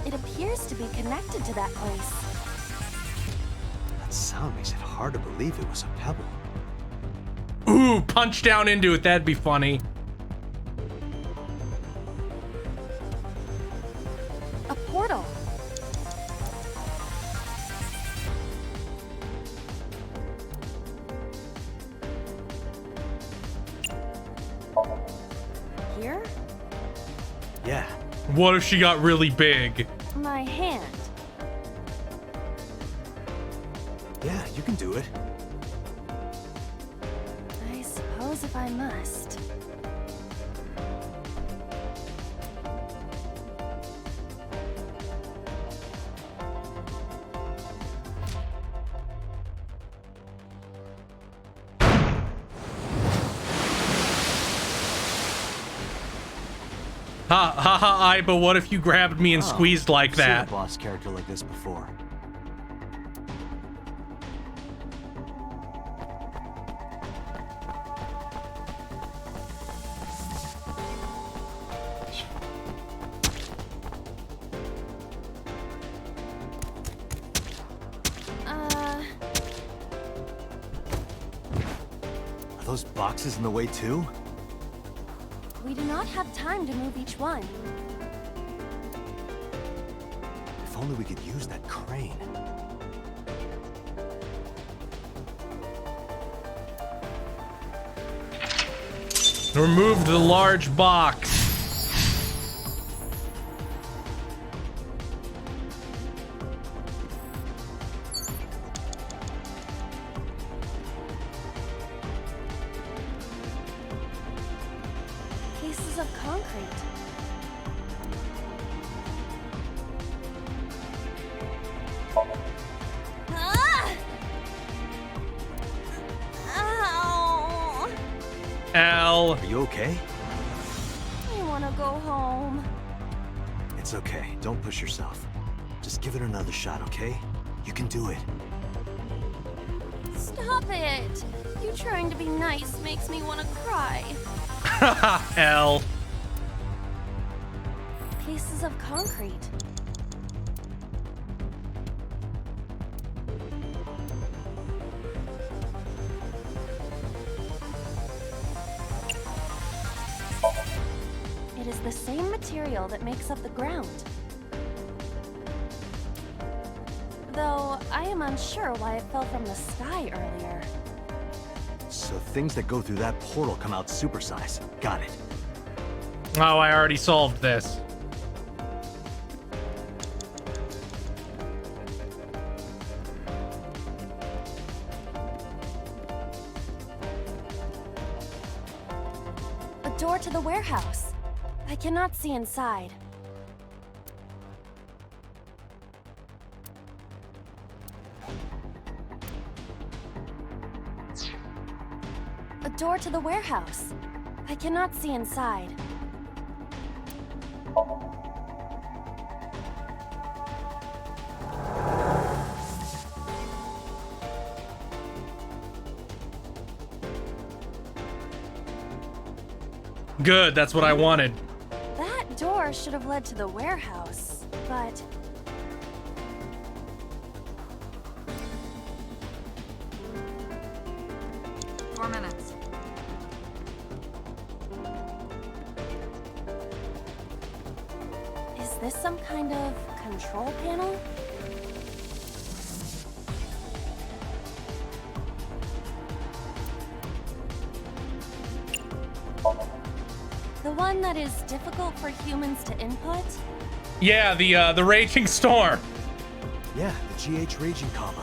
It appears to be connected to that place. That sound makes it hard to believe it was a pebble. Ooh, punch down into it. That'd be funny. A portal. Here? Yeah. What if she got really big? My hand. Yeah, you can do it. I suppose if I must. Ha ha ha, but what if you grabbed me and squeezed like I've seen that? a boss character like this before. Are those boxes in the way too? We do not have time to move each one. If only we could use that crane. Remove the large box. Pieces of concrete. Ah! Ow! Al. Are you okay? I want to go home. It's okay. Don't push yourself. Just give it another shot, okay? You can do it. Stop it! You trying to be nice makes me want to cry. L. Pieces of concrete. It is the same material that makes up the ground. Though I am unsure why it fell from the sky earlier. So things that go through that portal come out supersized. Got it. Oh, I already solved this. A door to the warehouse. I cannot see inside. A door to the warehouse. I cannot see inside. Good, that's what I wanted. That door should have led to the warehouse, but... minutes. Is this some kind of control panel? The one that is difficult for humans to input? Yeah, the Raging Storm. Yeah, the GH Raging combo.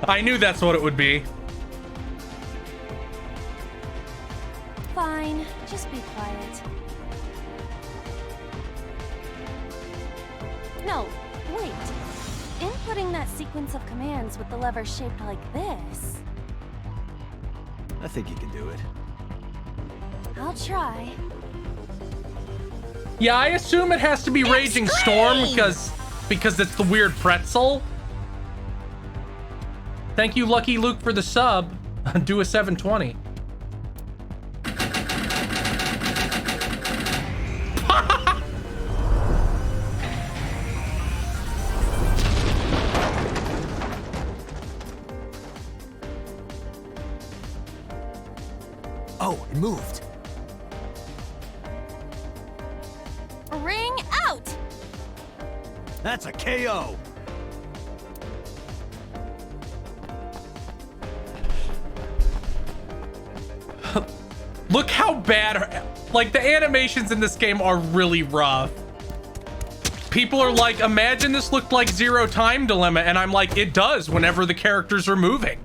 I knew that's what it would be. Fine, just be quiet. No, wait. Inputting that sequence of commands with the lever shaped like this. I think you can do it. I'll try. Yeah, I assume it has to be Raging Storm because it's the weird pretzel. Thank you, Lucky Luke, for the sub. Do a 720. Oh, it moved. Ring out! That's a KO. Look how bad, like, the animations in this game are really rough. People are like, imagine this looked like Zero Time Dilemma, and I'm like, it does whenever the characters are moving.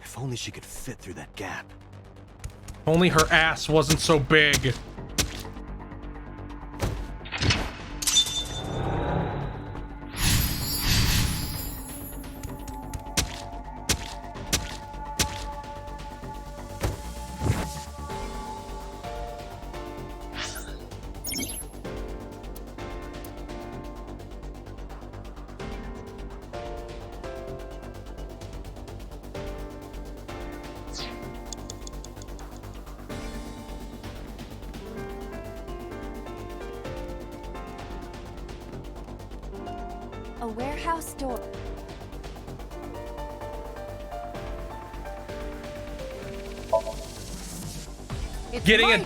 If only she could fit through that gap. Only her ass wasn't so big. A warehouse door. Getting a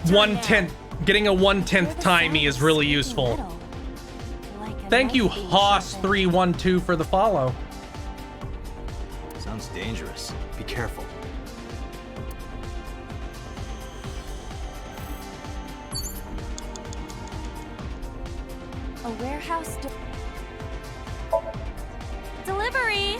1/10 timey is really useful. Thank you, Hoss312, for the follow. Sounds dangerous. Be careful. A warehouse door. Delivery!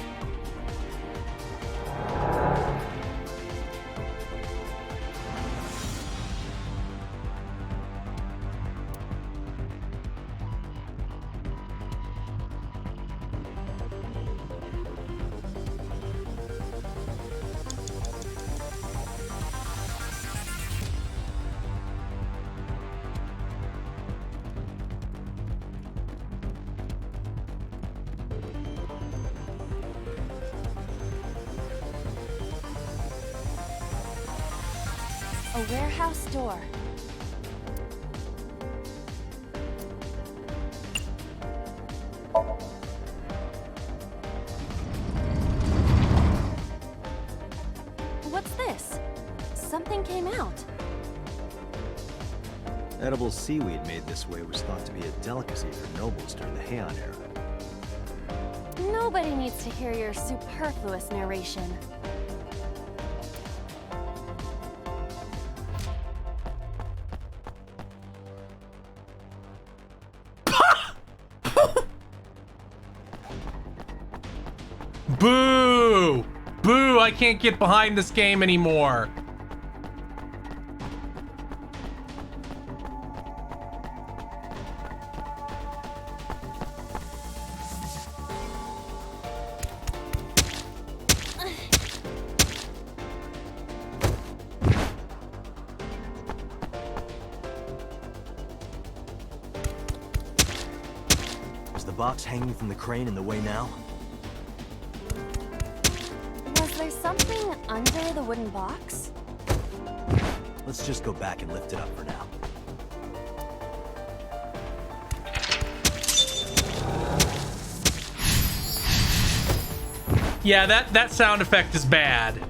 A warehouse door. What's this? Something came out. Edible seaweed made this way was thought to be a delicacy for nobles during the Heian era. Nobody needs to hear your superfluous narration. Boo! Boo! I can't get behind this game anymore. Is the box hanging from the crane in the way now? Was there something under the wooden box? Let's just go back and lift it up for now. Yeah, that sound effect is bad.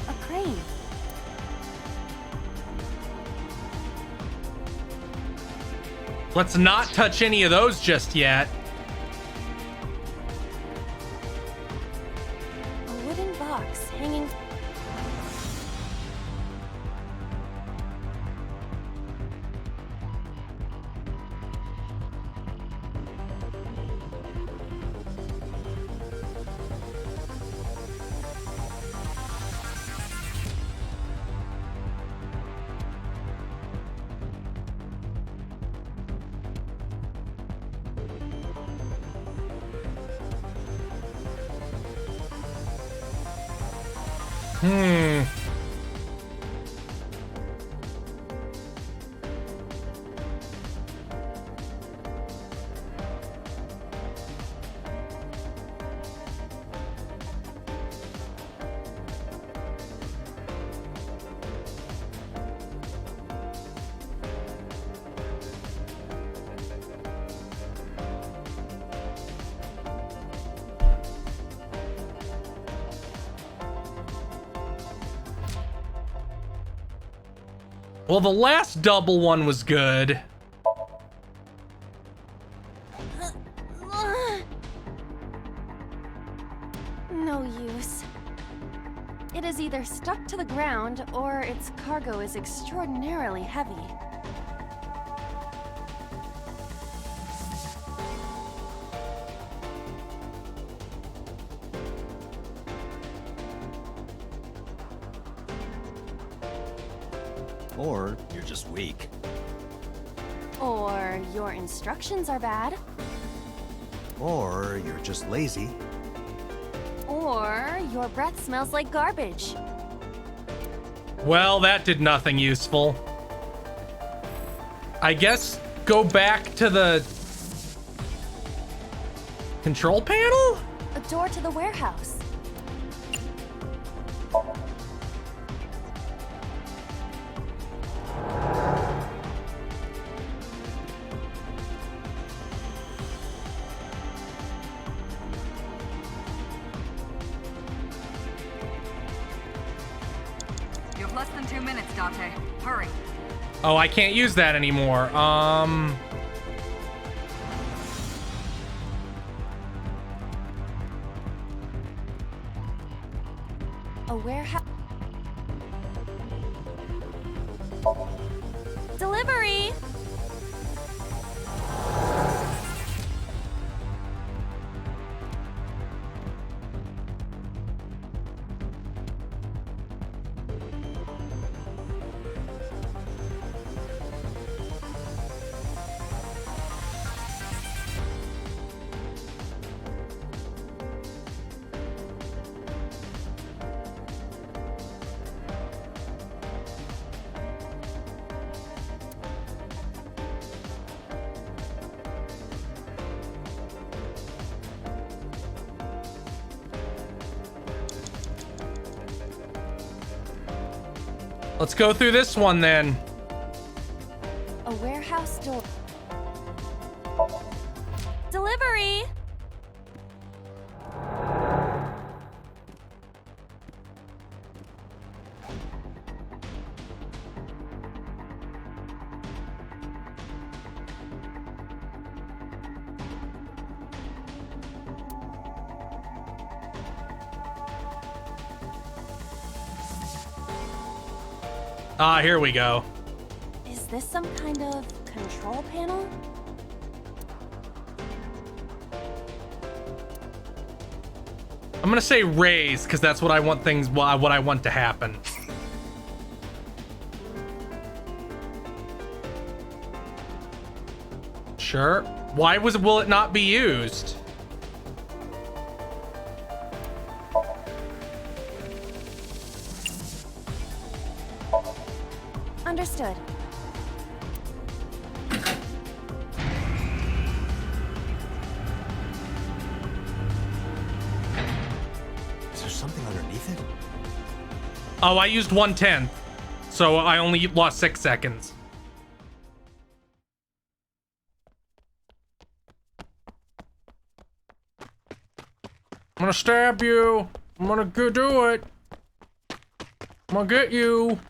A crane. Let's not touch any of those just yet. A wooden box hanging. Well, the last double one was good. No use. It is either stuck to the ground, or its cargo is extraordinarily heavy. Or you're just weak. Or your instructions are bad. Or you're just lazy. Or your breath smells like garbage. Well, that did nothing useful. I guess go back to the control panel? A door to the warehouse. You have less than 2 minutes, Dante. Hurry. Oh, I can't use that anymore. A warehouse. Delivery! Let's go through this one then. A warehouse door. Delivery! Ah, here we go. Is this some kind of control panel? I'm gonna say raise because that's what I want things. What I want to happen. Sure. Why will it not be used? Understood. Is there something underneath it? Oh, I used 1/10, so I only lost 6 seconds. I'm gonna stab you. I'm gonna go do it. I'm gonna get you.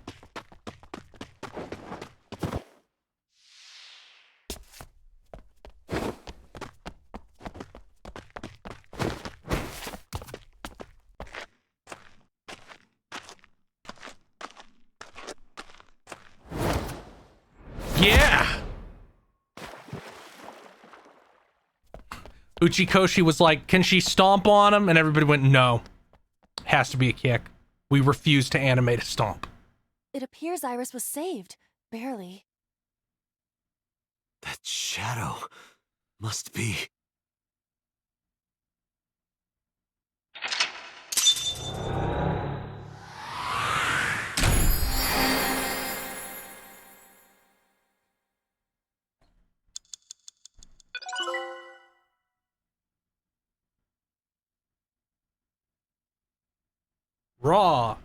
Yeah. Uchikoshi was like, can she stomp on him? And everybody went, no. Has to be a kick. We refuse to animate a stomp. It appears Iris was saved. Barely. That shadow must be... Raw.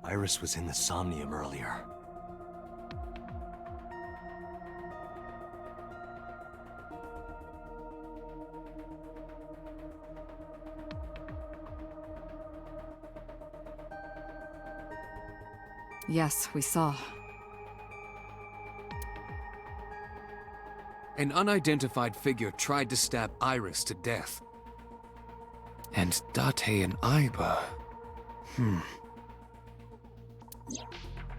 Iris was in the Somnium earlier. Yes, we saw. An unidentified figure tried to stab Iris to death. And Date and Aiba...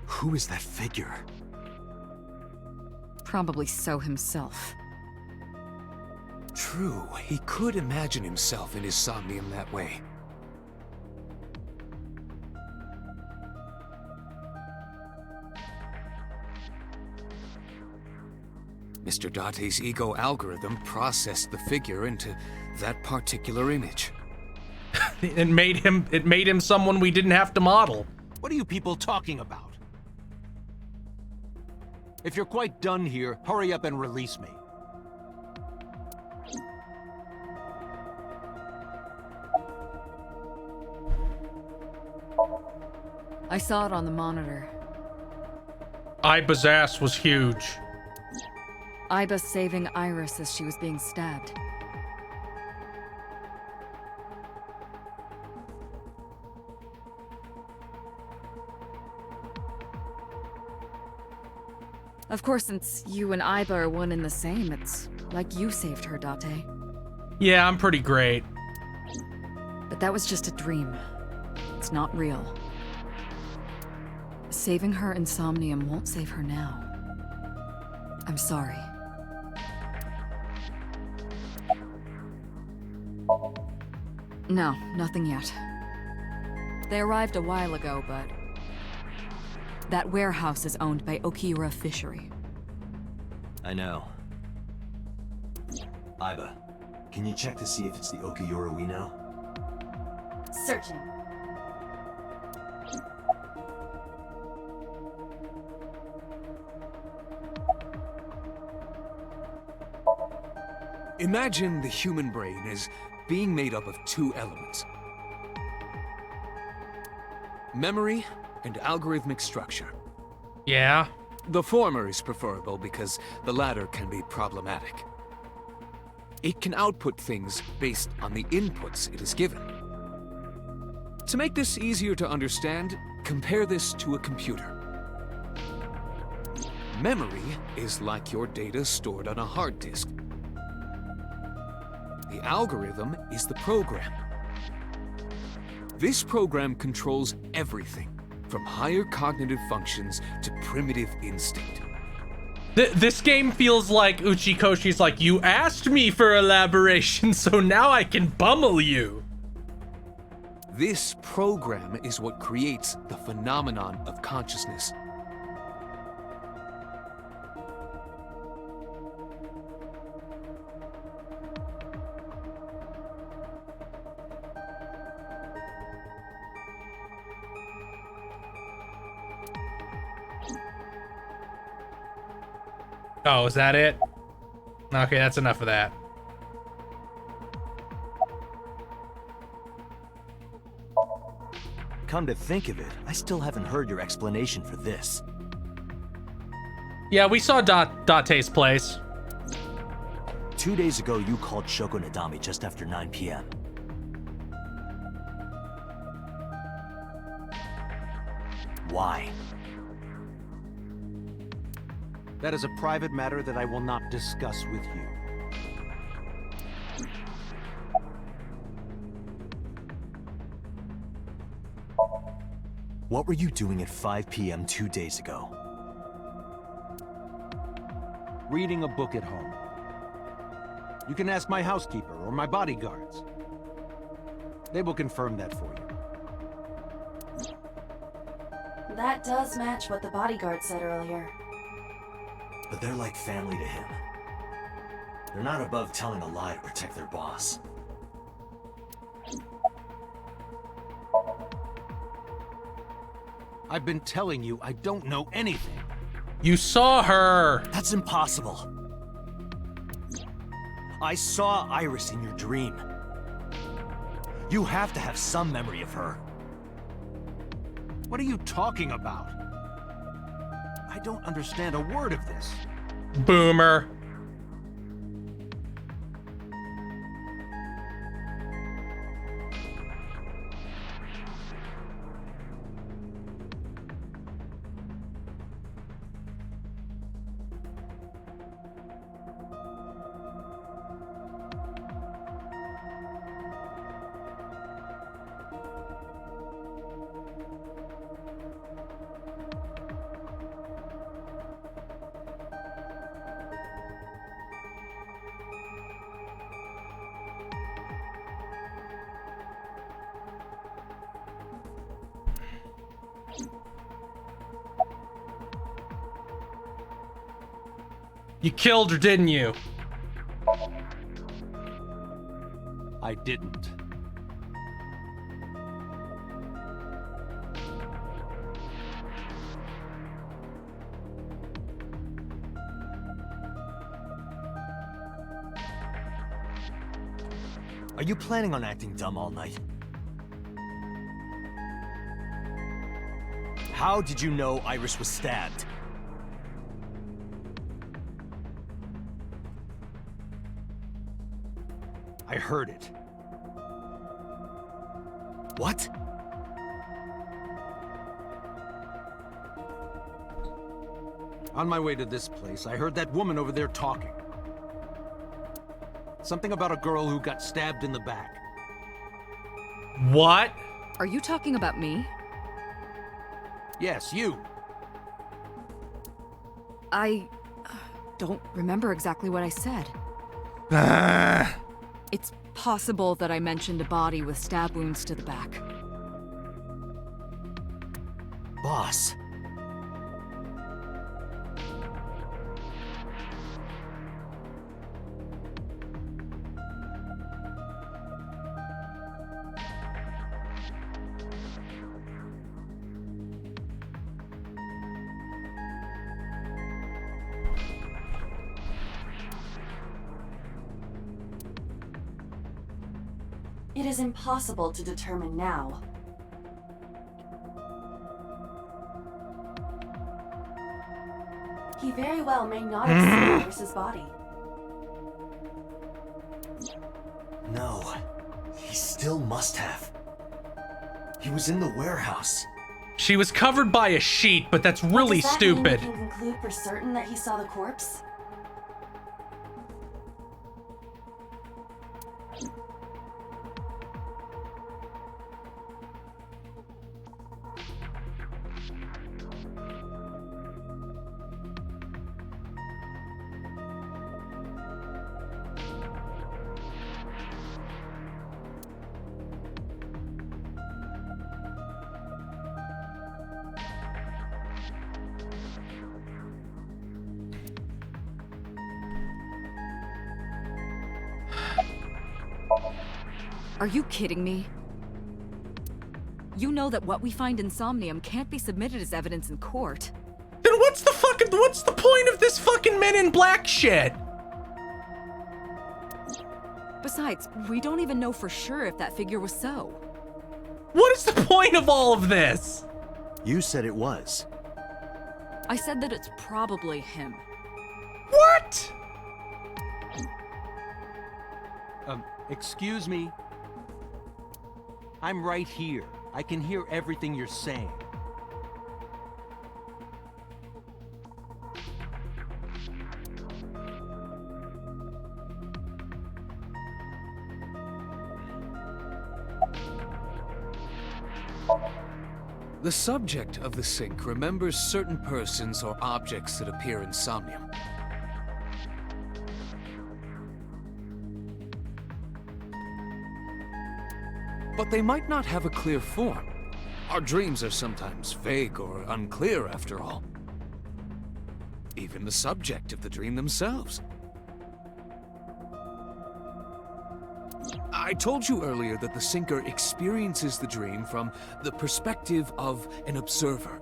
Who is that figure? Probably So himself. True, he could imagine himself in his Somnium that way. Mr. Date's ego algorithm processed the figure into that particular image. It made him someone we didn't have to model. What are you people talking about? If you're quite done here, hurry up and release me. I saw it on the monitor. Aiba's ass was huge. Aiba saving Iris as she was being stabbed. Of course, since you and Aiba are one and the same, it's like you saved her, Date. Yeah, I'm pretty great. But that was just a dream. It's not real. Saving her in Somnium won't save her now. I'm sorry. No, nothing yet. They arrived a while ago, but... that warehouse is owned by Okiura Fishery. I know. Aiba, can you check to see if it's the Okiura we know? Searching. Imagine the human brain as being made up of two elements. Memory and algorithmic structure. Yeah. The former is preferable because the latter can be problematic. It can output things based on the inputs it is given. To make this easier to understand, compare this to a computer. Memory is like your data stored on a hard disk. The algorithm is the program. This program controls everything, from higher cognitive functions to primitive instinct. This game feels like Uchikoshi's like, you asked me for elaboration, so now I can pummel you. This program is what creates the phenomenon of consciousness. Oh, is that it? Okay, that's enough of that. Come to think of it, I still haven't heard your explanation for this. Yeah, we saw Date's place. 2 days ago, you called Shoko Nadami just after 9 p.m. Why? That is a private matter that I will not discuss with you. What were you doing at 5 p.m. 2 days ago? Reading a book at home. You can ask my housekeeper or my bodyguards. They will confirm that for you. That does match what the bodyguard said earlier. but they're like family to him. They're not above telling a lie to protect their boss. I've been telling you I don't know anything. You saw her! That's impossible. I saw Iris in your dream. You have to have some memory of her. What are you talking about? I don't understand a word of this. Boomer. You killed her, didn't you? I didn't. Are you planning on acting dumb all night? How did you know Iris was stabbed? I heard it. What? On my way to this place, I heard that woman over there talking. Something about a girl who got stabbed in the back. What? Are you talking about me? Yes, you. I don't remember exactly what I said. It's possible that I mentioned a body with stab wounds to the back. Boss. It is impossible to determine now. He very well may not have seen Iris's body. No. He still must have. He was in the warehouse. She was covered by a sheet, but that's really Does that stupid. mean we can conclude for certain that he saw the corpse? Are you kidding me? You know that what we find in Somnium can't be submitted as evidence in court. Then what's the point of this fucking Men in Black shit? Besides, we don't even know for sure if that figure was so. What is the point of all of this? You said it was. I said that it's probably him. What? Excuse me? I'm right here. I can hear everything you're saying. The subject of the sync remembers certain persons or objects that appear in Somnium. But they might not have a clear form. Our dreams are sometimes vague or unclear, after all. even the subject of the dream themselves. I told you earlier that the Sinker experiences the dream from the perspective of an observer.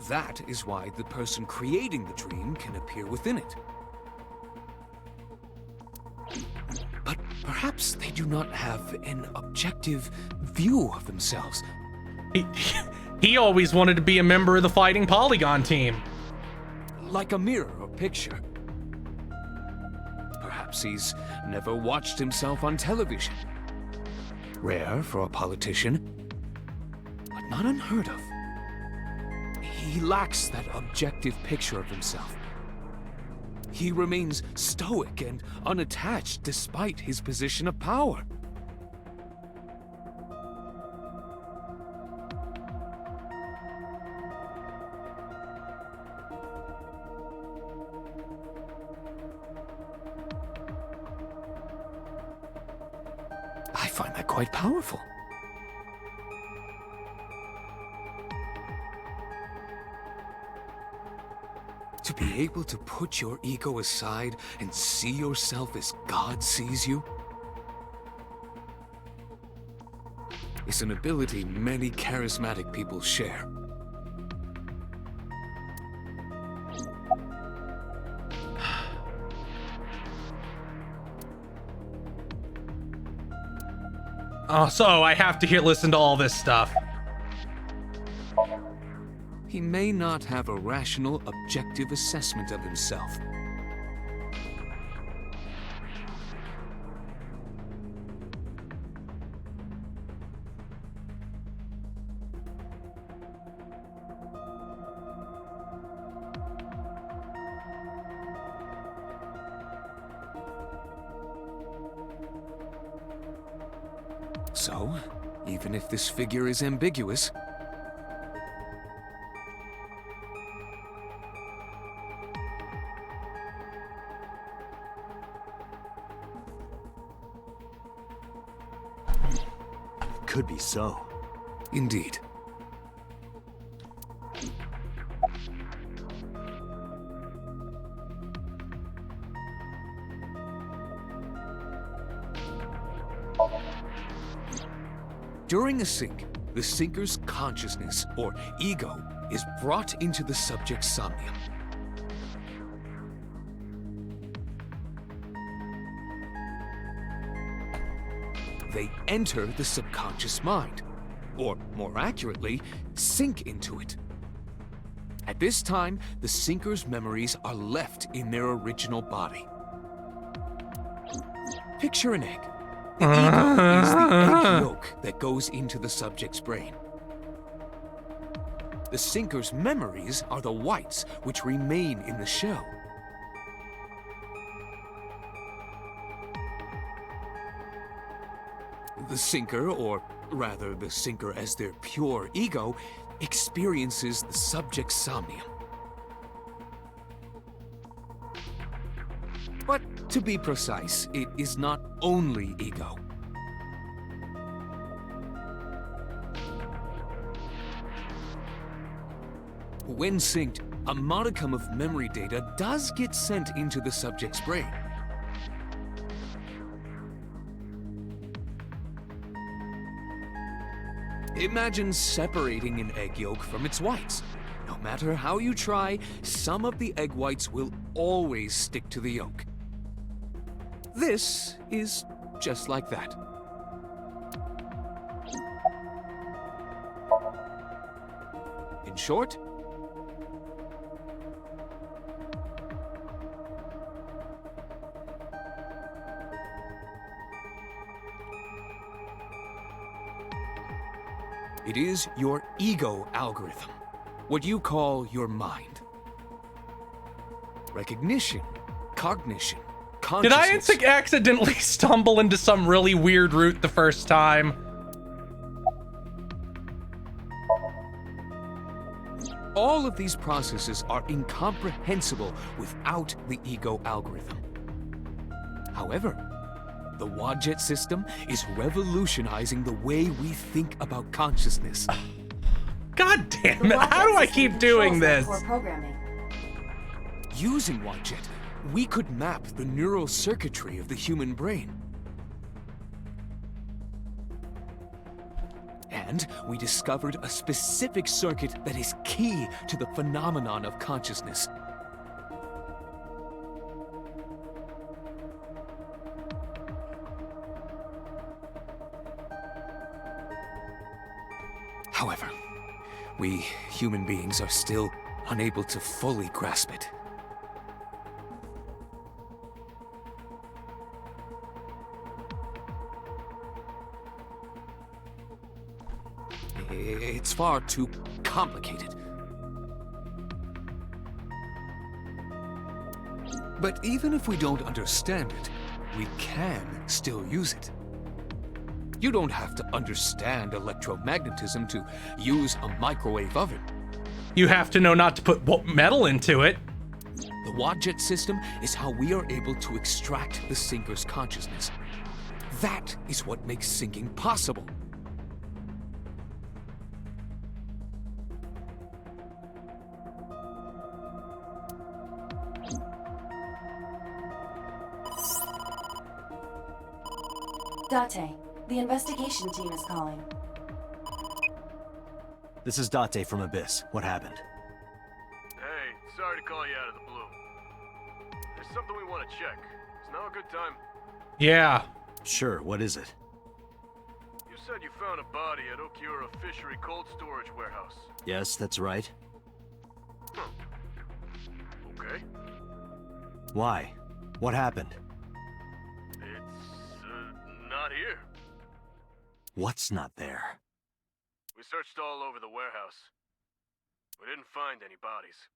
That is why the person creating the dream can appear within it. But perhaps they do not have an objective view of themselves. He always wanted to be a member of the Fighting Polygon team. Like a mirror or picture. Perhaps he's never watched himself on television. Rare for a politician, but not unheard of. He lacks that objective picture of himself. He remains stoic and unattached despite his position of power. I find that quite powerful. To be able to put your ego aside and see yourself as God sees you is an ability many charismatic people share. Oh, so I have to listen to all this stuff. He may not have a rational, objective assessment of himself. So, even if this figure is ambiguous, could be so. Indeed. During a sync, the Sinker's consciousness, or ego, is brought into the subject's somnium. They enter the subconscious mind, or more accurately, sink into it. At this time, the Sinker's memories are left in their original body. Picture an egg. The ego is the egg yolk that goes into the subject's brain. The Sinker's memories are the whites which remain in the shell. The Sinker, or rather the Sinker as their pure ego, experiences the subject's somnium. But to be precise, it is not only ego. When synced, a modicum of memory data does get sent into the subject's brain. Imagine separating an egg yolk from its whites. No matter how you try, some of the egg whites will always stick to the yolk. This is just like that. In short, it is your ego algorithm, what you call your mind. Recognition, cognition, Did I consciousness. accidentally stumble into some really weird route the first time? All of these processes are incomprehensible without the ego algorithm. However, the Wadjet system is revolutionizing the way we think about consciousness. God damn it, how do I keep doing this? Using Wadjet, we could map the neural circuitry of the human brain. And we discovered a specific circuit that is key to the phenomenon of consciousness. However, we human beings are still unable to fully grasp it. It's far too complicated. But even if we don't understand it, we can still use it. You don't have to understand electromagnetism to use a microwave oven. You have to know not to put metal into it. The Wadjet system is how we are able to extract the sinker's consciousness. That is what makes sinking possible. Date, the investigation team is calling. This is Date from Abyss. What happened? Hey, sorry to call you out of the blue. There's something we want to check. Is now a good time? Yeah. Sure, what is it? You said you found a body at Okiura Fishery Cold Storage Warehouse. Yes, that's right. Huh. Okay. Why? What happened? Not here. What's not there? We searched all over the warehouse. We didn't find any bodies.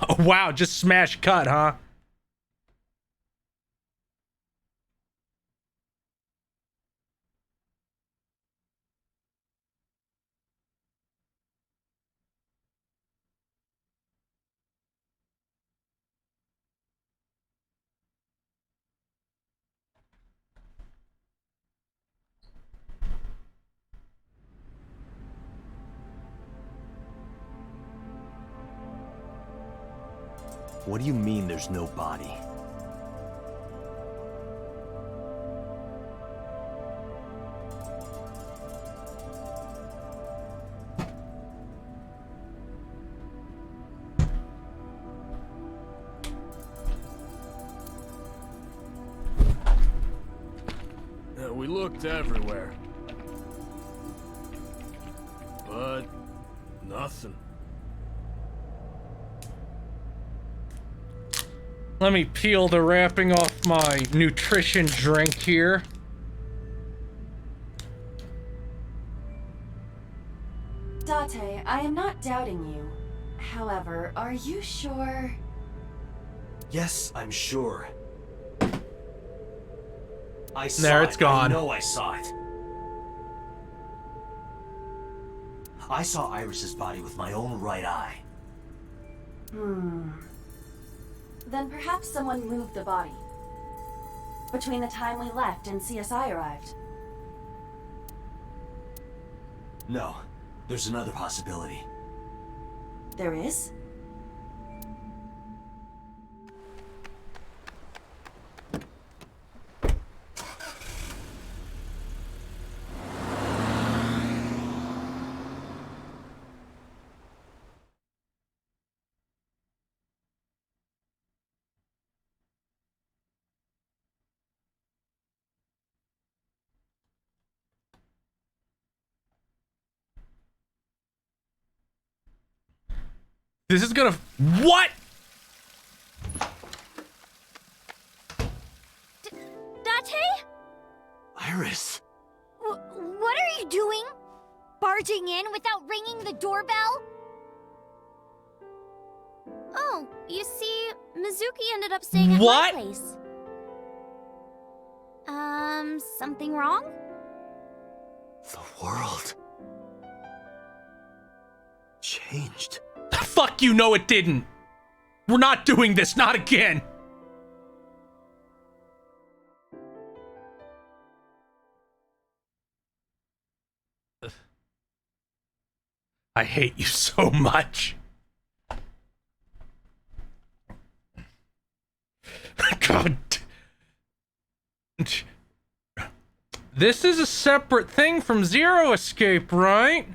Oh, wow, just smash cut, huh? What do you mean there's no body? We looked everywhere. But nothing. Let me peel the wrapping off my nutrition drink here. Date, I am not doubting you. However, are you sure? Yes, I'm sure. I saw There, it's it. gone. I know I saw it. I saw Iris's body with my own right eye. Then perhaps someone moved the body. Between the time we left and CSI arrived. No, there's another possibility. There is? This is gonna... What? Date? Iris! What are you doing? Barging in without ringing the doorbell? Oh, you see, Mizuki ended up staying at What? my place. Something wrong? The world changed. Fuck you, no it didn't. We're not doing this, not again. I hate you so much. God. This is a separate thing from Zero Escape, right?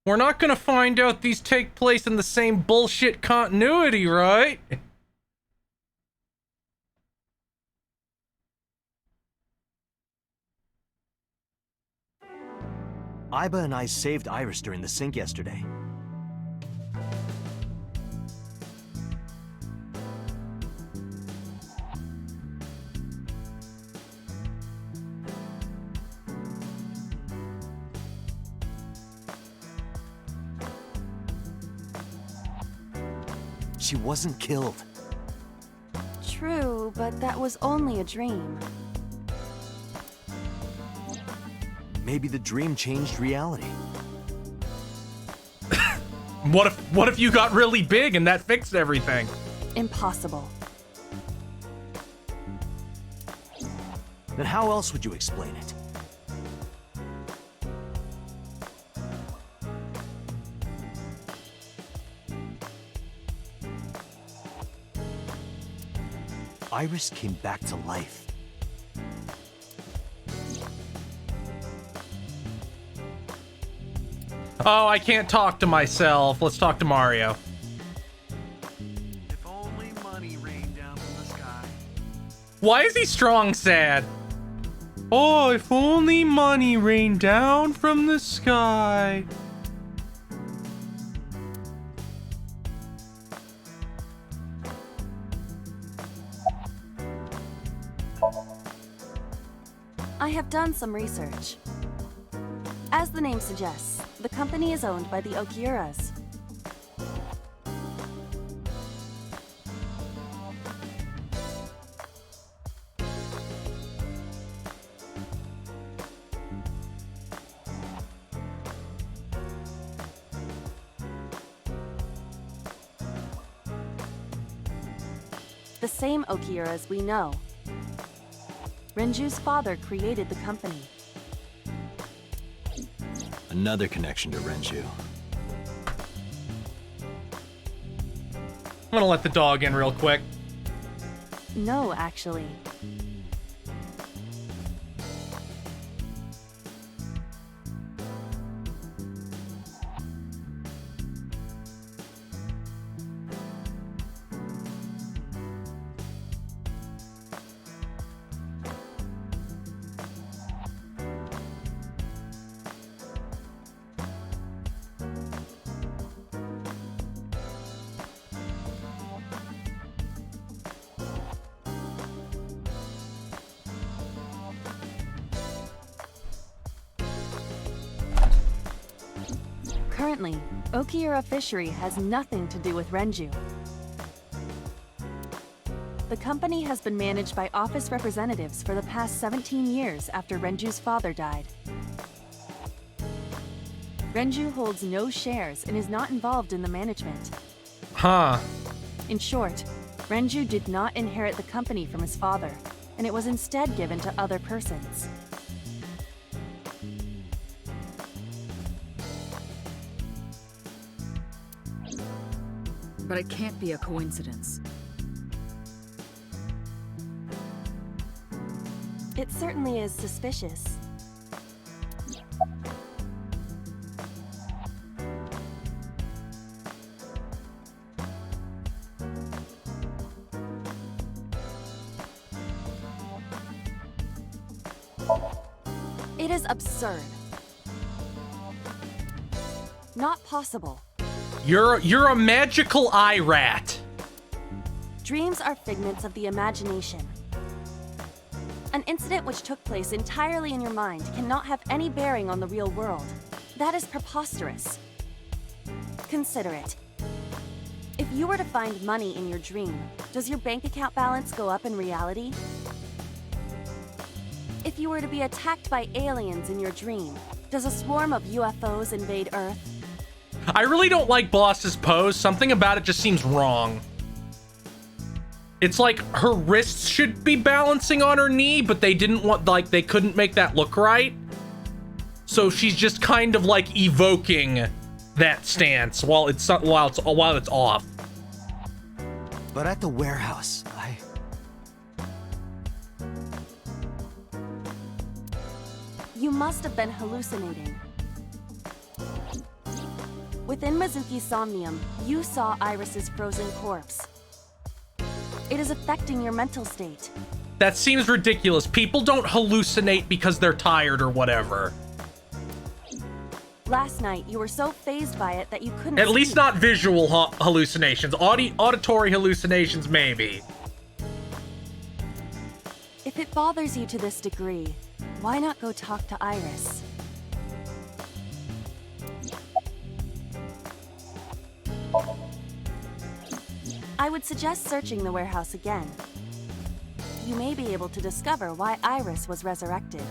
We're not gonna find out these take place in the same bullshit continuity, right? Aiba and I saved Iris during the sink yesterday. She wasn't killed. True, but that was only a dream. Maybe the dream changed reality. What if you got really big and that fixed everything? Impossible. Then how else would you explain it? Iris came back to life. Oh, I can't talk to myself. Let's talk to Mario. If only money rained down from the sky. Why is he strong sad? Oh, if only money rained down from the sky. I have done some research. As the name suggests, the company is owned by the Okiuras. The same Okiuras we know. Renju's father created the company. Another connection to Renju. I'm gonna let the dog in real quick. No, actually. Currently, Okiura Fishery has nothing to do with Renju. The company has been managed by office representatives for the past 17 years after Renju's father died. Renju holds no shares and is not involved in the management. Huh. In short, Renju did not inherit the company from his father, and it was instead given to other persons. But it can't be a coincidence. It certainly is suspicious. It is absurd. Not possible. You're a magical eye rat. Dreams are figments of the imagination. An incident which took place entirely in your mind cannot have any bearing on the real world. That is preposterous. Consider it. If you were to find money in your dream, does your bank account balance go up in reality? If you were to be attacked by aliens in your dream, does a swarm of UFOs invade Earth? I really don't like Boss's pose. Something about it just seems wrong. It's like her wrists should be balancing on her knee, but they didn't want, like, they couldn't make that look right. So she's just kind of like evoking that stance while it's off. But at the warehouse, You must have been hallucinating. Within Mizuki's Somnium, you saw Iris's frozen corpse. It is affecting your mental state. That seems ridiculous. People don't hallucinate because they're tired or whatever. Last night, you were so fazed by it that you couldn't At least sleep. not visual hallucinations. Auditory hallucinations, maybe. If it bothers you to this degree, why not go talk to Iris? I would suggest searching the warehouse again. You may be able to discover why Iris was resurrected.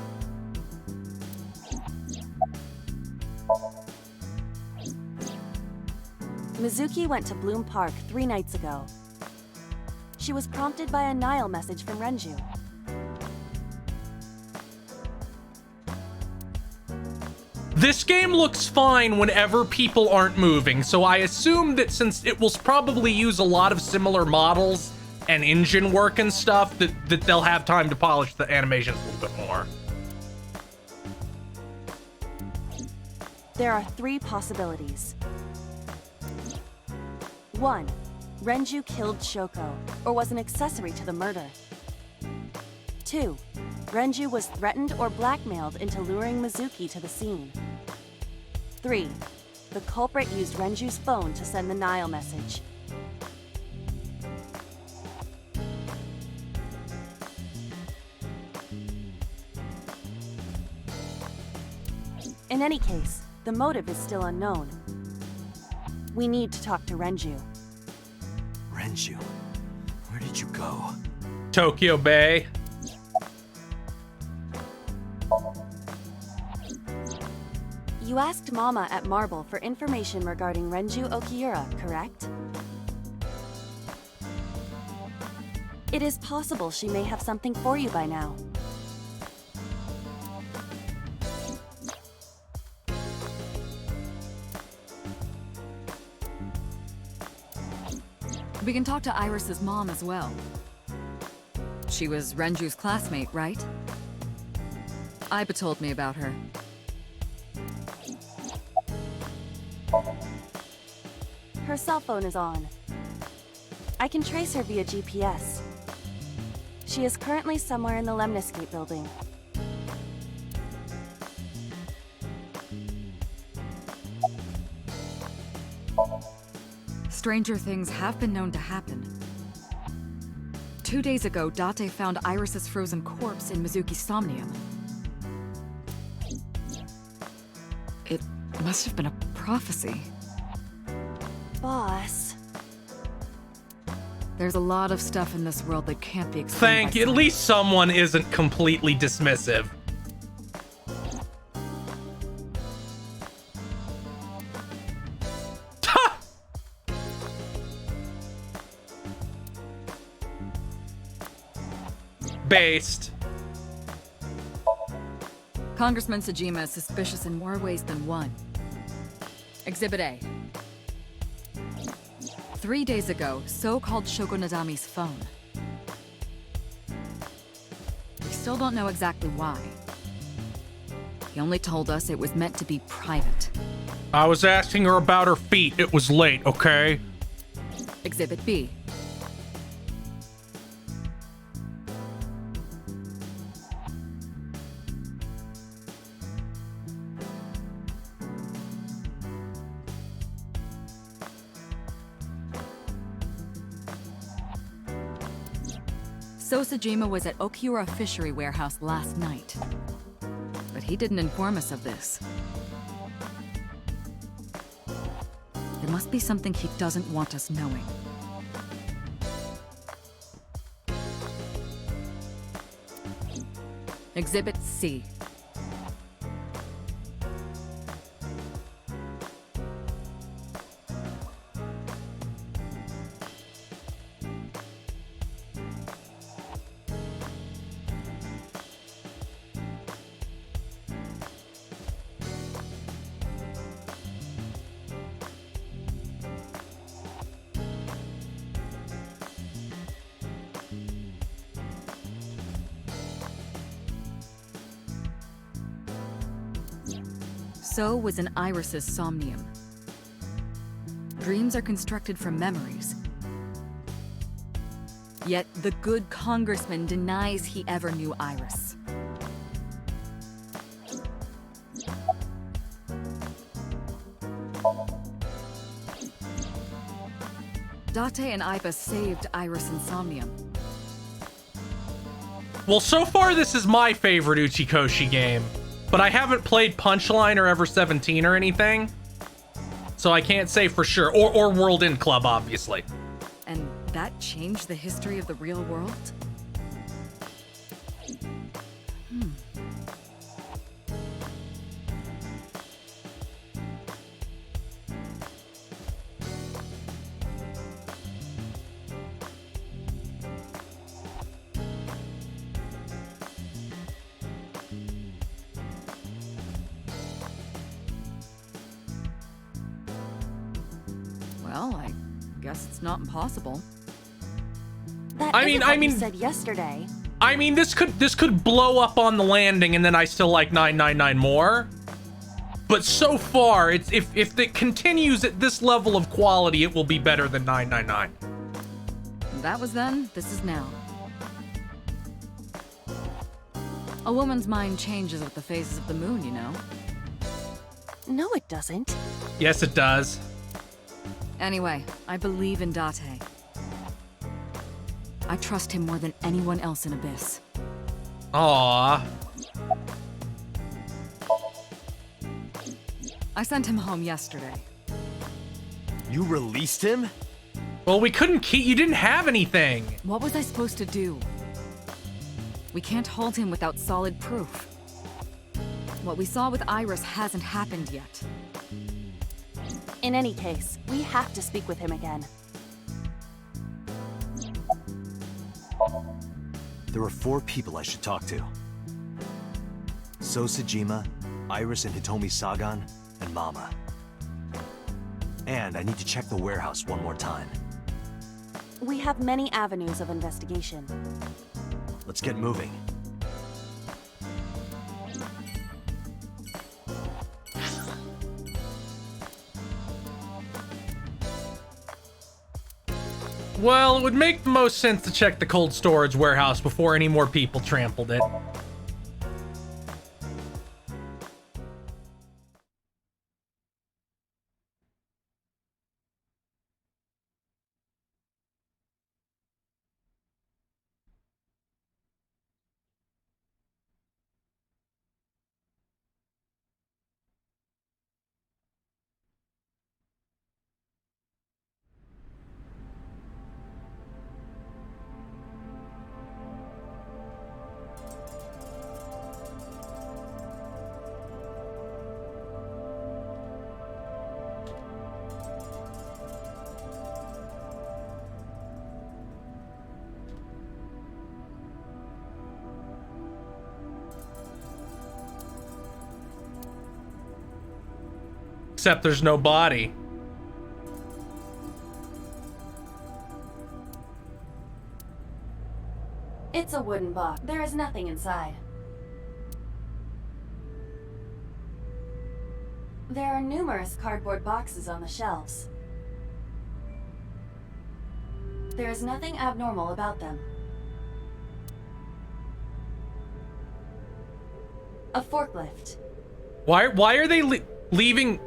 Mizuki went to Bloom Park 3 nights ago. She was prompted by a Nile message from Renju. This game looks fine whenever people aren't moving, so I assume that since it will probably use a lot of similar models and engine work and stuff, that they'll have time to polish the animations a little bit more. There are 3 possibilities. 1. Renju killed Shoko, or was an accessory to the murder. 2. Renju was threatened or blackmailed into luring Mizuki to the scene. 3. The culprit used Renju's phone to send the Nile message. In any case, the motive is still unknown. We need to talk to Renju. Renju, where did you go? Tokyo Bay. You asked Mama at Marble for information regarding Renju Okiura, correct? It is possible she may have something for you by now. We can talk to Iris's mom as well. She was Renju's classmate, right? Iba told me about her. Her cell phone is on. I can trace her via GPS. She is currently somewhere in the Lemniscate building. Stranger things have been known to happen. 2 days ago, Date found Iris's frozen corpse in Mizuki's Somnium. It must have been a prophecy. Boss. There's a lot of stuff in this world that can't be explained. Thank you. At least someone isn't completely dismissive. Based. Congressman Sejima is suspicious in more ways than one. Exhibit A. 3 days ago, So called Shoko Nadami's phone. We still don't know exactly why. He only told us it was meant to be private. I was asking her about her feet. It was late, okay? Exhibit B. So Sejima was at Okiura Fishery Warehouse last night. But he didn't inform us of this. There must be something he doesn't want us knowing. Exhibit C. So was an Iris's somnium. Dreams are constructed from memories. Yet the good congressman denies he ever knew Iris. Date and Iba saved Iris and Somnium. Well, so far this is my favorite Uchikoshi game, but I haven't played Punchline or Ever 17 or anything, so I can't say for sure. Or World End Club, obviously. And that changed the history of the real world? Well, I guess it's not impossible. That I isn't mean, what you said yesterday. I mean, this could blow up on the landing, and then I still like 999 more. But so far, it's if it continues at this level of quality, it will be better than 999. That was then, this is now. A woman's mind changes with the phases of the moon, you know. No, it doesn't. Yes, it does. Anyway, I believe in Date. I trust him more than anyone else in Abyss. Aww. I sent him home yesterday. You released him? Well, we couldn't keep... You didn't have anything. What was I supposed to do? We can't hold him without solid proof. What we saw with Iris hasn't happened yet. In any case, we have to speak with him again. There are 4 people I should talk to. Sosajima, Iris and Hitomi Sagan, and Mama. And I need to check the warehouse one more time. We have many avenues of investigation. Let's get moving. Well, it would make the most sense to check the cold storage warehouse before any more people trampled it. Except there's no body. It's a wooden box. There is nothing inside. There are numerous cardboard boxes on the shelves. There is nothing abnormal about them. A forklift. Why are they leaving?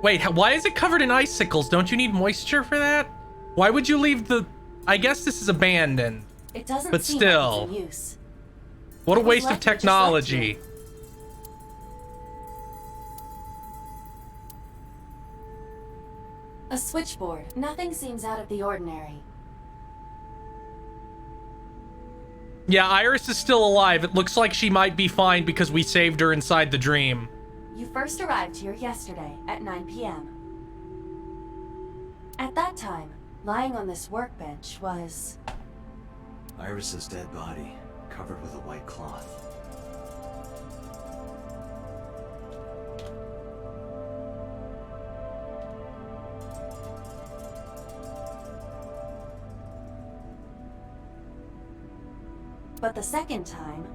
Wait, why is it covered in icicles? Don't you need moisture for that? Why would you leave the... I guess this is abandoned. It doesn't but seem still, like it's in use. What a It was waste of left just left technology. here. A switchboard. Nothing seems out of the ordinary. Yeah, Iris is still alive. It looks like she might be fine because we saved her inside the dream. You first arrived here yesterday at 9 p.m. At that time, lying on this workbench was... Iris's dead body, covered with a white cloth. But the second time...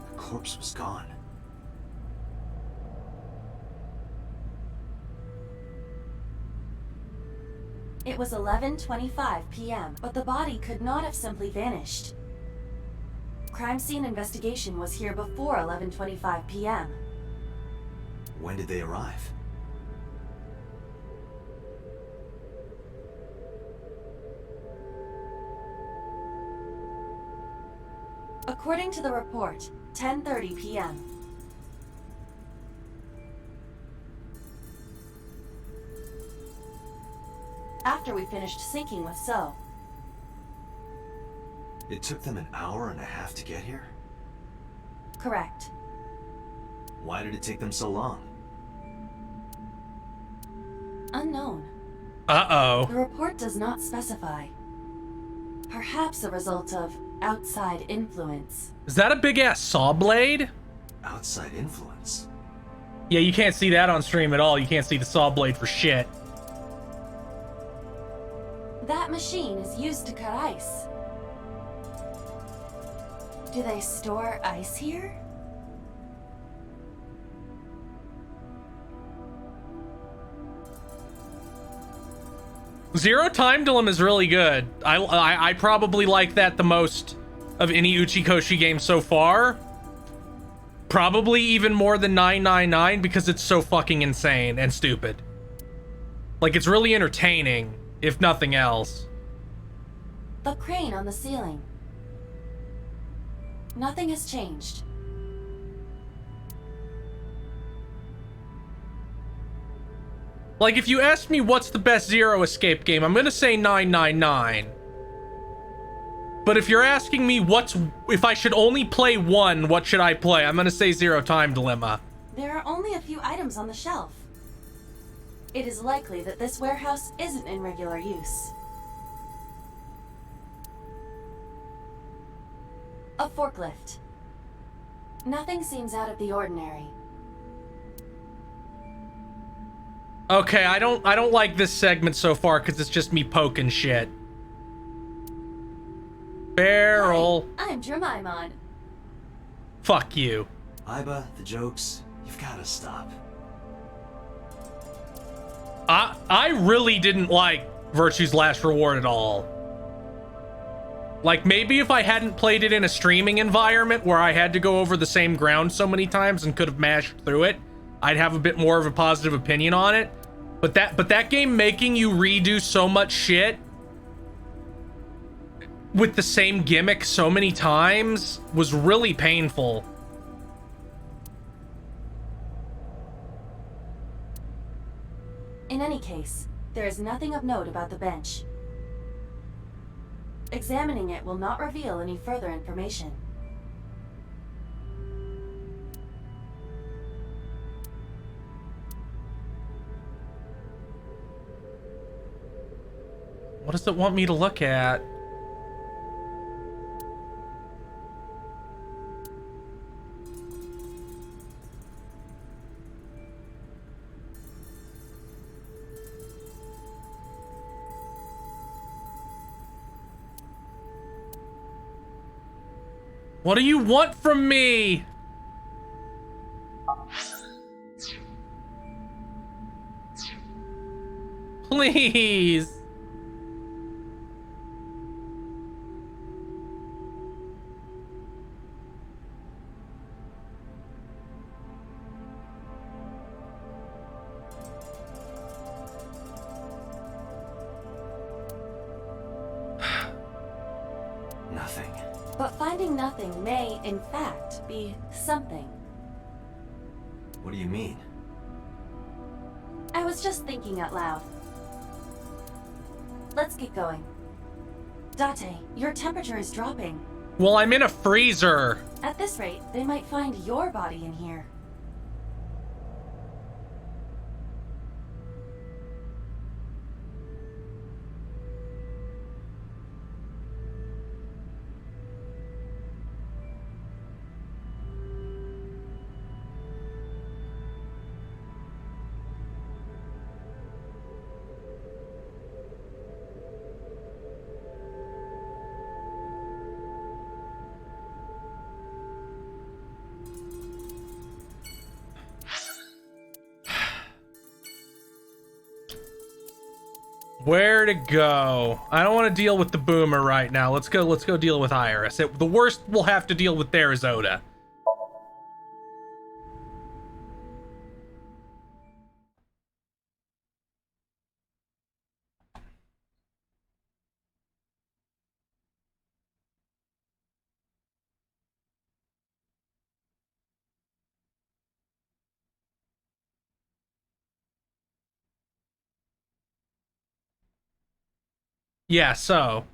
The corpse was gone. It was 11:25 p.m., but the body could not have simply vanished. Crime scene investigation was here before 11:25 p.m. When did they arrive? According to the report, 10:30 p.m. After we finished sinking with So. It took them an hour and a half to get here? Correct. Why did it take them so long? Unknown. Uh-oh. The report does not specify. Perhaps a result of outside influence. Is that a big-ass saw blade? Outside influence? Yeah, you can't see that on stream at all. You can't see the saw blade for shit. That machine is used to cut ice. Do they store ice here? Zero Time Dilemma is really good. I probably like that the most of any Uchikoshi game so far. Probably even more than 999 because it's so fucking insane and stupid. Like, it's really entertaining, if nothing else. The crane on the ceiling. Nothing has changed. Like, if you ask me what's the best Zero Escape game, I'm gonna say 999. But if you're asking me if I should only play one, what should I play? I'm gonna say Zero Time Dilemma. There are only a few items on the shelf. It is likely that this warehouse isn't in regular use. A forklift. Nothing seems out of the ordinary. Okay, I don't like this segment so far because it's just me poking shit. Barrel. Hi, I'm Jemimon. Fuck you. Aiba, the jokes, you've gotta stop. I really didn't like Virtue's Last Reward at all. Like, maybe if I hadn't played it in a streaming environment where I had to go over the same ground so many times and could have mashed through it, I'd have a bit more of a positive opinion on it. But that game making you redo so much shit with the same gimmick so many times was really painful. In any case, there is nothing of note about the bench. Examining it will not reveal any further information. What does it want me to look at? What do you want from me? Please. Nothing. But finding nothing may, in fact, be something. What do you mean? I was just thinking out loud. Let's get going. Date, your temperature is dropping. Well, I'm in a freezer. At this rate, they might find your body in here. Where to go? I don't want to deal with the boomer right now. Let's go deal with Iris. The worst we'll have to deal with there is Oda. Yeah, so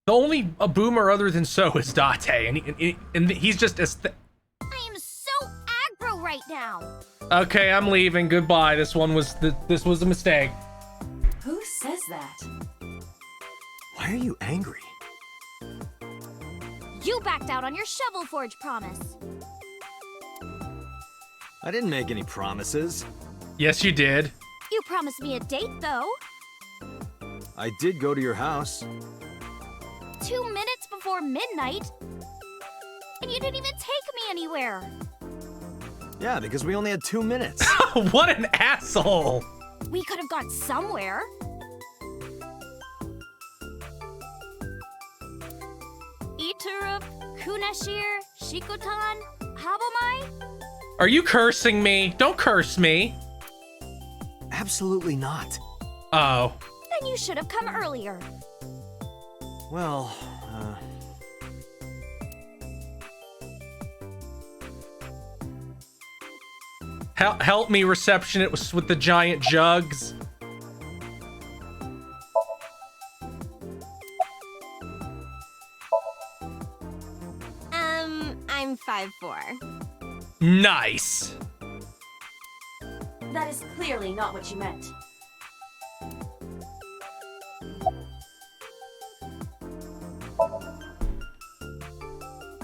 the only a boomer other than So is Date, and he's just as. I am so aggro right now. Okay, I'm leaving. Goodbye. This was a mistake. Who says that? Why are you angry? You backed out on your Shovel Forge promise. I didn't make any promises. Yes, you did. You promised me a date, though. I did go to your house. 2 minutes before midnight. And you didn't even take me anywhere. Yeah, because we only had 2 minutes. What an asshole! We could have gone somewhere. Iturup, Kunashir, Shikotan, Habomai? Are you cursing me? Don't curse me. Absolutely not. Oh. Then you should have come earlier. Well, Help me, receptionist with the giant jugs. I'm 5'4". Nice. That is clearly not what you meant.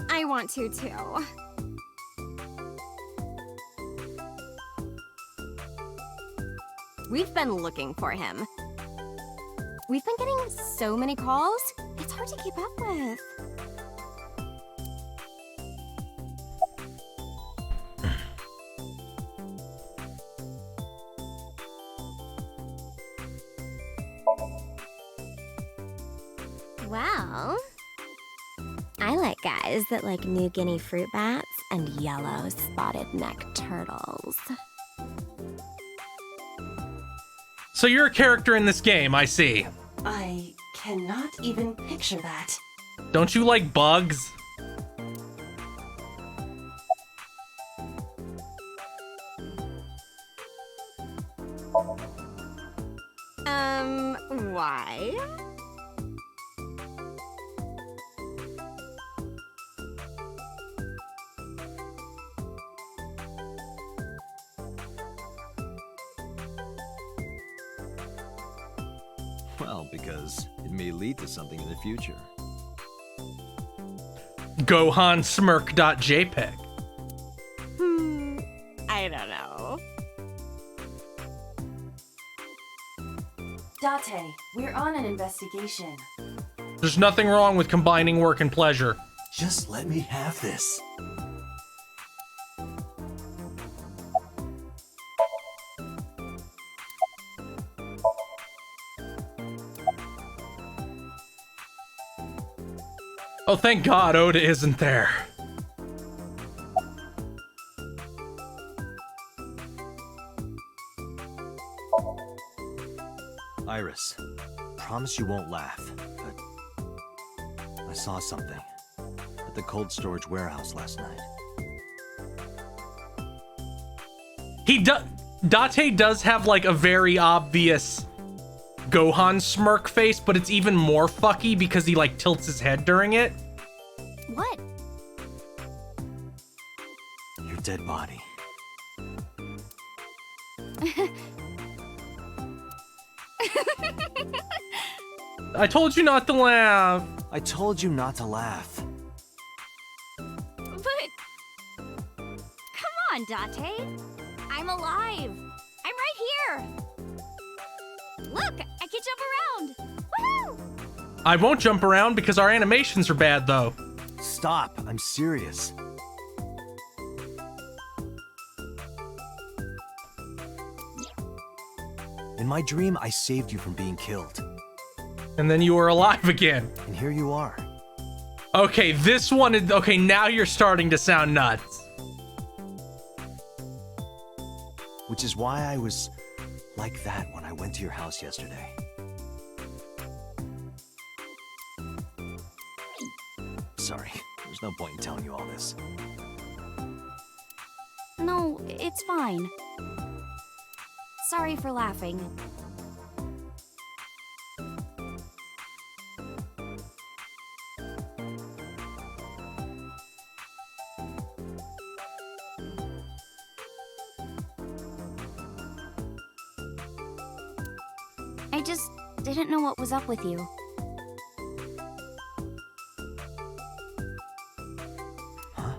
I want to, too. We've been looking for him. We've been getting so many calls, it's hard to keep up with. Well, I like guys that like New Guinea fruit bats and yellow spotted neck turtles. So you're a character in this game, I see. I cannot even picture that. Don't you like bugs? Why? well, because it may lead to something in the future. GohanSmirk.jpg. I don't know. Date, we're on an investigation. There's nothing wrong with combining work and pleasure. Just let me have this. Oh, thank God Oda isn't there. Iris, promise you won't laugh, but I saw something at the cold storage warehouse last night. Date does have like a very obvious Gohan smirk face, but it's even more fucky because he like tilts his head during it. What? Your dead body. I told you not to laugh. I told you not to laugh. But... Come on, Date. I'm alive. I'm right here. Look, I can jump around. Woohoo! I won't jump around because our animations are bad, though. Stop. I'm serious. In my dream, I saved you from being killed. And then you were alive again. And here you are. Okay, this one is... Okay, now you're starting to sound nuts. Which is why I was like that when I went to your house yesterday. Sorry, there's no point in telling you all this. No, it's fine. Sorry for laughing. I just didn't know what was up with you. Huh?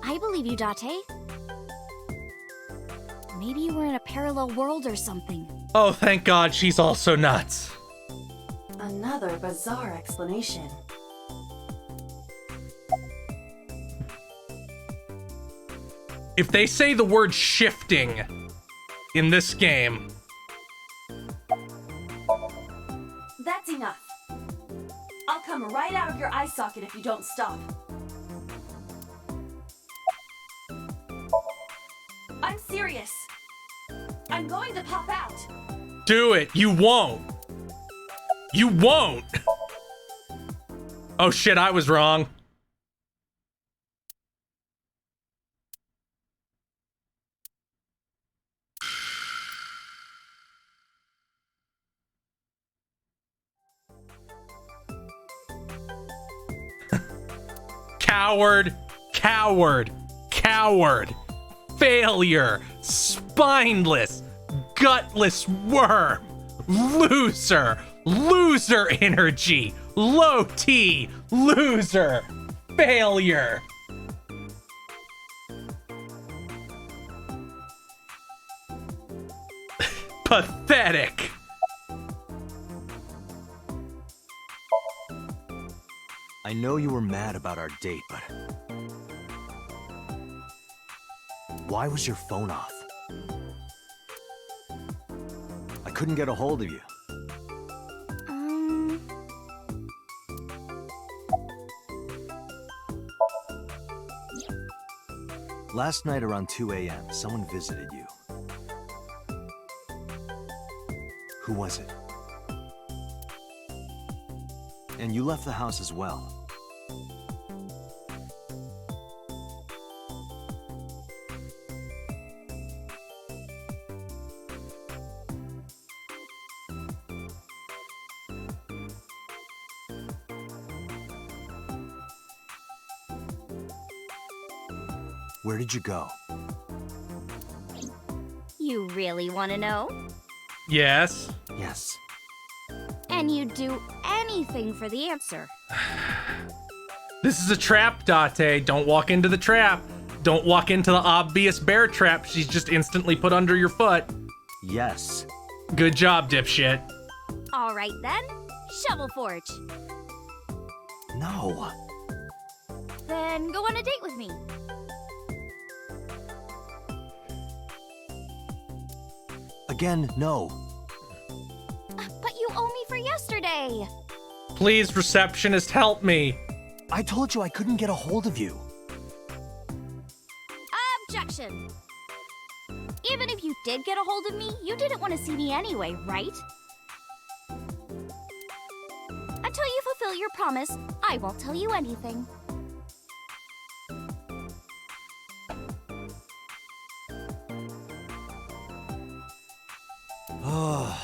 I believe you, Date. Maybe you were in a parallel world or something. Oh, thank God she's also nuts. Another bizarre explanation. If they say the word shifting in this game... That's enough. I'll come right out of your eye socket if you don't stop. I'm serious. I'm going to pop out. Do it. You won't. You won't. Oh shit, I was wrong. Coward, coward, coward, failure, spineless, gutless worm, loser, loser energy, low T, loser, failure. Pathetic. I know you were mad about our date, but... why was your phone off? I couldn't get a hold of you. Last night around 2 a.m., someone visited you. Who was it? And you left the house as well. Where did you go? You really want to know? Yes. Yes. And you'd do anything for the answer. This is a trap, Date. Don't walk into the trap. Don't walk into the obvious bear trap she's just instantly put under your foot. Yes. Good job, dipshit. All right then, Shovel Forge. No. Then go on a date with me. Again, no. But you owe me for yesterday. Please, receptionist, help me. I told you I couldn't get a hold of you. Objection. Even if you did get a hold of me, you didn't want to see me anyway, right? Until you fulfill your promise, I won't tell you anything. Oh.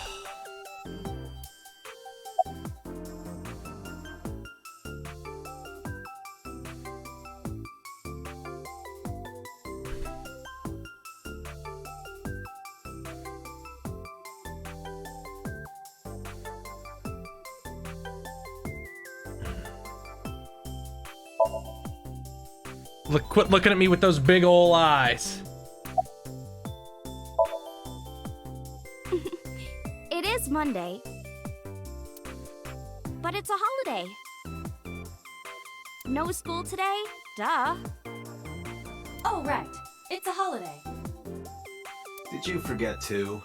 Look, quit looking at me with those big ol' eyes. It is Monday. But it's a holiday. No school today? Duh. Oh, right. It's a holiday. Did you forget too?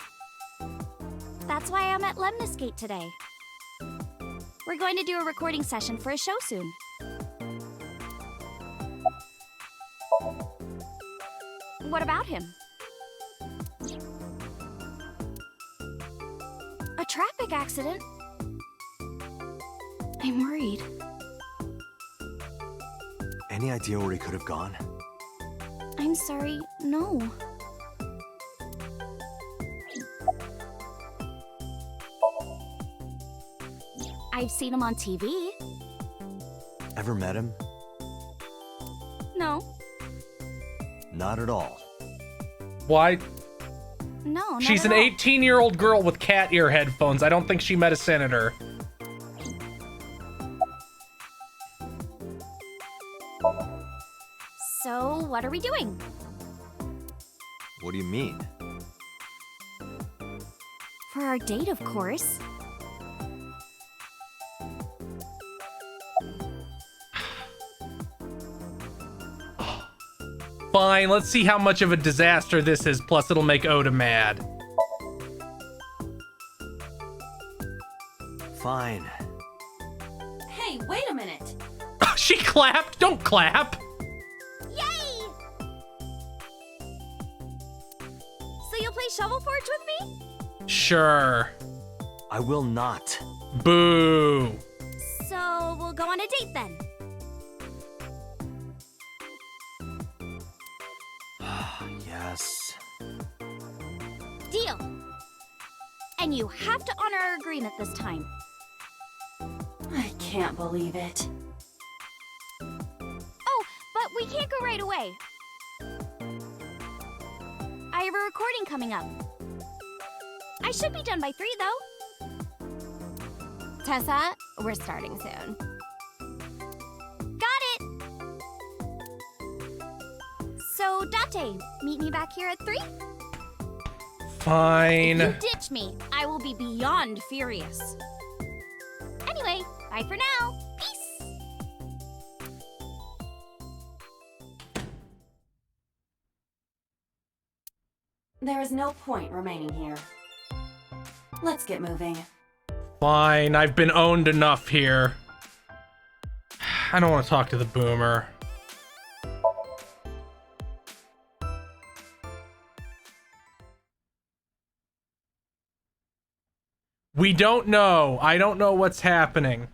That's why I'm at Lemniscate today. We're going to do a recording session for a show soon. What about him? A traffic accident? I'm worried. Any idea where he could have gone? I'm sorry, no. I've seen him on TV. Ever met him? No. Not at all. Why? No, not She's at an all. 18-year-old girl with cat ear headphones. I don't think she met a senator. So, what are we doing? What do you mean? For our date, of course. Fine, let's see how much of a disaster this is, plus it'll make Oda mad. Fine. Hey, wait a minute. She clapped! Don't clap! Yay! So you'll play Shovel Forge with me? Sure. I will not. Boo. So we'll go on a date then. Yes. Deal. And you have to honor our agreement this time. I can't believe it. Oh, but we can't go right away. I have a recording coming up. I should be done by 3, though. Tessa, we're starting soon. Got it! So, Date, meet me back here at 3? Fine. If you ditch me, I will be beyond furious. Anyway, bye for now. Peace! There is no point remaining here. Let's get moving. Fine, I've been owned enough here. I don't want to talk to the boomer. We don't know. I don't know what's happening.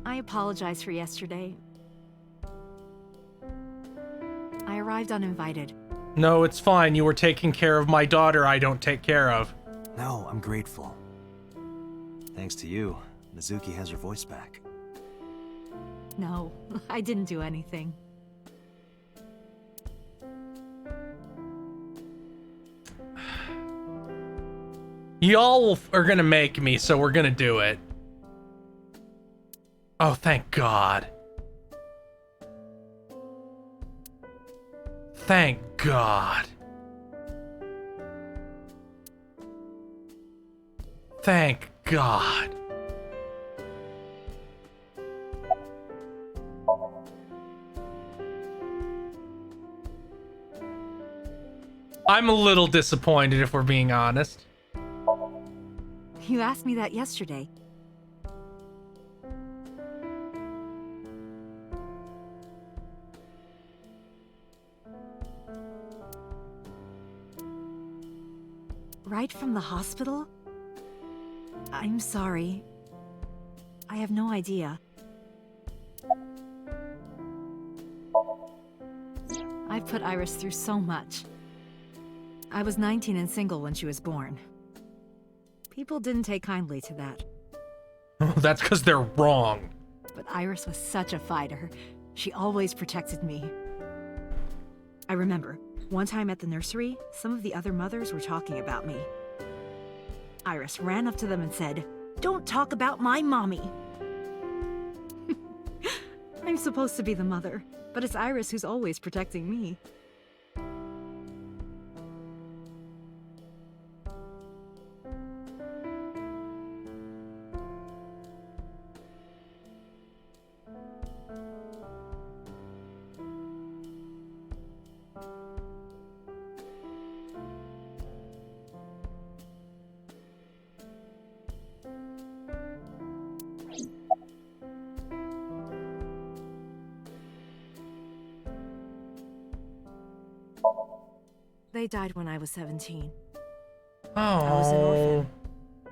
I apologize for yesterday. I arrived uninvited. No, it's fine. You were taking care of my daughter I don't take care of. No, I'm grateful. Thanks to you, Mizuki has her voice back. No, I didn't do anything. Y'all are gonna make me, so we're gonna do it. Oh, thank God. Thank God. Thank God. I'm a little disappointed, if we're being honest. You asked me that yesterday. Right from the hospital? I'm sorry. I have no idea. I've put Iris through so much. I was 19 and single when she was born. People didn't take kindly to that. That's because they're wrong. But Iris was such a fighter. She always protected me. I remember, one time at the nursery, some of the other mothers were talking about me. Iris ran up to them and said, "Don't talk about my mommy." I'm supposed to be the mother, but it's Iris who's always protecting me. They died when I was 17. I was an orphan,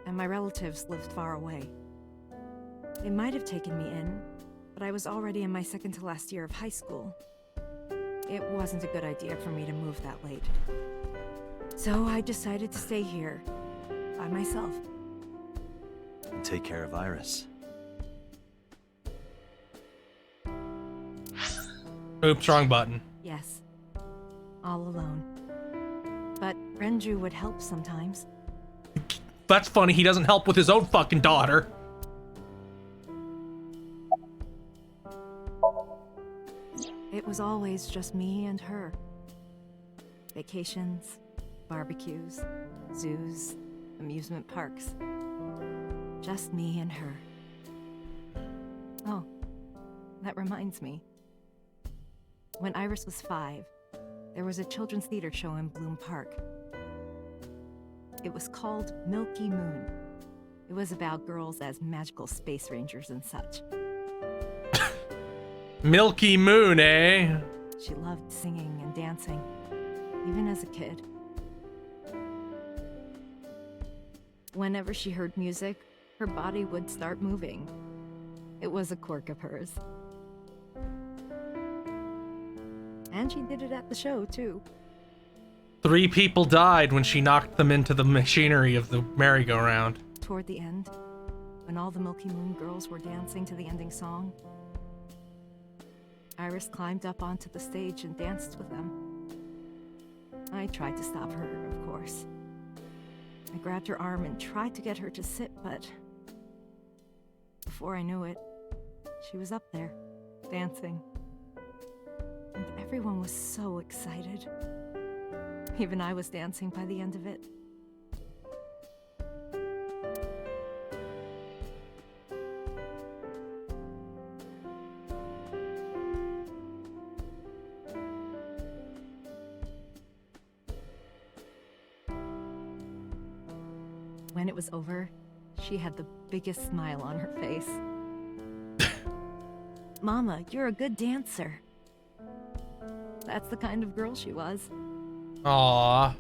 and my relatives lived far away. They might have taken me in, but I was already in my second to last year of high school. It wasn't a good idea for me to move that late. So I decided to stay here, by myself. And take care of Iris. Oops, wrong button. Yes, all alone. But Renju would help sometimes. That's funny, he doesn't help with his own fucking daughter. It was always just me and her. Vacations, barbecues, zoos, amusement parks. Just me and her. Oh, that reminds me. When Iris was 5, there was a children's theater show in Bloom Park. It was called Milky Moon. It was about girls as magical space rangers and such. Milky Moon, eh? She loved singing and dancing, even as a kid. Whenever she heard music, her body would start moving. It was a quirk of hers. And she did it at the show, too. 3 people died when she knocked them into the machinery of the merry-go-round. Toward the end, when all the Milky Moon girls were dancing to the ending song, Iris climbed up onto the stage and danced with them. I tried to stop her, of course. I grabbed her arm and tried to get her to sit, but before I knew it, she was up there, dancing. And everyone was so excited. Even I was dancing by the end of it. When it was over, she had the biggest smile on her face. Mama, you're a good dancer. That's the kind of girl she was. Aww.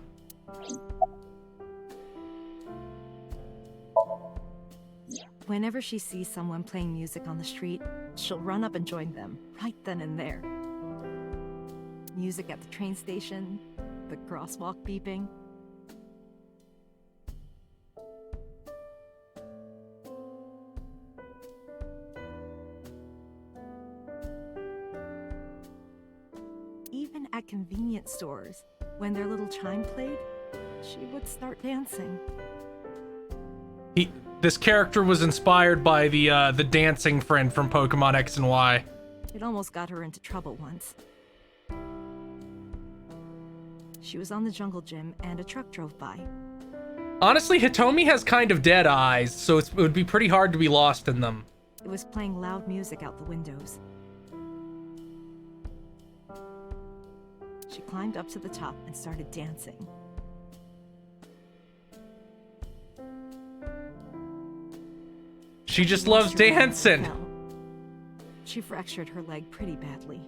Whenever she sees someone playing music on the street, she'll run up and join them, right then and there. Music at the train station, the crosswalk beeping. Even at convenience stores, when their little chime played, she would start dancing. This character was inspired by the dancing friend from Pokemon X and Y. It almost got her into trouble once. She was on the jungle gym and a truck drove by. Honestly, Hitomi has kind of dead eyes, so it would be pretty hard to be lost in them. It was playing loud music out the windows. She climbed up to the top and started dancing. She just loves dancing. She fractured her leg pretty badly.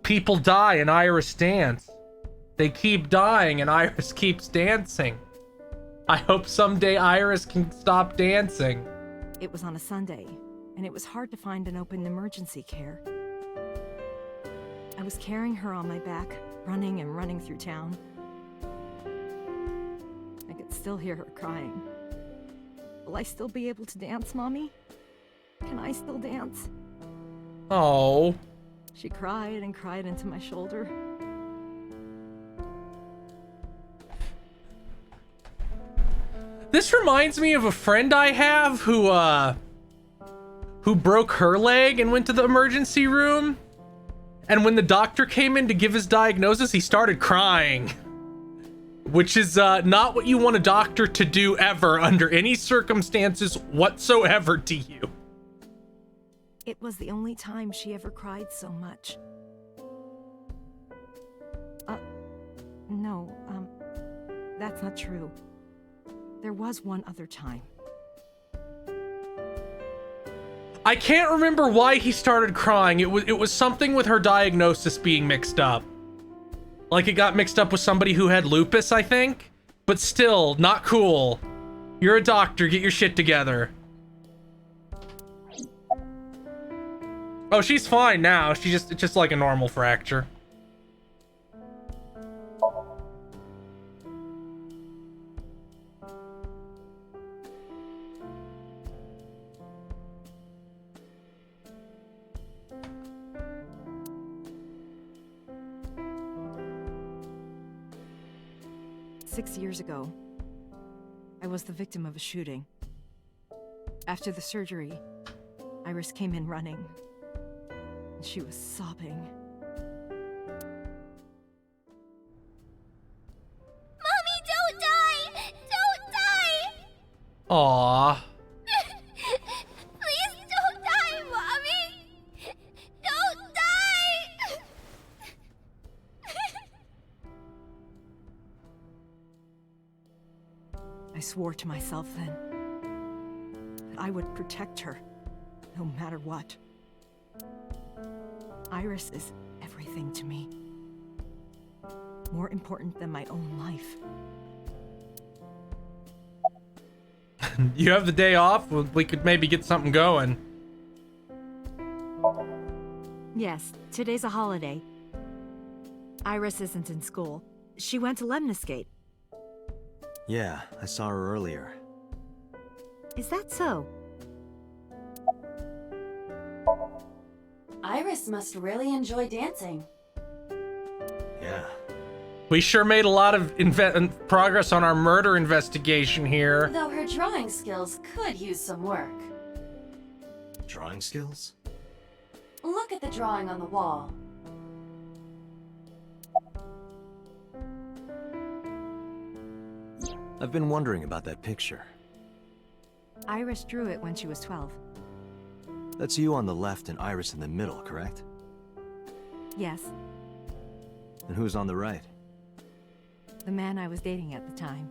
People die and Iris dance. They keep dying and Iris keeps dancing. I hope someday Iris can stop dancing. It was on a Sunday, and it was hard to find an open emergency care. I was carrying her on my back, running and running through town. I could still hear her crying. Will I still be able to dance, Mommy? Can I still dance? Oh. She cried and cried into my shoulder. This reminds me of a friend I have who broke her leg and went to the emergency room. And when the doctor came in to give his diagnosis, he started crying. Which is not what you want a doctor to do ever under any circumstances whatsoever to you. It was the only time she ever cried so much. No, that's not true. There was one other time. I can't remember why he started crying. It was something with her diagnosis being mixed up. Like it got mixed up with somebody who had lupus, I think. But still, not cool. You're a doctor, get your shit together. Oh, she's fine now. It's just like a normal fracture. Six years ago, I was the victim of a shooting. After the surgery, Iris came in running. And she was sobbing. Mommy, don't die! Don't die! Aww. Please don't die, Mommy! Don't die! I swore to myself then that I would protect her, no matter what. Iris is everything to me. More important than my own life. You have the day off? We could maybe get something going. Yes, today's a holiday. Iris isn't in school. She went to Lemniscate. Yeah, I saw her earlier. Is that so? Iris must really enjoy dancing. Yeah. We sure made a lot of progress on our murder investigation here. Though her drawing skills could use some work. Drawing skills? Look at the drawing on the wall. I've been wondering about that picture. Iris drew it when she was 12. That's you on the left and Iris in the middle, correct? Yes, And who's on the right? the man I was dating at the time.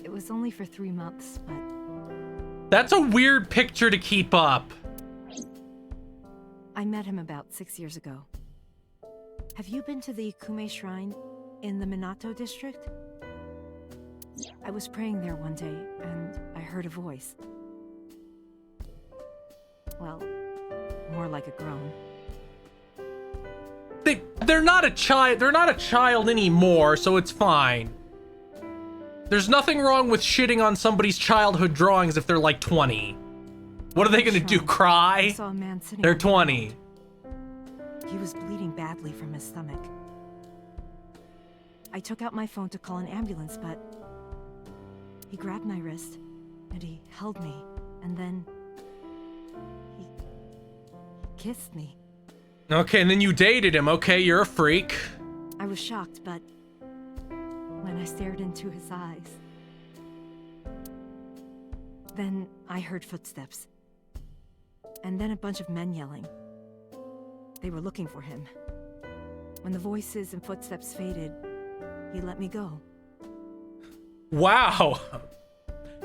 It was only for 3 months, but That's a weird picture to keep up. I met him about 6 years ago. Have you been to the Kume Shrine in the Minato district? I was praying there one day, and I heard a voice. Well, more like a groan. They're not a child. They're not a child anymore, so it's fine. There's nothing wrong with shitting on somebody's childhood drawings if they're like 20. What are they gonna do? I Cry? saw a man sitting They're on the 20. ground. He was bleeding badly from his stomach. I took out my phone to call an ambulance, but He grabbed my wrist, and he held me, and then he kissed me. Okay, and then you dated him. Okay, you're a freak. I was shocked, but when I stared into his eyes, then I heard footsteps. And then a bunch of men yelling. They were looking for him. When the voices and footsteps faded, he let me go. Wow.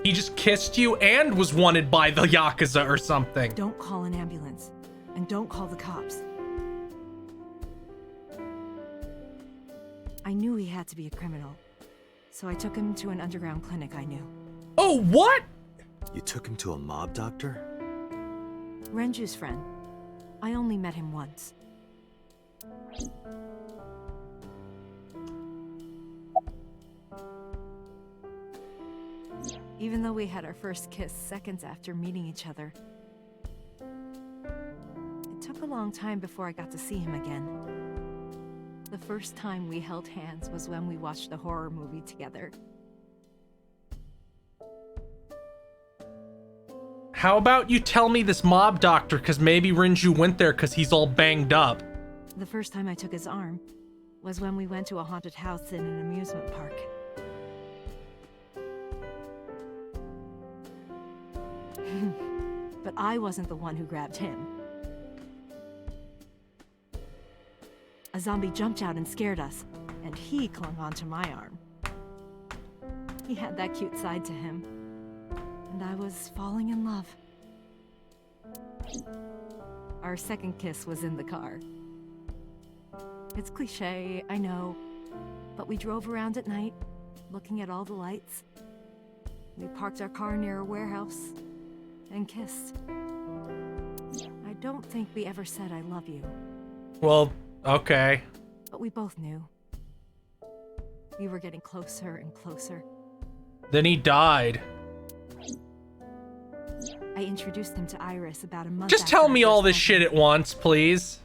He just kissed you and was wanted by the Yakuza or something. Don't call an ambulance, and don't call the cops. I knew he had to be a criminal, so I took him to an underground clinic I knew. Oh, what? You took him to a mob doctor? Renju's friend. I only met him once. Even though we had our first kiss seconds after meeting each other, it took a long time before I got to see him again. The first time we held hands was when we watched a horror movie together. How about you tell me this mob doctor, because maybe Renju went there because he's all banged up. The first time I took his arm was when we went to a haunted house in an amusement park. But I wasn't the one who grabbed him. A zombie jumped out and scared us, and he clung onto my arm. He had that cute side to him, and I was falling in love. Our second kiss was in the car. It's cliché, I know, but we drove around at night, looking at all the lights. We parked our car near a warehouse and kissed. I don't think we ever said I love you. Well, okay. But we both knew. We were getting closer and closer. Then he died. I introduced him to Iris about a month Just tell me all this shit at once, please.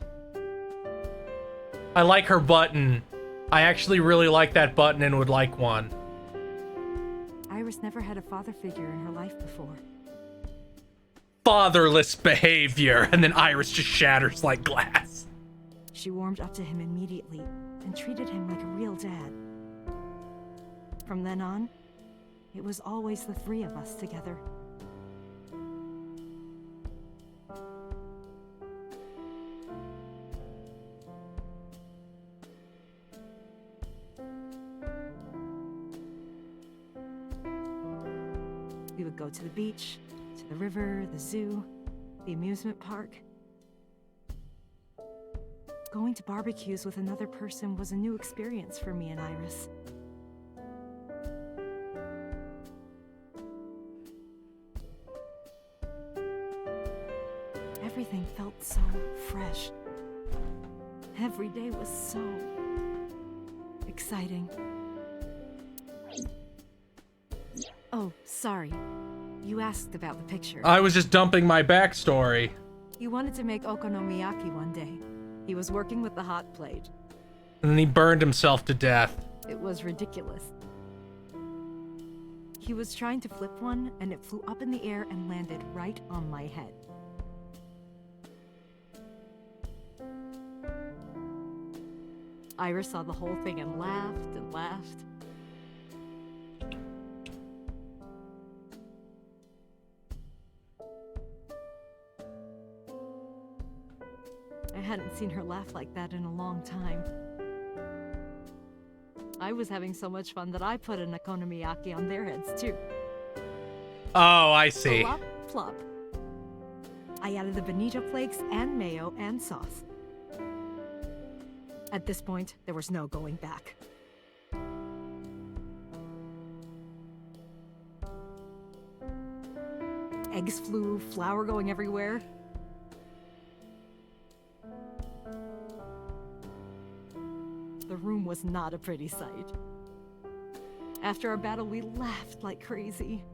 I like her button. I actually really like that button and would like one. Iris never had a father figure in her life before. Fatherless behavior. And then Iris just shatters like glass. She warmed up to him immediately and treated him like a real dad. From then on, it was always the three of us together. We would go to the beach, to the river, the zoo, the amusement park. Going to barbecues with another person was a new experience for me and Iris. Everything felt so fresh. Every day was so exciting. Oh, sorry. You asked about the picture. I was just dumping my backstory. He wanted to make okonomiyaki one day. He was working with the hot plate. And then he burned himself to death. It was ridiculous. He was trying to flip one, and it flew up in the air and landed right on my head. Iris saw the whole thing and laughed and laughed. I hadn't seen her laugh like that in a long time. I was having so much fun that I put an okonomiyaki on their heads too. Oh, I see. Plop, plop. I added the bonito flakes and mayo and sauce. At this point, there was no going back. Eggs flew, flour going everywhere. The room was not a pretty sight. After our battle, we laughed like crazy.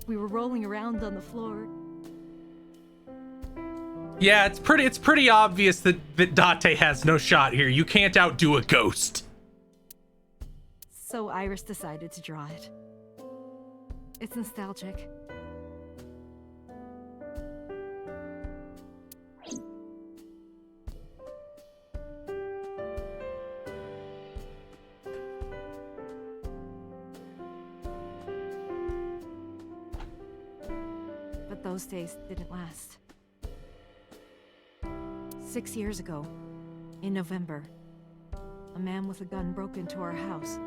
We were rolling around on the floor. Yeah, it's pretty obvious that Date has no shot here. You can't outdo a ghost. So Iris decided to draw it. It's nostalgic. But those days didn't last. 6 years ago, in November, a man with a gun broke into our house.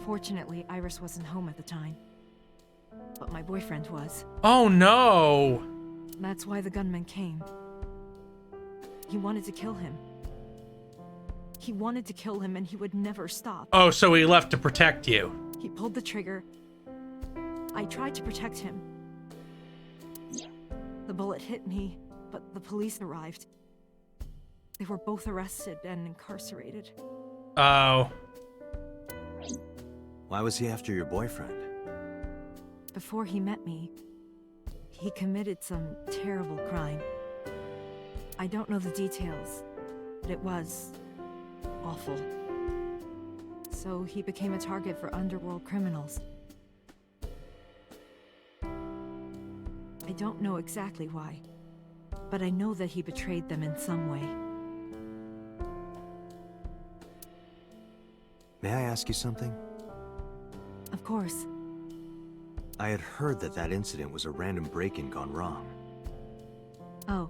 Fortunately, Iris wasn't home at the time, but my boyfriend was. Oh no! That's why the gunman came. He wanted to kill him. He wanted to kill him, and he would never stop. Oh, so he left to protect you. He pulled the trigger. I tried to protect him. The bullet hit me, but the police arrived. They were both arrested and incarcerated. Oh. Why was he after your boyfriend? Before he met me, he committed some terrible crime. I don't know the details, but it was awful. So he became a target for underworld criminals. I don't know exactly why, but I know that he betrayed them in some way. May I ask you something? Of course. I had heard that that incident was a random break-in gone wrong. Oh.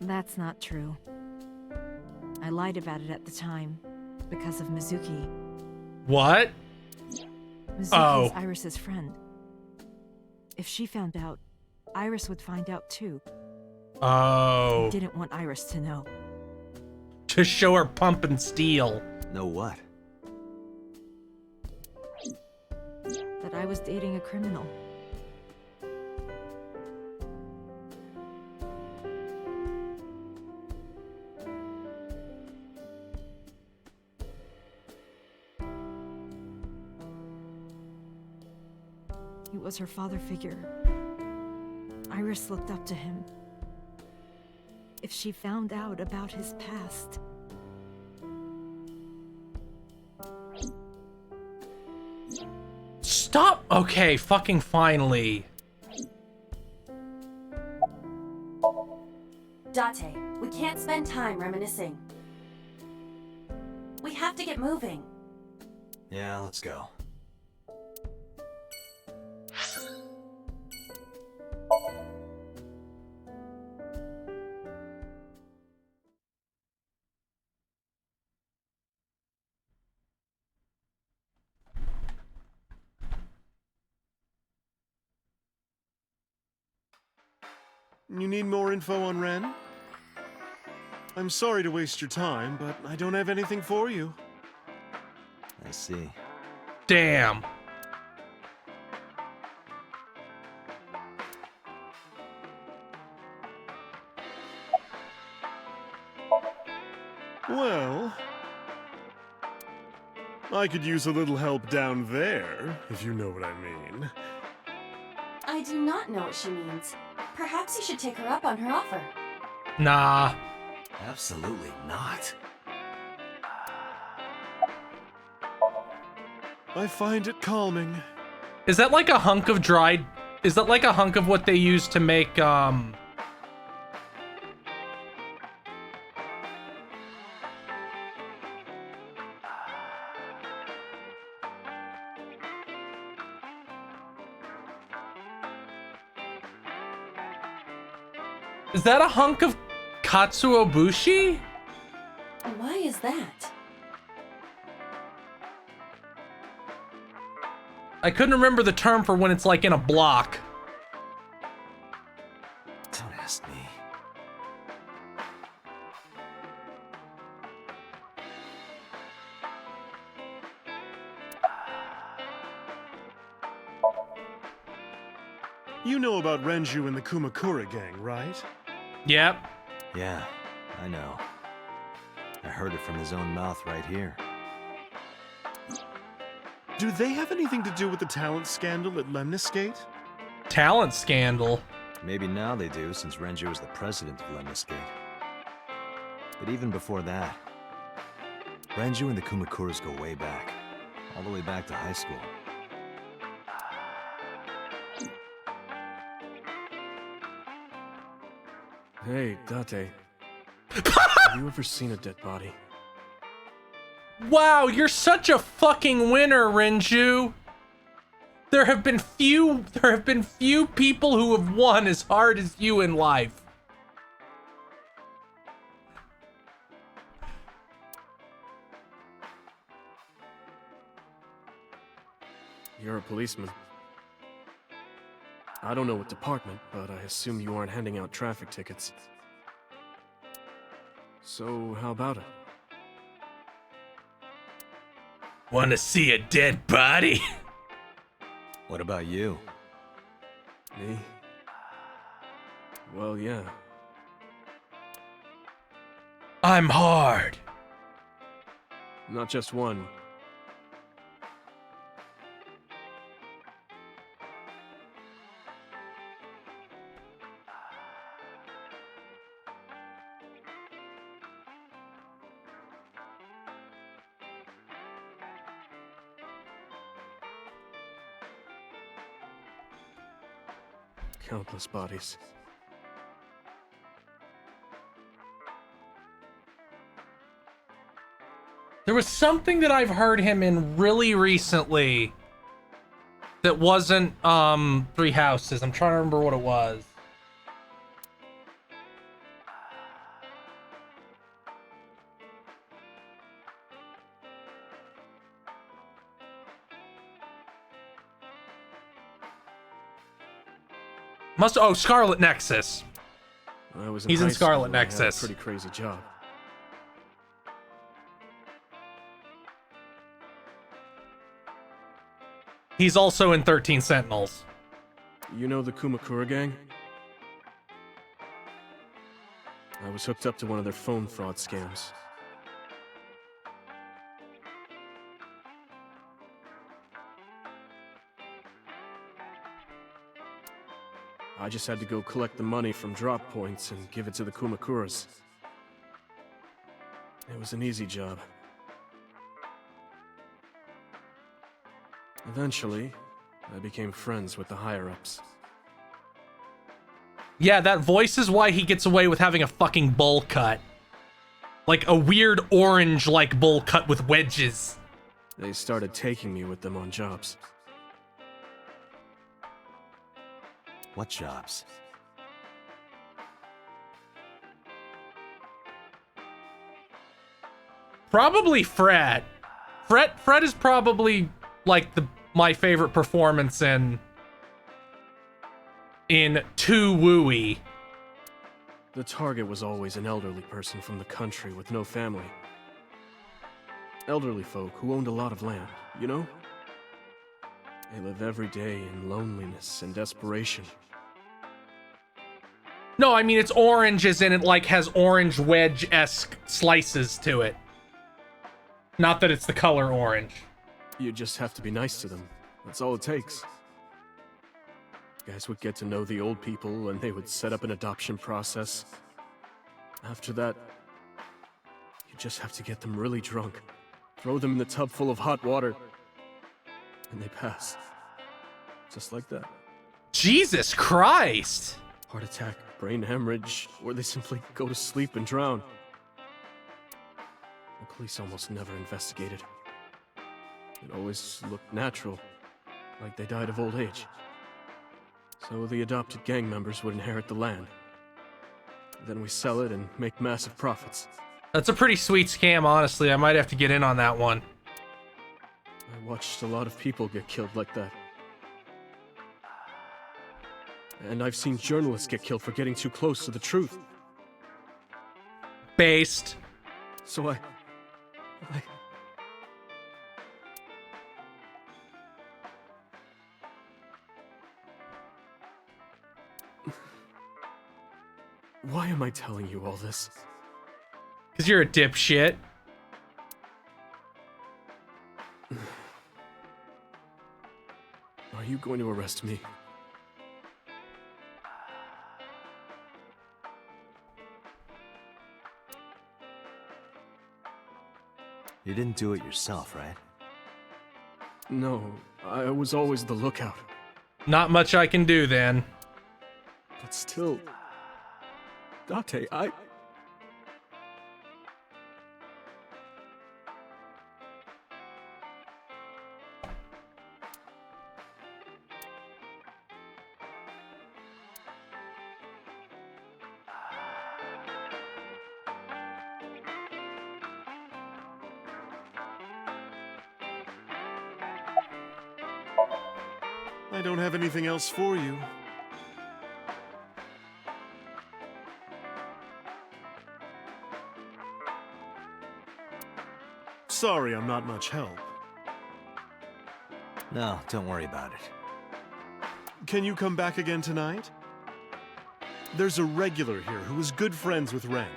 That's not true. I lied about it at the time, because of Mizuki. What? Mizuki is Iris's friend. If she found out, Iris would find out too. Oh. I didn't want Iris to know. To show her pump and steal. Know what? That I was dating a criminal. He was her father figure. Iris looked up to him. If she found out about his past... Stop! Okay, fucking finally. Date, we can't spend time reminiscing. We have to get moving. Yeah, let's go. You need more info on Ren? I'm sorry to waste your time, but I don't have anything for you. I see. Damn. Well, I could use a little help down there, if you know what I mean. I do not know what she means. Perhaps you should take her up on her offer. Nah. Absolutely not. I find it calming. Is that like a hunk of dried... Is that like a hunk of what they use to make, Is that a hunk of katsuobushi? Why is that? I couldn't remember the term for when it's like in a block. Don't ask me. You know about Renju and the Kumakura gang, right? Yep. Yeah, I know. I heard it from his own mouth right here. Do they have anything to do with the talent scandal at Lemniscate? Talent scandal? Maybe now they do, since Renju is the president of Lemniscate. But even before that, Renju and the Kumakuras go way back. All the way back to high school. Hey, Date. Have you ever seen a dead body? Wow, you're such a fucking winner, Renju. There have been few people who have won as hard as you in life. You're a policeman. I don't know what department, but I assume you aren't handing out traffic tickets. So, how about it? Wanna see a dead body? What about you? Me? Well, yeah. I'm hard. Not just one. Countless bodies. There was something that I've heard him in really recently that wasn't Three Houses. I'm trying to remember what it was. Scarlet Nexus. When I was He's in high Scarlet school, I had a Nexus. pretty crazy job. He's also in 13 Sentinels. You know the Kumakura gang? I was hooked up to one of their phone fraud scams. I just had to go collect the money from drop points and give it to the Kumakuras. It was an easy job. Eventually, I became friends with the higher-ups. Yeah, that voice is why he gets away with having a fucking bowl cut. Like a weird orange-like bowl cut with wedges. They started taking me with them on jobs. What jobs? Probably Fred. Fred is probably like my favorite performance in Too Wooey. The target was always an elderly person from the country with no family. Elderly folk who owned a lot of land, you know? They live every day in loneliness and desperation. No, I mean it's orange as in it like has orange wedge-esque slices to it. Not that it's the color orange. You just have to be nice to them. That's all it takes. Guys would get to know the old people and they would set up an adoption process. After that, you just have to get them really drunk. Throw them in the tub full of hot water. And they pass. Just like that. Jesus Christ! Heart attack, brain hemorrhage, or they simply go to sleep and drown. The police almost never investigated. It always looked natural, like they died of old age. So the adopted gang members would inherit the land. Then we sell it and make massive profits. That's a pretty sweet scam, honestly. I might have to get in on that one. I watched a lot of people get killed like that. And I've seen journalists get killed for getting too close to the truth. Based. So I... Why am I telling you all this? Because you're a dipshit. Are you going to arrest me? You didn't do it yourself, right? No, I was always the lookout. Not much I can do then. But still... Date, I don't have anything else for you. Sorry, I'm not much help. No, don't worry about it. Can you come back again tonight? There's a regular here who is good friends with Ren.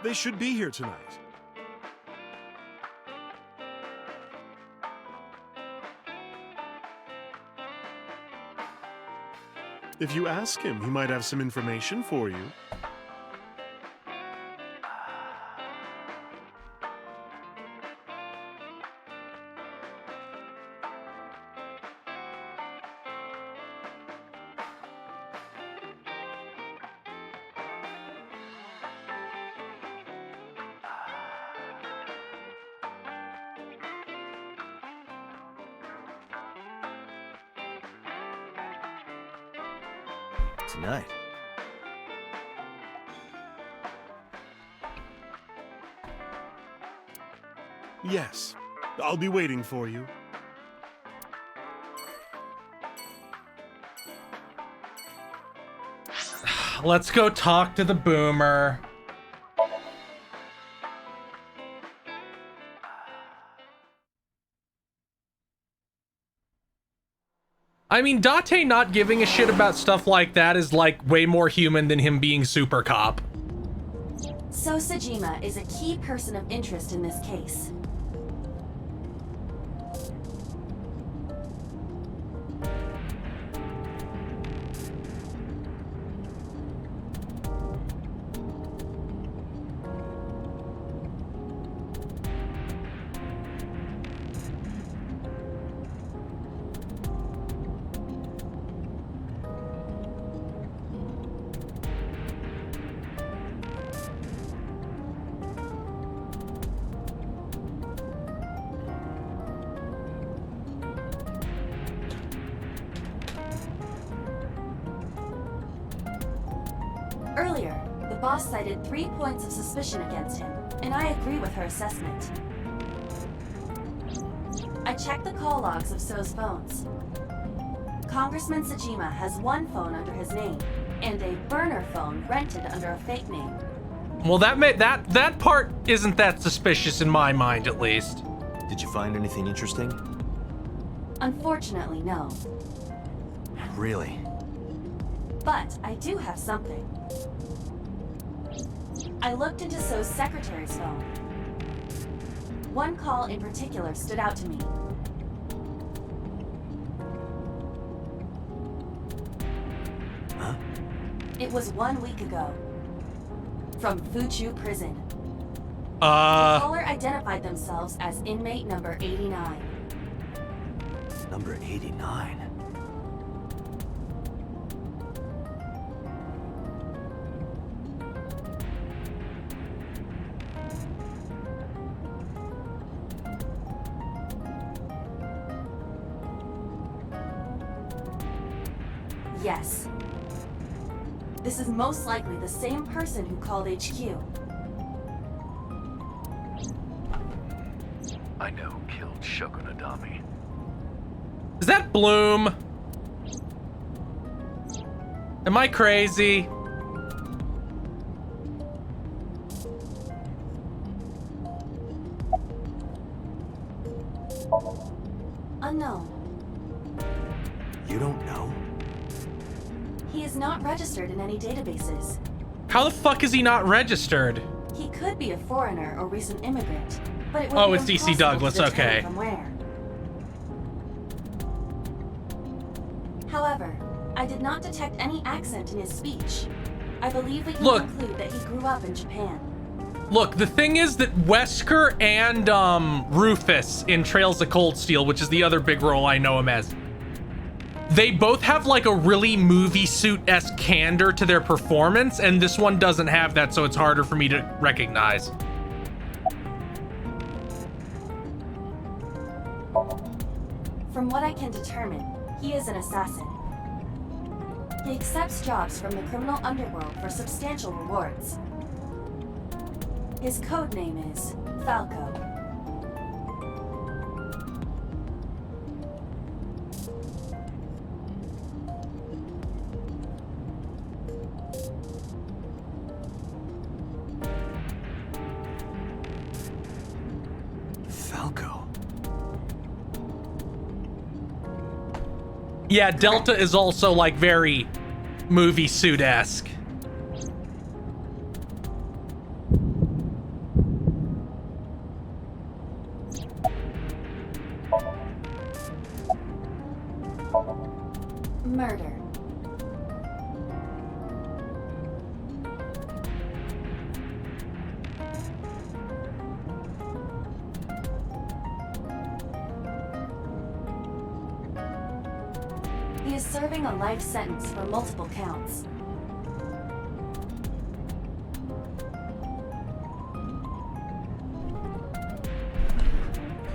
They should be here tonight. If you ask him, he might have some information for you. Tonight. Yes. I'll be waiting for you. Let's go talk to the boomer. I mean, Date not giving a shit about stuff like that is like way more human than him being super cop. So Sejima is a key person of interest in this case. Earlier, the boss cited 3 points of suspicion against him, and I agree with her assessment. I checked the call logs of So's phones. Congressman Sejima has one phone under his name, and a burner phone rented under a fake name. Well, that part isn't that suspicious in my mind, at least. Did you find anything interesting? Unfortunately, no. Really? But I do have something. I looked into So's secretary's phone. One call in particular stood out to me. Huh? It was 1 week ago. From Fuchu Prison. The caller identified themselves as inmate number 89. Number 89? Yes. This is most likely the same person who called HQ. I know who killed Shoko Nadami. Is that Bloom? Am I crazy? Unknown. You don't know? He is not registered in any databases. How the fuck is he not registered? He could be a foreigner or recent immigrant, but it would Oh, be it's DC impossible Douglas, to determine okay. From where. However, I did not detect any accent in his speech. I believe we can Look. conclude that he grew up in Japan. Look, the thing is that Wesker and Rufus in Trails of Cold Steel, which is the other big role I know him as, they both have like a really movie suit-esque candor to their performance, and this one doesn't have that, so it's harder for me to recognize. From what I can determine, he is an assassin. He accepts jobs from the criminal underworld for substantial rewards. His code name is Falco. Falco. Yeah, Delta is also like very movie suit-esque. Murder. He is serving a life sentence for multiple counts.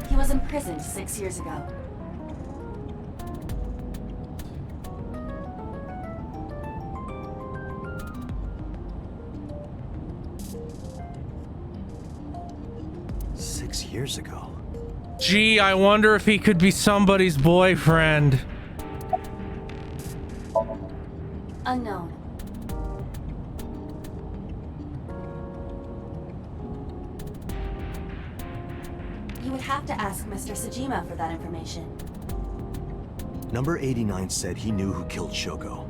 He was imprisoned 6 years ago. Years ago. Gee, I wonder if he could be somebody's boyfriend. Unknown. You would have to ask Mr. Sajima for that information. Number 89 said he knew who killed Shoko.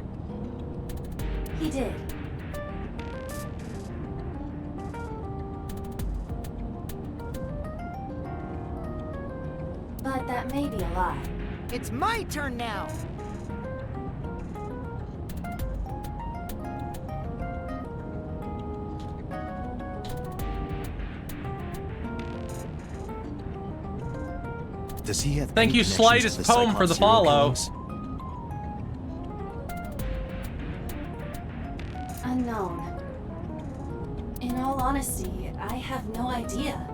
He did. But that may be a lie. It's my turn now! Does he have Thank any you, connections Slightest to the Poem, for Cyclops the serial follow. killings? Unknown. In all honesty, I have no idea.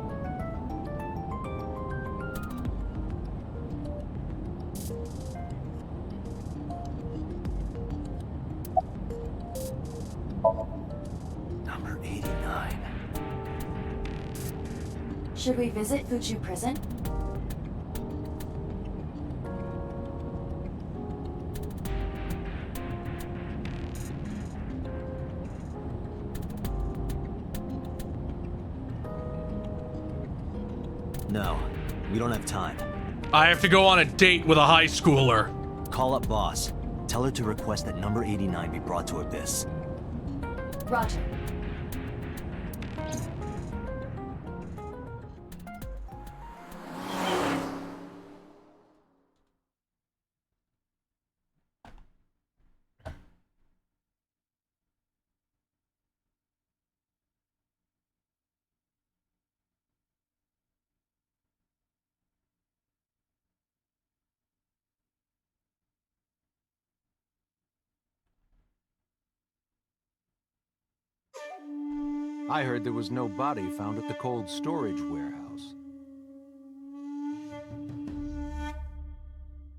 Number 89. Should we visit Fuchu Prison? No, we don't have time. I have to go on a date with a high schooler. Call up boss. Tell her to request that number 89 be brought to Abyss. Roger. I heard there was no body found at the cold storage warehouse.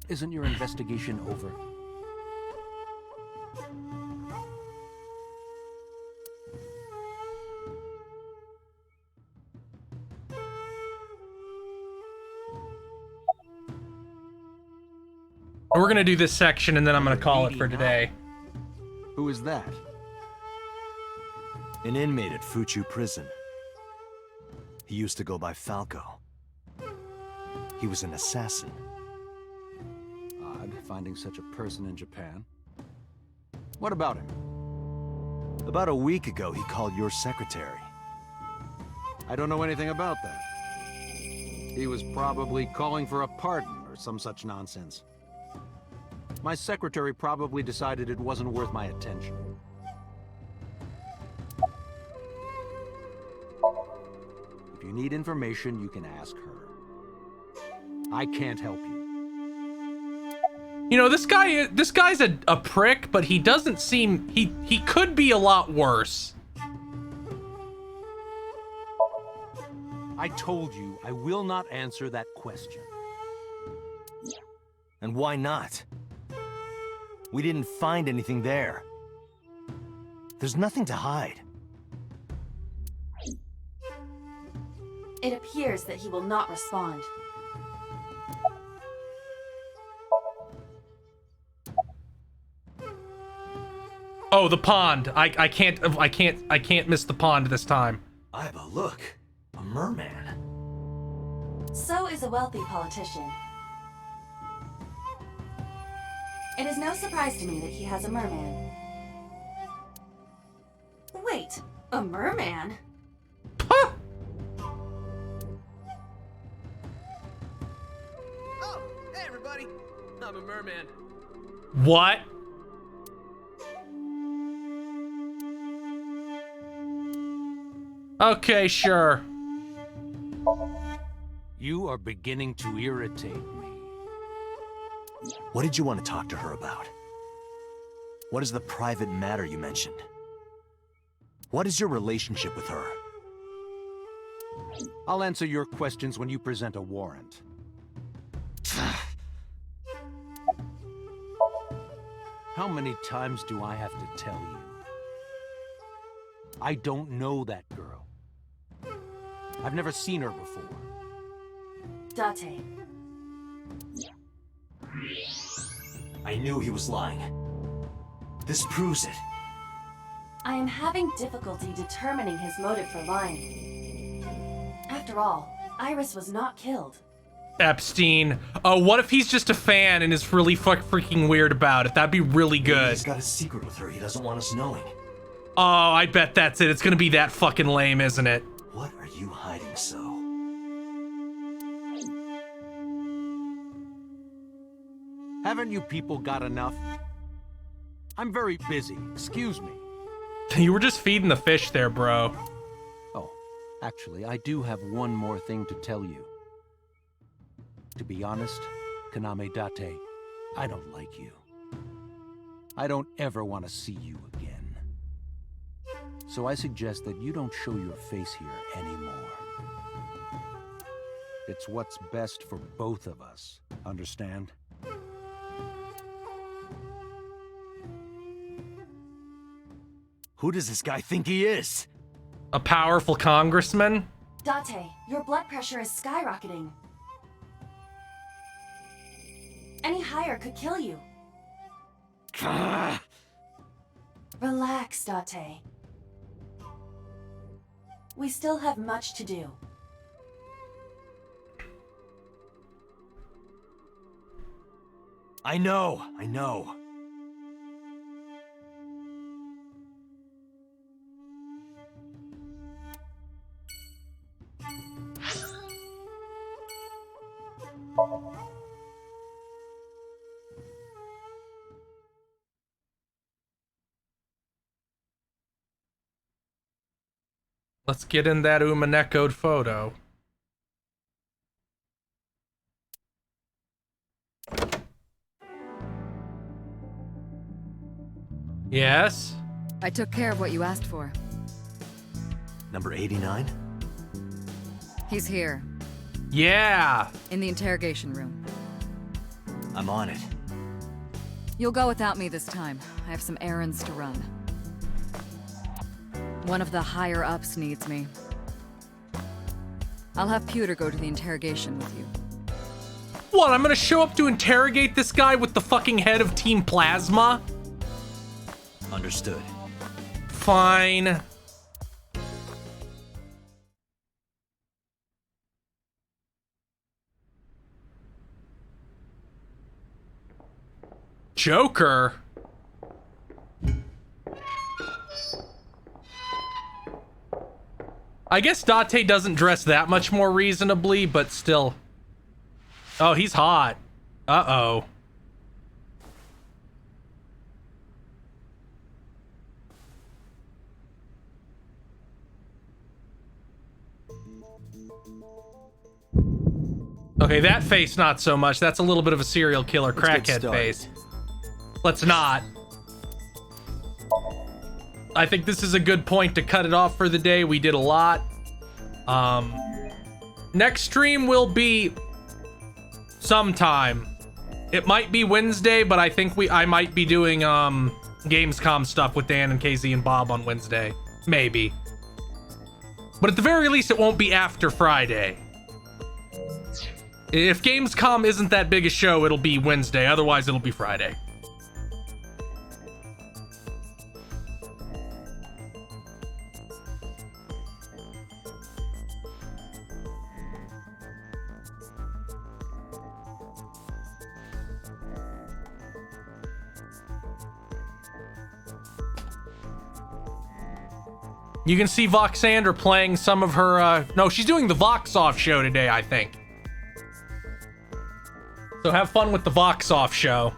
Isn't your investigation over? We're gonna do this section and then I'm gonna call it for today. Who is that? An inmate at Fuchu Prison. He used to go by Falco. He was an assassin. Odd, finding such a person in Japan. What about him? About a week ago, he called your secretary. I don't know anything about that. He was probably calling for a pardon or some such nonsense. My secretary probably decided it wasn't worth my attention. you need information, you can ask her. I can't help you. You know, this guy's a prick, but he doesn't seem, he could be a lot worse. I told you I will not answer that question. And why not? We didn't find anything there. There's nothing to hide. It appears that he will not respond. Oh, the pond. I can't miss the pond this time. Iba, look. A merman. So is a wealthy politician. It is no surprise to me that he has a merman. Wait, a merman? Oh, hey everybody! I'm a merman. What? Okay, sure. You are beginning to irritate me. What did you want to talk to her about? What is the private matter you mentioned? What is your relationship with her? I'll answer your questions when you present a warrant. How many times do I have to tell you? I don't know that girl. I've never seen her before. Date. I knew he was lying. This proves it. I am having difficulty determining his motive for lying. After all, Iris was not killed. Epstein. Oh, what if he's just a fan and is really freaking weird about it? That'd be really good. He's got a secret with her he doesn't want us knowing. Oh, I bet that's it. It's gonna be that fucking lame, isn't it? What are you hiding so? Haven't you people got enough? I'm very busy. Excuse me. You were just feeding the fish there, bro. Oh, actually, I do have one more thing to tell you. To be honest, Kaname Date, I don't like you. I don't ever want to see you again. So I suggest that you don't show your face here anymore. It's what's best for both of us, understand? Who does this guy think he is? A powerful congressman? Date, your blood pressure is skyrocketing. Any higher could kill you. Relax, Date. We still have much to do. I know. Let's get in that Umaneko'd photo. Yes? I took care of what you asked for. Number 89? He's here. Yeah! In the interrogation room. I'm on it. You'll go without me this time. I have some errands to run. One of the higher-ups needs me. I'll have Pewter go to the interrogation with you. What, I'm gonna show up to interrogate this guy with the fucking head of Team Plasma? Understood. Fine. Joker? I guess Date doesn't dress that much more reasonably, but still. Oh, he's hot. Uh-oh. Okay, that face not so much. That's a little bit of a serial killer Let's get crackhead started. face. Let's not. I think this is a good point to cut it off for the day. We did a lot. Next stream will be sometime. It might be Wednesday, but I think I might be doing Gamescom stuff with Dan and KZ and Bob on Wednesday. Maybe. But at the very least, it won't be after Friday. If Gamescom isn't that big a show, it'll be Wednesday. Otherwise, it'll be Friday. You can see Voxander playing some of her, no, she's doing the Vox Off show today, I think. So have fun with the Vox Off show.